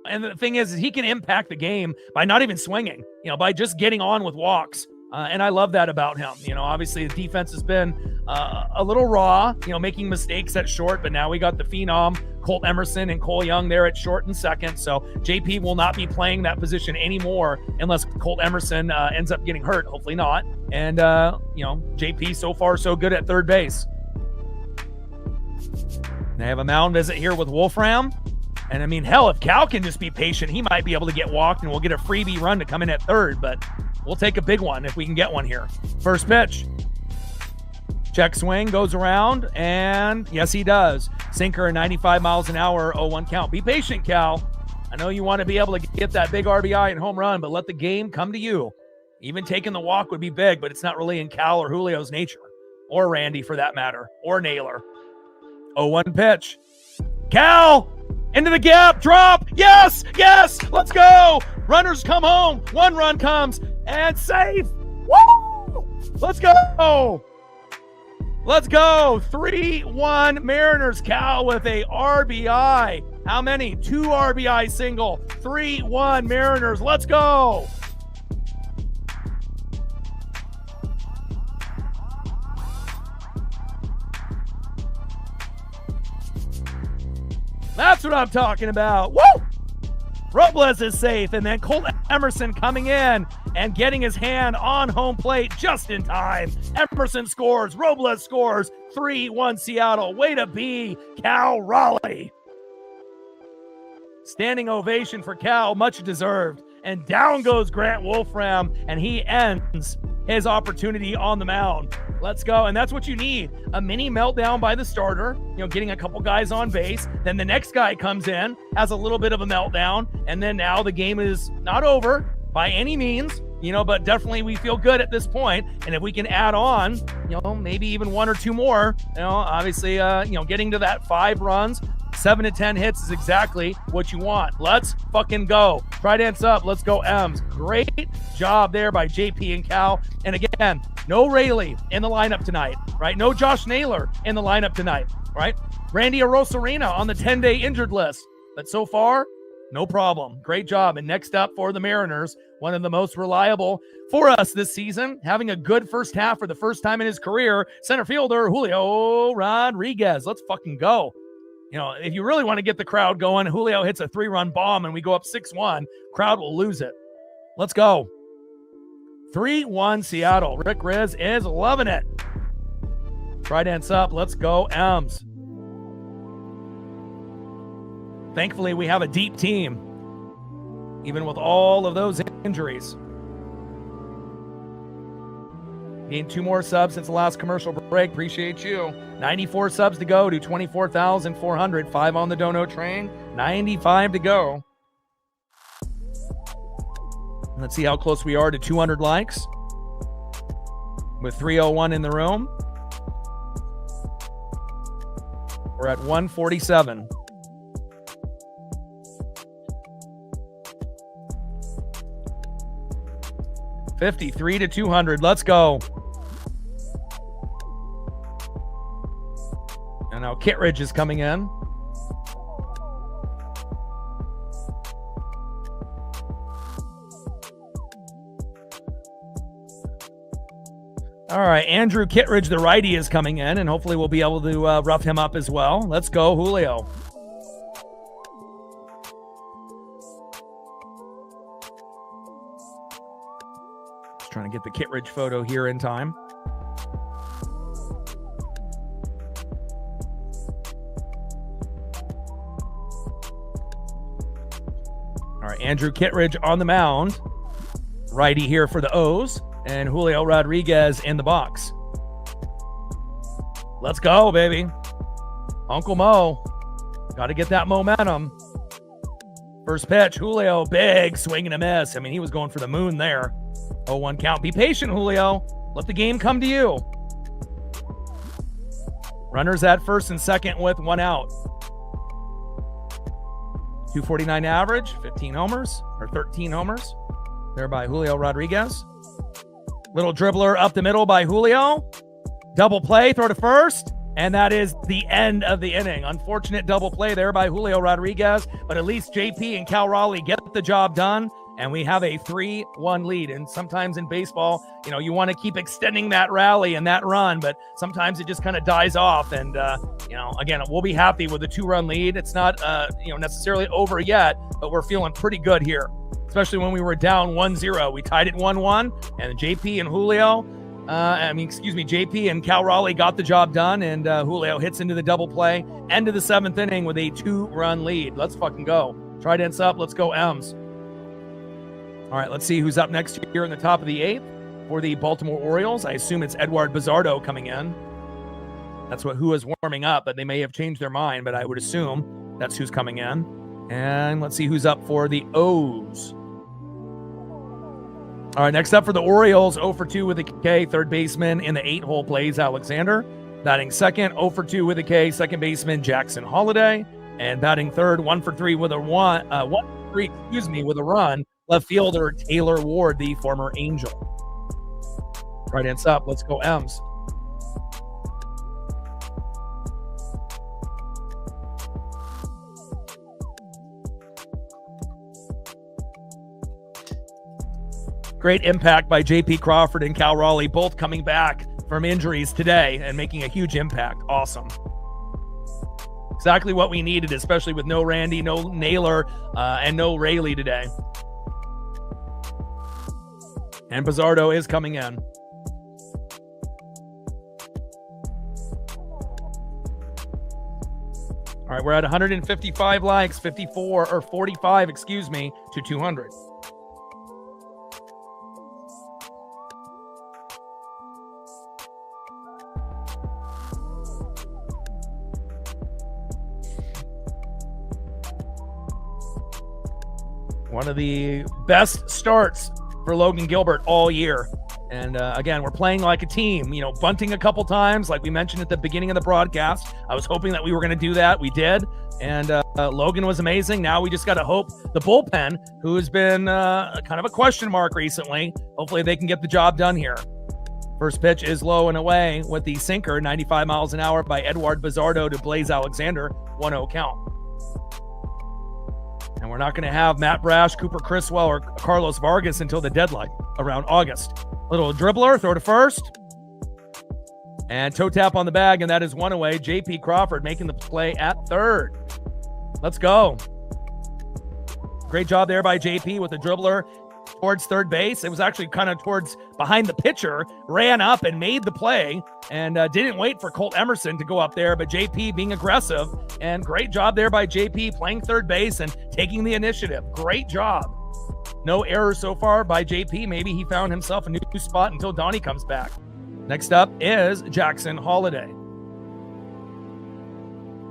And the thing is he can impact the game by not even swinging, by just getting on with walks. And I love that about him. Obviously the defense has been a little raw, making mistakes at short, but now we got the phenom, Colt Emerson and Cole Young there at short and second. So JP will not be playing that position anymore unless Colt Emerson ends up getting hurt. Hopefully not. And, JP so far so good at third base. They have a mound visit here with Wolfram. And I mean, hell, if Cal can just be patient, he might be able to get walked and we'll get a freebie run to come in at third, but we'll take a big one if we can get one here. First pitch. Check swing, goes around, and yes, he does. Sinker, 95 miles an hour, 0-1 count. Be patient, Cal. I know you want to be able to get that big RBI and home run, but let the game come to you. Even taking the walk would be big, but it's not really in Cal or Julio's nature, or Randy for that matter, or Naylor. 0-1 pitch. Cal! Into the gap, drop, yes, let's go. Runners come home, 1 run comes, and safe. Woo! Let's go. 3-1 Mariners. Cal with a RBI. How many? 2 RBI single. 3-1 Mariners. Let's go. That's what I'm talking about. Woo! Robles is safe, and then Colt Emerson coming in and getting his hand on home plate just in time. Emerson scores. Robles scores. 3-1 Seattle. Way to be, Cal Raleigh. Standing ovation for Cal, much deserved. And down goes Grant Wolfram, and he ends his opportunity on the mound. Let's go. And that's what you need. A mini meltdown by the starter, getting a couple guys on base. Then the next guy comes in, has a little bit of a meltdown. And then now the game is not over by any means, but definitely we feel good at this point. And if we can add on, maybe even 1 or 2 more, obviously, getting to that 5 runs, 7 to 10 hits is exactly what you want. Let's fucking go. Trident's up. Let's go, M's. Great job there by JP and Cal. And again, no Rayleigh in the lineup tonight, right? No Josh Naylor in the lineup tonight, right? Randy Arosarena on the 10-day injured list. But so far, no problem. Great job. And next up for the Mariners, one of the most reliable for us this season, having a good first half for the first time in his career, center fielder Julio Rodriguez. Let's fucking go. If you really want to get the crowd going, Julio hits a 3-run bomb and we go up 6-1. Crowd will lose it. Let's go. 3-1 Seattle. Rick Riz is loving it. Trident's up. Let's go, M's. Thankfully, we have a deep team, even with all of those injuries. Gained 2 more subs since the last commercial break. Appreciate you. 94 subs to go to 24,400. 5 on the dono train. 95 to go. Let's see how close we are to 200 likes. With 301 in the room. We're at 147. $53 to 200. Let's go. And now Kittredge is coming in. All right, Andrew Kittredge, the righty, is coming in, and hopefully we'll be able to rough him up as well. Let's go, Julio. Just trying to get the Kittredge photo here in time. All right, Andrew Kittredge on the mound. Righty here for the O's, and Julio Rodriguez in the box. Let's go, baby. Uncle Mo. Got to get that momentum. First pitch, Julio, big swing and a miss. I mean, he was going for the moon there. 0-1 count. Be patient, Julio. Let the game come to you. Runners at first and second with one out. 249 average, 15 homers, or 13 homers. There by Julio Rodriguez. Little dribbler up the middle by Julio. Double play, throw to first. And that is the end of the inning. Unfortunate double play there by Julio Rodriguez, but at least JP and Cal Raleigh get the job done, and we have a 3-1 lead. And sometimes in baseball, you want to keep extending that rally and that run, but sometimes it just kind of dies off. And, again, we'll be happy with a 2-run lead. It's not, necessarily over yet, but we're feeling pretty good here, especially when we were down 1-0. We tied it 1-1, and JP and Julio, JP and Cal Raleigh got the job done, and Julio hits into the double play. End of the 7th inning with a 2-run lead. Let's fucking go. Trident's up. Let's go, M's. All right, let's see who's up next here in the top of the 8th for the Baltimore Orioles. I assume it's Edward Bizzardo coming in. That's who is warming up, but they may have changed their mind, but I would assume that's who's coming in. And let's see who's up for the O's. All right, next up for the Orioles, 0 for 2 with a K, third baseman in the 8-hole plays Alexander. Batting second, 0 for 2 with a K, second baseman Jackson Holiday. And batting third, 1 for 3 with a with a run, left fielder Taylor Ward, the former Angel. Right hands up, let's go M's. Great impact by JP Crawford and Cal Raleigh, both coming back from injuries today and making a huge impact. Awesome. Exactly what we needed, especially with no Randy, no Naylor, and no Rayleigh today. And Bizzardo is coming in. All right, we're at 155 likes, 45, to 200. One of the best starts for Logan Gilbert all year. And again, we're playing like a team, bunting a couple times, like we mentioned at the beginning of the broadcast. I was hoping that we were going to do that. We did. And Logan was amazing. Now we just got to hope the bullpen, who has been kind of a question mark recently, hopefully they can get the job done here. First pitch is low and away with the sinker, 95 miles an hour by Edward Bizzardo to Blaze Alexander, 1-0 count. And we're not going to have Matt Brash, Cooper Criswell, or Carlos Vargas until the deadline around August. Little dribbler, throw to first. And toe tap on the bag, and that is one away. JP Crawford making the play at third. Let's go. Great job there by JP with the dribbler towards third base. It was actually kind of towards behind the pitcher, ran up and made the play, and didn't wait for Colt Emerson to go up there, but JP being aggressive, and great job there by JP playing third base and taking the initiative. Great job. No errors so far by JP. Maybe he found himself a new spot until Donnie comes back. Next up is Jackson Holiday.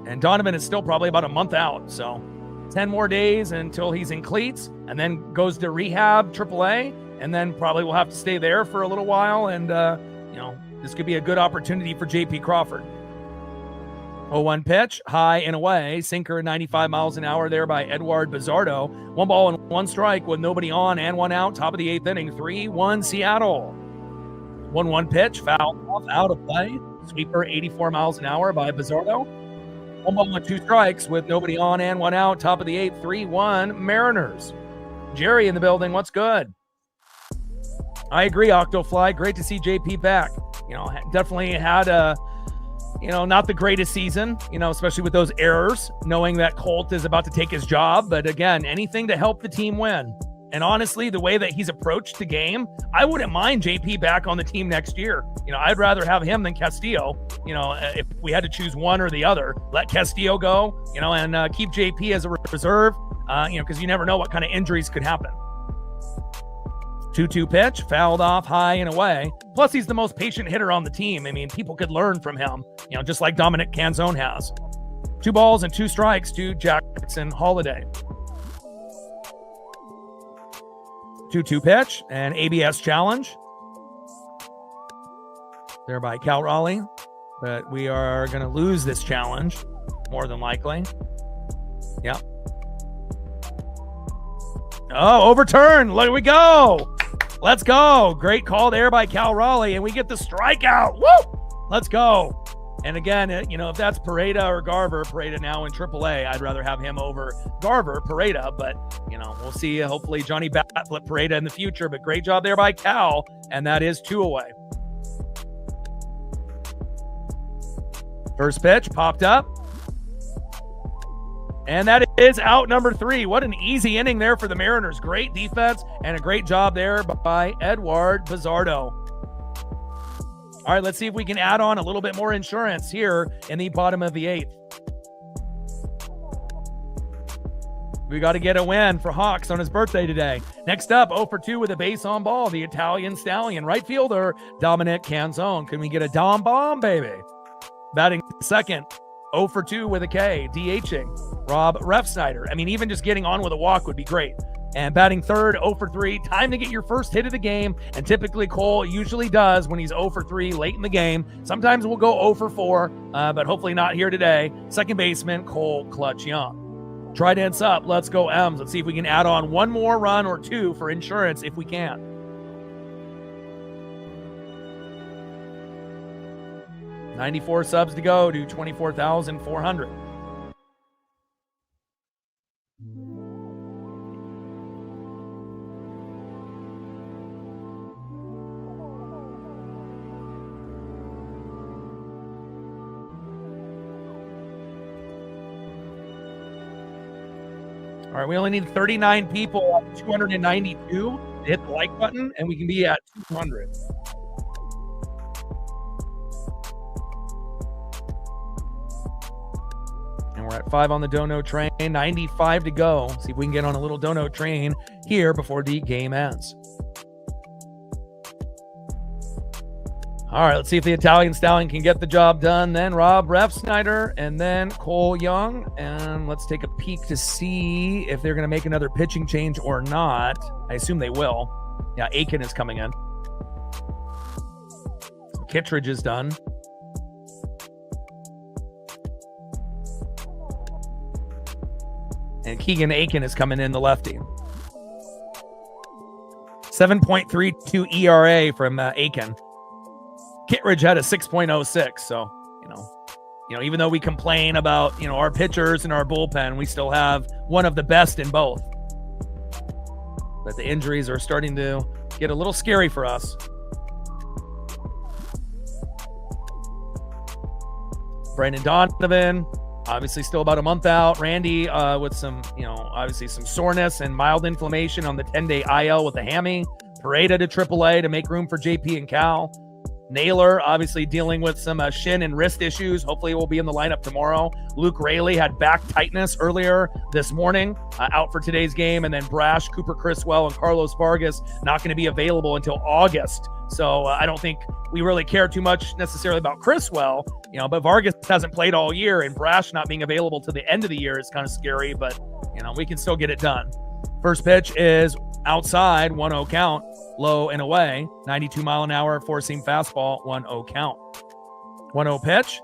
And Donovan is still probably about a month out, so 10 more days until he's in cleats, and then goes to rehab, AAA, and then probably will have to stay there for a little while. And, this could be a good opportunity for JP Crawford. 0-1 pitch, high and away, sinker 95 miles an hour there by Edward Bizzardo. 1 ball and 1 strike with nobody on and 1 out, top of the 8th inning, 3-1 Seattle. 1-1 pitch, foul off, out of play. Sweeper 84 miles an hour by Bizzardo. 1 ball and 2 strikes with nobody on and 1 out, top of the 8th, 3-1 Mariners. Jerry in the building, what's good? I agree, Octofly. Great to see JP back. Definitely had a, not the greatest season, especially with those errors, knowing that Colt is about to take his job. But again, anything to help the team win. And honestly, the way that he's approached the game, I wouldn't mind JP back on the team next year. I'd rather have him than Castillo. If we had to choose one or the other, let Castillo go, and keep JP as a reserve, because you never know what kind of injuries could happen. 2-2 pitch, fouled off high and away. Plus, he's the most patient hitter on the team. I mean, people could learn from him, just like Dominic Canzone has. 2 balls and 2 strikes to Jackson Holiday. 2-2 pitch and ABS challenge. There by Cal Raleigh. But we are going to lose this challenge, more than likely. Yep. Oh, overturn. There we go. Let's go. Great call there by Cal Raleigh, and we get the strikeout. Woo! Let's go. And again, if that's Pareda or Garver, Pareda now in AAA, I'd rather have him over Garver, Pareda, but, we'll see. Hopefully Johnny Bat flip Pareda in the future, but great job there by Cal, and that is 2 away. First pitch popped up. And that is out number 3. What an easy inning there for the Mariners. Great defense and a great job there by Edward Bizardo. All right, let's see if we can add on a little bit more insurance here in the bottom of the 8th. We got to get a win for Hawks on his birthday today. Next up, 0 for 2 with a base on ball, the Italian Stallion, right fielder, Dominic Canzone. Can we get a Dom bomb, baby? Batting second, 0 for 2 with a K, DHing, Rob Refsnyder. I mean, even just getting on with a walk would be great. And batting third, 0 for 3, time to get your first hit of the game. And typically Cole usually does when he's 0 for 3 late in the game. Sometimes we'll go 0 for 4, but hopefully not here today. Second baseman, Cole Clutch Young. Trident's up. Let's go M's. Let's see if we can add on 1 more run or 2 for insurance if we can. 94 subs to go to 24,400. All right, we only need 39 people out of 292 to hit the like button, and we can be at 200. And we're at 5 on the dono train, 95 to go. See if we can get on a little dono train here before the game ends. All right, let's see if the Italian Stallion can get the job done. Then Rob Refsnyder and then Cole Young. And let's take a peek to see if they're going to make another pitching change or not. I assume they will. Yeah, Aiken is coming in. Kittredge is done. And Keegan Aiken is coming in, the lefty. 7.32 ERA from Aiken. Kittredge had a 6.06, so, even though we complain about, our pitchers and our bullpen, we still have one of the best in both. But the injuries are starting to get a little scary for us. Brandon Donovan, obviously still about a month out. Randy with some, obviously some soreness and mild inflammation on the 10-day IL with the hammy. Pareda to AAA to make room for JP and Cal. Naylor, obviously dealing with some shin and wrist issues. Hopefully will be in the lineup tomorrow. Luke Raley had back tightness earlier this morning, out for today's game. And then Brash, Cooper Criswell, and Carlos Vargas not going to be available until August. So I don't think we really care too much necessarily about Criswell, but Vargas hasn't played all year, and Brash not being available to the end of the year is kind of scary, but, we can still get it done. First pitch is outside, 1-0 count. Low and away, 92 mile an hour, 4-seam fastball, 1-0 count. 1-0 pitch.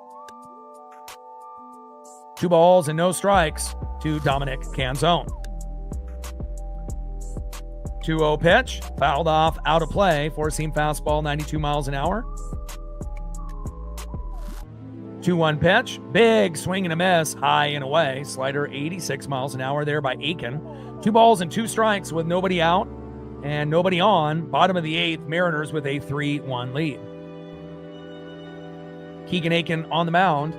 2 balls and no strikes to Dominic Canzone. 2-0 pitch, fouled off, out of play, 4-seam fastball, 92 miles an hour. 2-1 pitch, big swing and a miss, high and away, slider 86 miles an hour there by Aiken. 2 balls and 2 strikes with nobody out and nobody on. Bottom of the 8th, Mariners with a 3-1 lead. Keegan Aiken on the mound.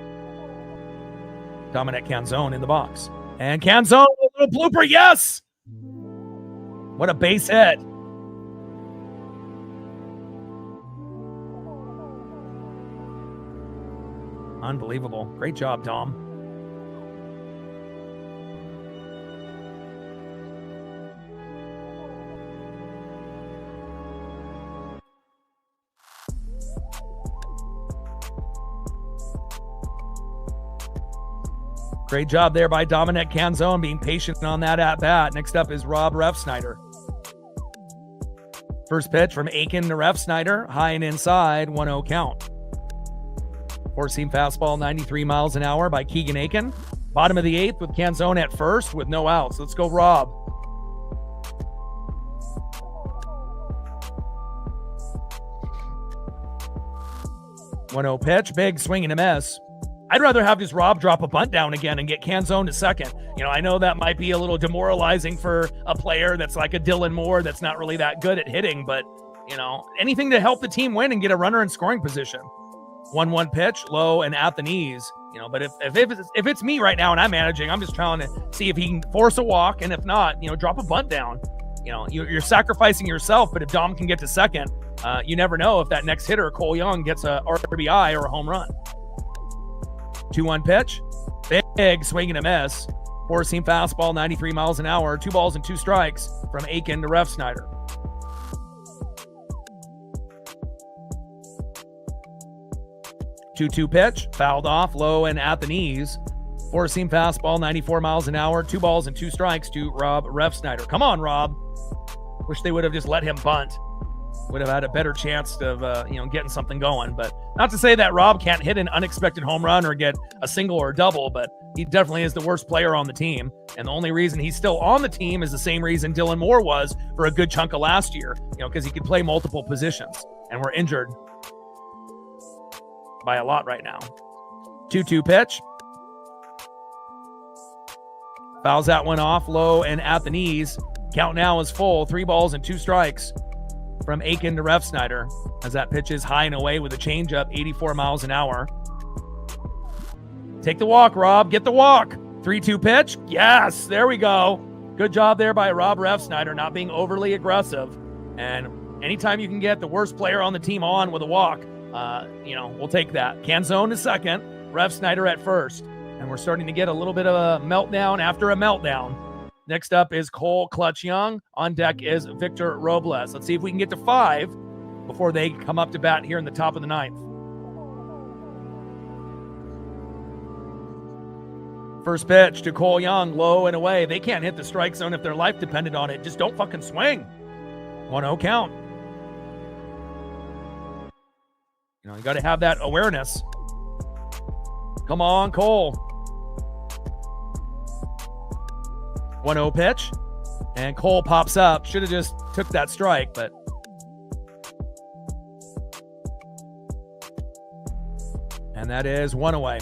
Dominic Canzone in the box. And Canzone with a little blooper, yes! What a base hit. Unbelievable. Great job, Dom. Great job there by Dominic Canzone being patient on that at bat. Next up is Rob Refsnyder. First pitch from Aiken to Refsnyder, high and inside, 1-0 count. Four-seam fastball, 93 miles an hour by Keegan Aiken. Bottom of the eighth with Canzone at first with no outs. Let's go, Rob. One-0 pitch, big swing and a miss. I'd rather have just Rob drop a bunt down again and get Canzone to second. I know that might be a little demoralizing for a player that's like a Dylan Moore that's not really that good at hitting, but, anything to help the team win and get a runner in scoring position. 1-1 pitch, low and at the knees. But if it's me right now and I'm managing, I'm just trying to see if he can force a walk, and if not, drop a bunt down. You're sacrificing yourself, but if Dom can get to second, you never know if that next hitter, Cole Young, gets a RBI or a home run. 2-1 pitch, big swing and a miss. Four-seam fastball, 93 miles an hour, 2 balls and 2 strikes from Aiken to Refsnyder. Two-two pitch, fouled off, low and at the knees. Four-seam fastball, 94 miles an hour, 2 balls and 2 strikes to Rob Refsnyder. Come on, Rob. Wish they would have just let him bunt. Would have had a better chance of, getting something going. But not to say that Rob can't hit an unexpected home run or get a single or a double, but he definitely is the worst player on the team. And the only reason he's still on the team is the same reason Dylan Moore was for a good chunk of last year, because he could play multiple positions. And we're injured by a lot right now. 2-2 pitch. Fouls that one off, low and at the knees. Count now is full, 3 balls and 2 strikes from Aiken to Refsnyder, as that pitch is high and away with a changeup, 84 miles an hour. Take the walk, Rob. Get the walk. 3-2 pitch. Yes, there we go. Good job there by Rob Refsnyder, not being overly aggressive. And anytime you can get the worst player on the team on with a walk, we'll take that. Canzone to second, Refsnyder at first. And we're starting to get a little bit of a meltdown after a meltdown. Next up is Cole Clutch Young. On deck is Victor Robles. Let's see if we can get to 5 before they come up to bat here in the top of the 9th. First pitch to Cole Young, low and away. They can't hit the strike zone if their life depended on it. Just don't fucking swing. 1-0 count. You got to have that awareness. Come on, Cole. 1-0 pitch, and Cole pops up. Should have just took that strike, but and that is 1 away.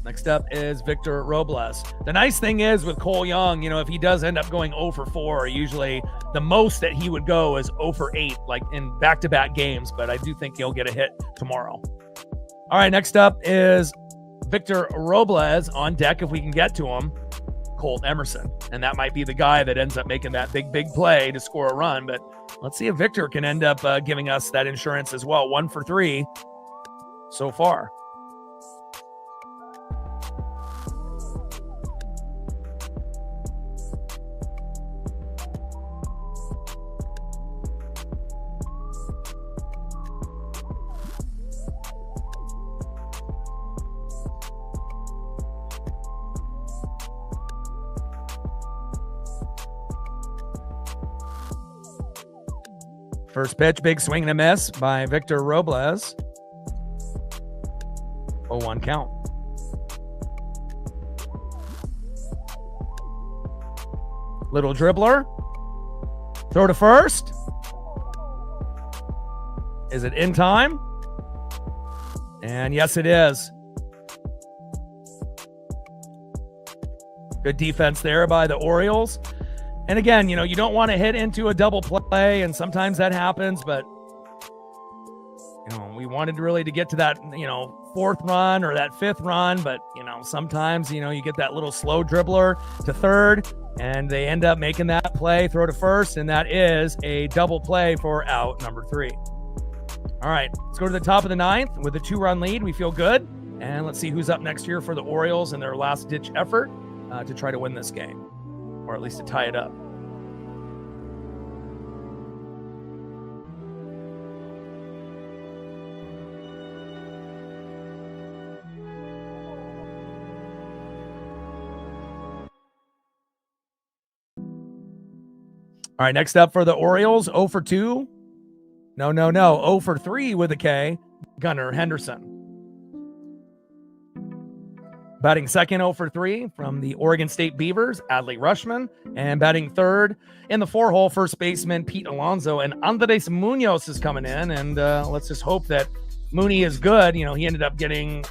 Next up is Victor Robles. The nice thing is with Cole Young, if he does end up going 0 for 4, usually the most that he would go is 0 for 8, like in back-to-back games, but I do think he'll get a hit tomorrow. All right, next up is Victor Robles on deck if we can get to him. Colt Emerson. And that might be the guy that ends up making that big play to score a run. But let's see if Victor can end up giving us that insurance as well. 1 for 3 so far. First pitch, big swing and a miss by Victor Robles. 0-1 count. Little dribbler. Throw to first. Is it in time? And yes, it is. Good defense there by the Orioles. And again, you don't want to hit into a double play, and sometimes that happens, but, we wanted really to get to that, 4th run or that 5th run, but, sometimes, you get that little slow dribbler to third, and they end up making that play, throw to first, and that is a double play for out number 3. All right, let's go to the top of the 9th with a 2-run lead. We feel good, and let's see who's up next here for the Orioles in their last-ditch effort to try to win this game. Or at least to tie it up. All right, next up for the Orioles, 0 for 2. No. 0 for 3 with a K, Gunnar Henderson. Batting second, 0 for 3 from the Oregon State Beavers, Adley Rutschman. And batting third in the 4-hole, first baseman Pete Alonso. And Andres Munoz is coming in. And let's just hope that Mooney is good. You know, he ended up getting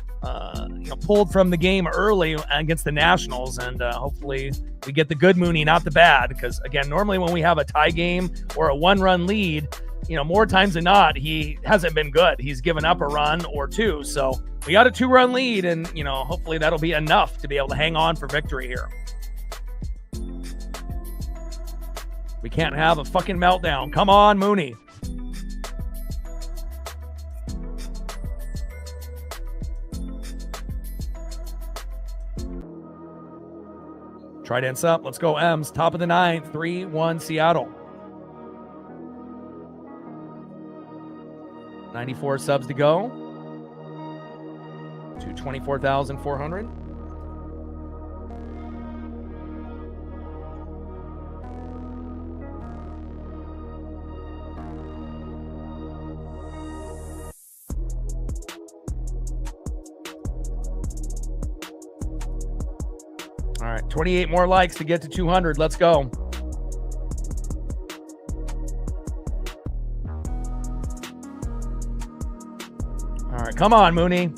pulled from the game early against the Nationals. And hopefully we get the good Mooney, not the bad. Because, again, normally when we have a tie game or a one-run lead, you know, more times than not, he hasn't been good. He's given up a run or two. So we got a 2-run lead, and, you know, hopefully that'll be enough to be able to hang on for victory here. We can't have a fucking meltdown. Come on, Mooney. Trident's up. Let's go, M's. Top of the ninth. 3-1 Seattle. 94 subs to go to 24,400. All right, 28 more likes to get to 200. Let's go. All right, come on, Mooney.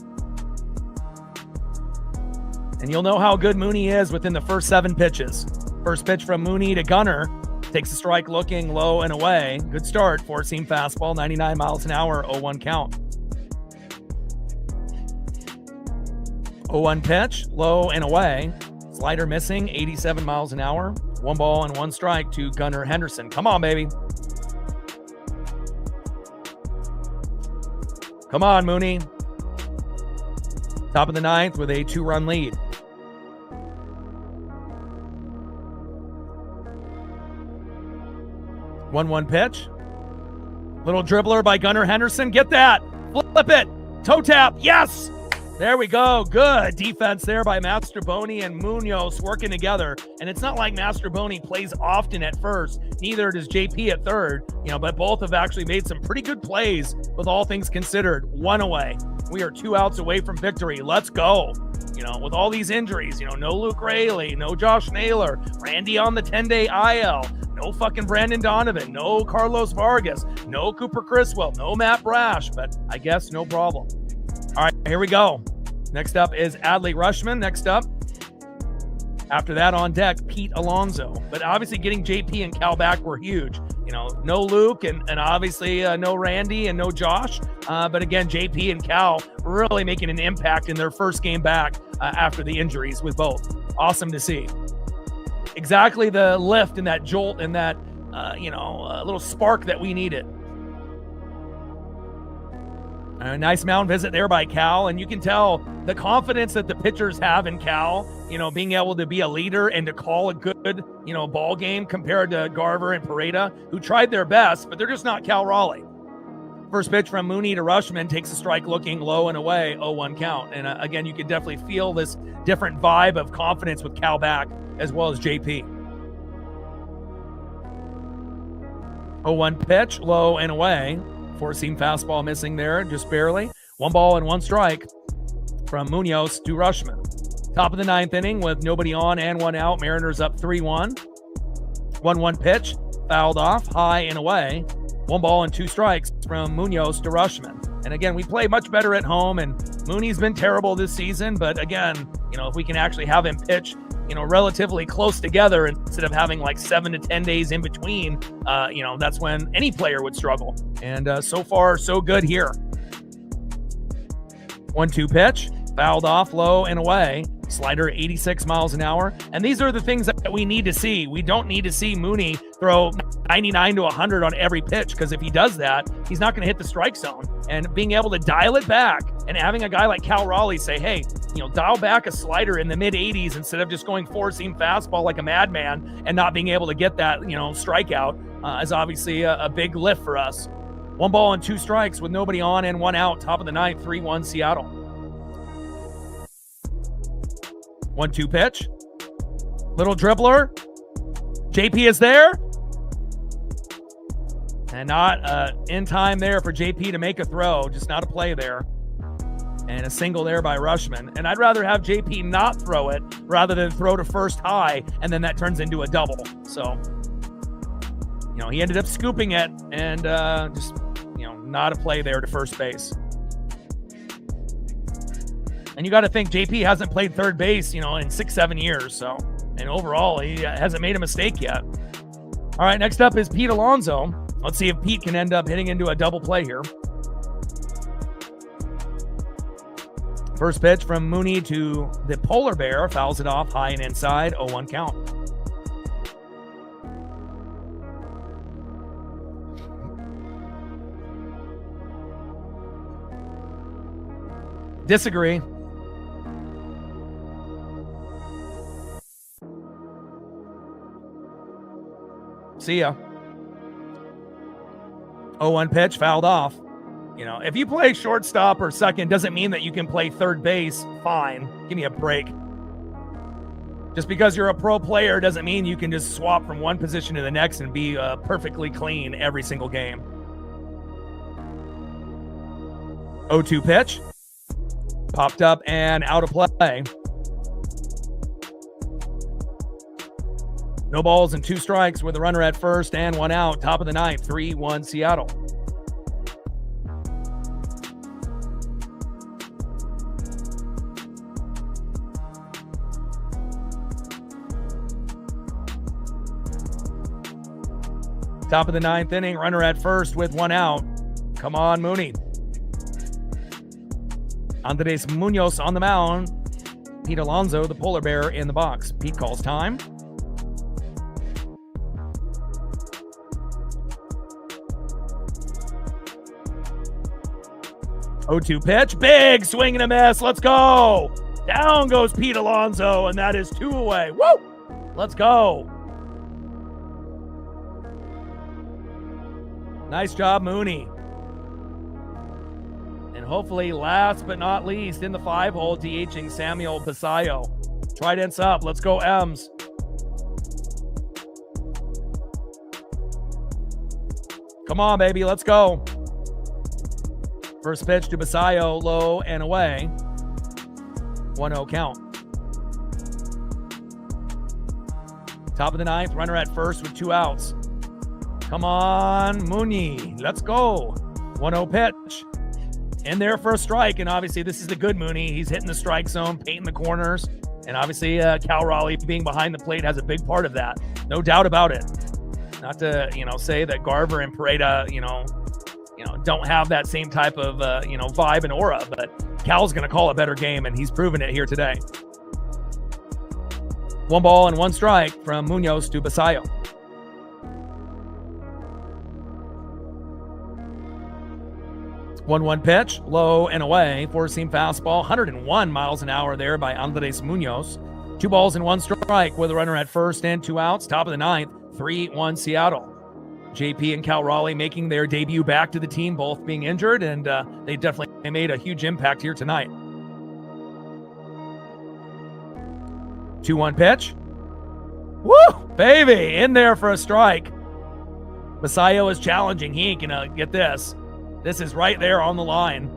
And you'll know how good Mooney is within the first 7 pitches. First pitch from Mooney to Gunnar. Takes a strike looking low and away. Good start. 4-seam fastball, 99 miles an hour, 0-1 count. 0-1 pitch, low and away. Slider missing, 87 miles an hour. 1 ball and 1 strike to Gunnar Henderson. Come on, baby. Come on, Mooney. Top of the ninth with a 2-run lead. 1-1 pitch. Little dribbler by Gunnar Henderson. Get that. Flip it. Toe tap. Yes. There we go. Good defense there by Mastroboni and Munoz working together. And it's not like Mastroboni plays often at first. Neither does JP at third. But both have actually made some pretty good plays with all things considered. 1 away. We are 2 outs away from victory. Let's go. With all these injuries, no Luke Raley, no Josh Naylor, Randy on the 10-day IL, no fucking Brandon Donovan, no Carlos Vargas, no Cooper Criswell, no Matt Brash, but I guess no problem. All right, here we go. Next up is Adley Rutschman. Next up, after that on deck, Pete Alonso. But obviously getting JP and Cal back were huge. No Luke and obviously no Randy and no Josh. But again, JP and Cal really making an impact in their first game back after the injuries with both. Awesome to see. Exactly the lift and that jolt and that, little spark that we needed. A nice mound visit there by Cal, and you can tell the confidence that the pitchers have in Cal, being able to be a leader and to call a good, ball game compared to Garver and Pareda, who tried their best, but they're just not Cal Raleigh. First pitch from Mooney to Rutschman takes a strike looking low and away, 0-1 count. And again, you could definitely feel this different vibe of confidence with Cal back as well as JP. 0-1 pitch, low and away. 4-seam fastball missing there, just barely. 1 ball and 1 strike from Munoz to Rutschman. Top of the 9th inning with nobody on and 1 out. Mariners up 3-1. 1-1 pitch, fouled off, high and away. 1 ball and 2 strikes from Munoz to Rutschman. And again, we play much better at home, and Mooney's been terrible this season. But again, if we can actually have him pitch, relatively close together instead of having like 7 to 10 days in between, that's when any player would struggle. And so far, so good here. 1-2 pitch, fouled off, low and away. Slider 86 miles an hour. And these are the things that we need to see. We don't need to see Mooney throw 99 to 100 on every pitch, because if he does that, he's not going to hit the strike zone. And being able to dial it back and having a guy like Cal Raleigh say, hey, dial back a slider in the mid-80s instead of just going 4-seam fastball like a madman and not being able to get that, strikeout is obviously a big lift for us. 1 ball and 2 strikes with nobody on and 1 out. Top of the 9th, 3-1 Seattle. 1-2 pitch. Little dribbler. JP is there. And not in time there for JP to make a throw, just not a play there. And a single there by Rushman. And I'd rather have JP not throw it rather than throw to first high, and then that turns into a double. So, he ended up scooping it and just, not a play there to first base. And you got to think JP hasn't played third base, in 6-7 years. So, and overall, he hasn't made a mistake yet. All right, next up is Pete Alonso. Let's see if Pete can end up hitting into a double play here. First pitch from Mooney to the Polar Bear. Fouls it off high and inside. 0-1 count. Disagree. See ya. 0-1 pitch, fouled off. If you play shortstop or second, doesn't mean that you can play third base. Fine. Give me a break. Just because you're a pro player doesn't mean you can just swap from one position to the next and be perfectly clean every single game. 0-2 pitch. Popped up and out of play. No balls and 2 strikes with a runner at first and 1 out. Top of the ninth, 3-1 Seattle. Top of the ninth inning, runner at first with 1 out. Come on, Mooney. Andres Munoz on the mound. Pete Alonso, the Polar Bear, in the box. Pete calls time. Oh-2 pitch. Big swing and a miss. Let's go. Down goes Pete Alonso, and that is 2 away. Woo! Let's go. Nice job, Mooney. And hopefully, last but not least, in the 5-hole, DHing Samuel Basayo. Trident's up. Let's go, M's. Come on, baby. Let's go. First pitch to Basayo, low and away. 1-0 count. Top of the ninth, runner at first with 2 outs. Come on, Mooney. Let's go. 1-0 pitch. In there for a strike, and obviously this is the good Mooney. He's hitting the strike zone, painting the corners, and obviously Cal Raleigh being behind the plate has a big part of that. No doubt about it. Not to, say that Garver and Pareda, don't have that same type of, vibe and aura, but Cal's going to call a better game, and he's proven it here today. 1 ball and 1 strike from Munoz to Basayo. 1-1 pitch, low and away. 4-seam fastball, 101 miles an hour there by Andres Munoz. 2 balls and 1 strike with a runner at first and 2 outs. Top of the ninth, 3-1 Seattle. JP and Cal Raleigh making their debut back to the team, both being injured, and they definitely made a huge impact here tonight. 2-1 pitch. Woo, baby, in there for a strike. Basayo is challenging. He ain't gonna get this. This is right there on the line.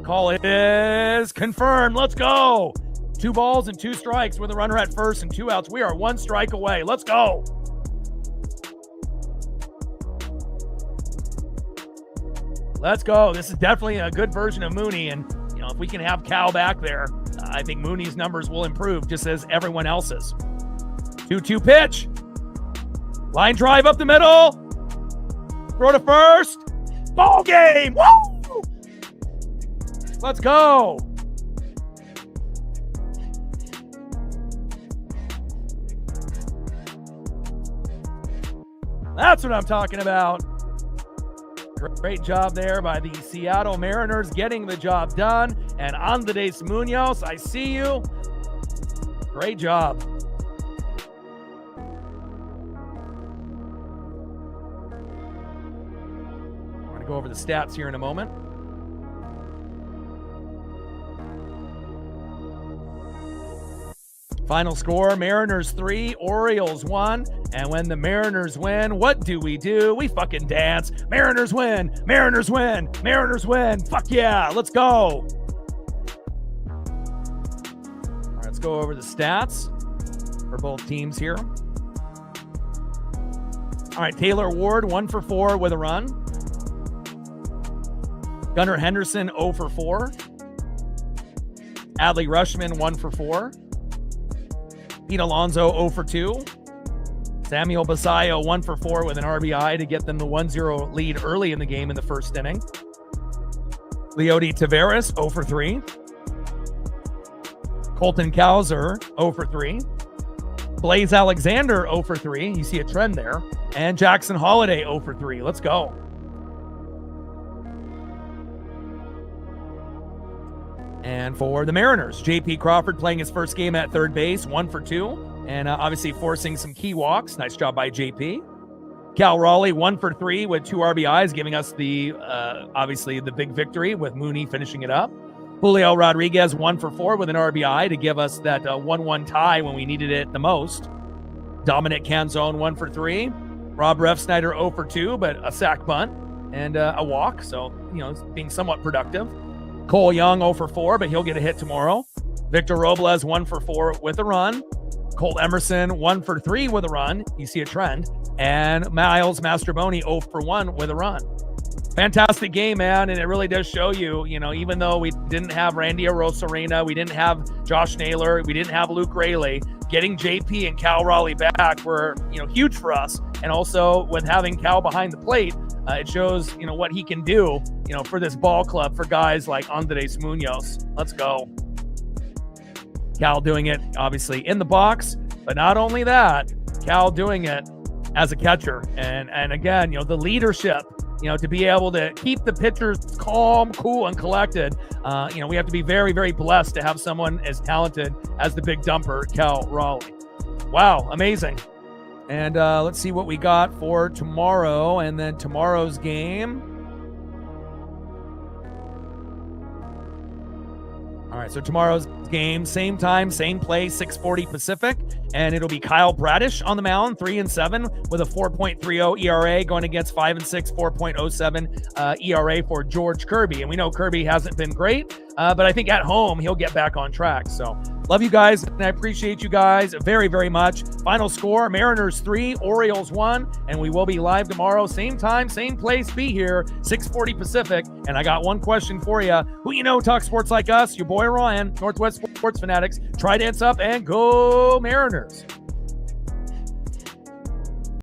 Call is confirmed. Let's go. 2 balls and 2 strikes with a runner at first and 2 outs. We are 1 strike away. Let's go. Let's go. This is definitely a good version of Mooney. And, if we can have Cal back there, I think Mooney's numbers will improve just as everyone else's. 2-2 pitch. Line drive up the middle. Throw to first. Ball game. Woo! Let's go. That's what I'm talking about. Great job there by the Seattle Mariners getting the job done. And Andres Munoz, I see you. Great job. I'm going to go over the stats here in a moment. Final score, Mariners 3, Orioles 1. And when the Mariners win, what do? We fucking dance. Mariners win, Mariners win, Mariners win. Fuck yeah, let's go. All right, let's go over the stats for both teams here. All right, Taylor Ward, 1 for 4 with a run. Gunnar Henderson, 0 for 4. Adley Rutschman, 1 for 4. Pete Alonso, 0 for 2. Samuel Basayo, 1 for 4 with an RBI to get them the 1-0 lead early in the game in the first inning. Leody Taveras, 0 for 3. Colton Cowser, 0 for 3. Blaze Alexander, 0 for 3. You see a trend there. And Jackson Holiday, 0 for 3. Let's go. And for the Mariners, J.P. Crawford playing his first game at third base, 1 for 2. And obviously forcing some key walks. Nice job by J.P. Cal Raleigh, 1 for 3 with 2 RBIs, giving us the obviously the big victory with Mooney finishing it up. Julio Rodriguez, 1 for 4 with an RBI to give us that 1-1 tie when we needed it the most. Dominic Canzone, 1 for 3. Rob Refsnyder, 0 for 2, but a sac bunt and a walk. So, being somewhat productive. Cole Young, 0 for 4, but he'll get a hit tomorrow. Victor Robles, 1 for 4 with a run. Colt Emerson, 1 for 3 with a run. You see a trend. And Miles Mastroboni, 0 for 1 with a run. Fantastic game, man, and it really does show you, even though we didn't have Randy Arozarena, we didn't have Josh Naylor, we didn't have Luke Raley, getting JP and Cal Raleigh back were, huge for us. And also with having Cal behind the plate, it shows, what he can do, for this ball club for guys like Andres Munoz. Let's go. Cal doing it, obviously, in the box, but not only that, Cal doing it as a catcher. And again, the leadership, to be able to keep the pitchers calm, cool, and collected. We have to be very, very blessed to have someone as talented as the big dumper, Cal Raleigh. Wow, amazing. And let's see what we got for tomorrow, and then tomorrow's game. All right, so tomorrow's game, same time, same place, 6:40 Pacific, and it'll be Kyle Bradish on the mound, 3-7 with a 4.30 ERA, going against 5-6, 4.07 ERA for George Kirby. And we know Kirby hasn't been great, but I think at home he'll get back on track. So love you guys, and I appreciate you guys very, very much. Final score, Mariners 3, Orioles 1, and we will be live tomorrow, same time, same place, be here, 6:40 Pacific. And I got one question for you. Who talk sports like us? Your boy Ryan, Northwest Sports Fanatics. Try dance up and go Mariners.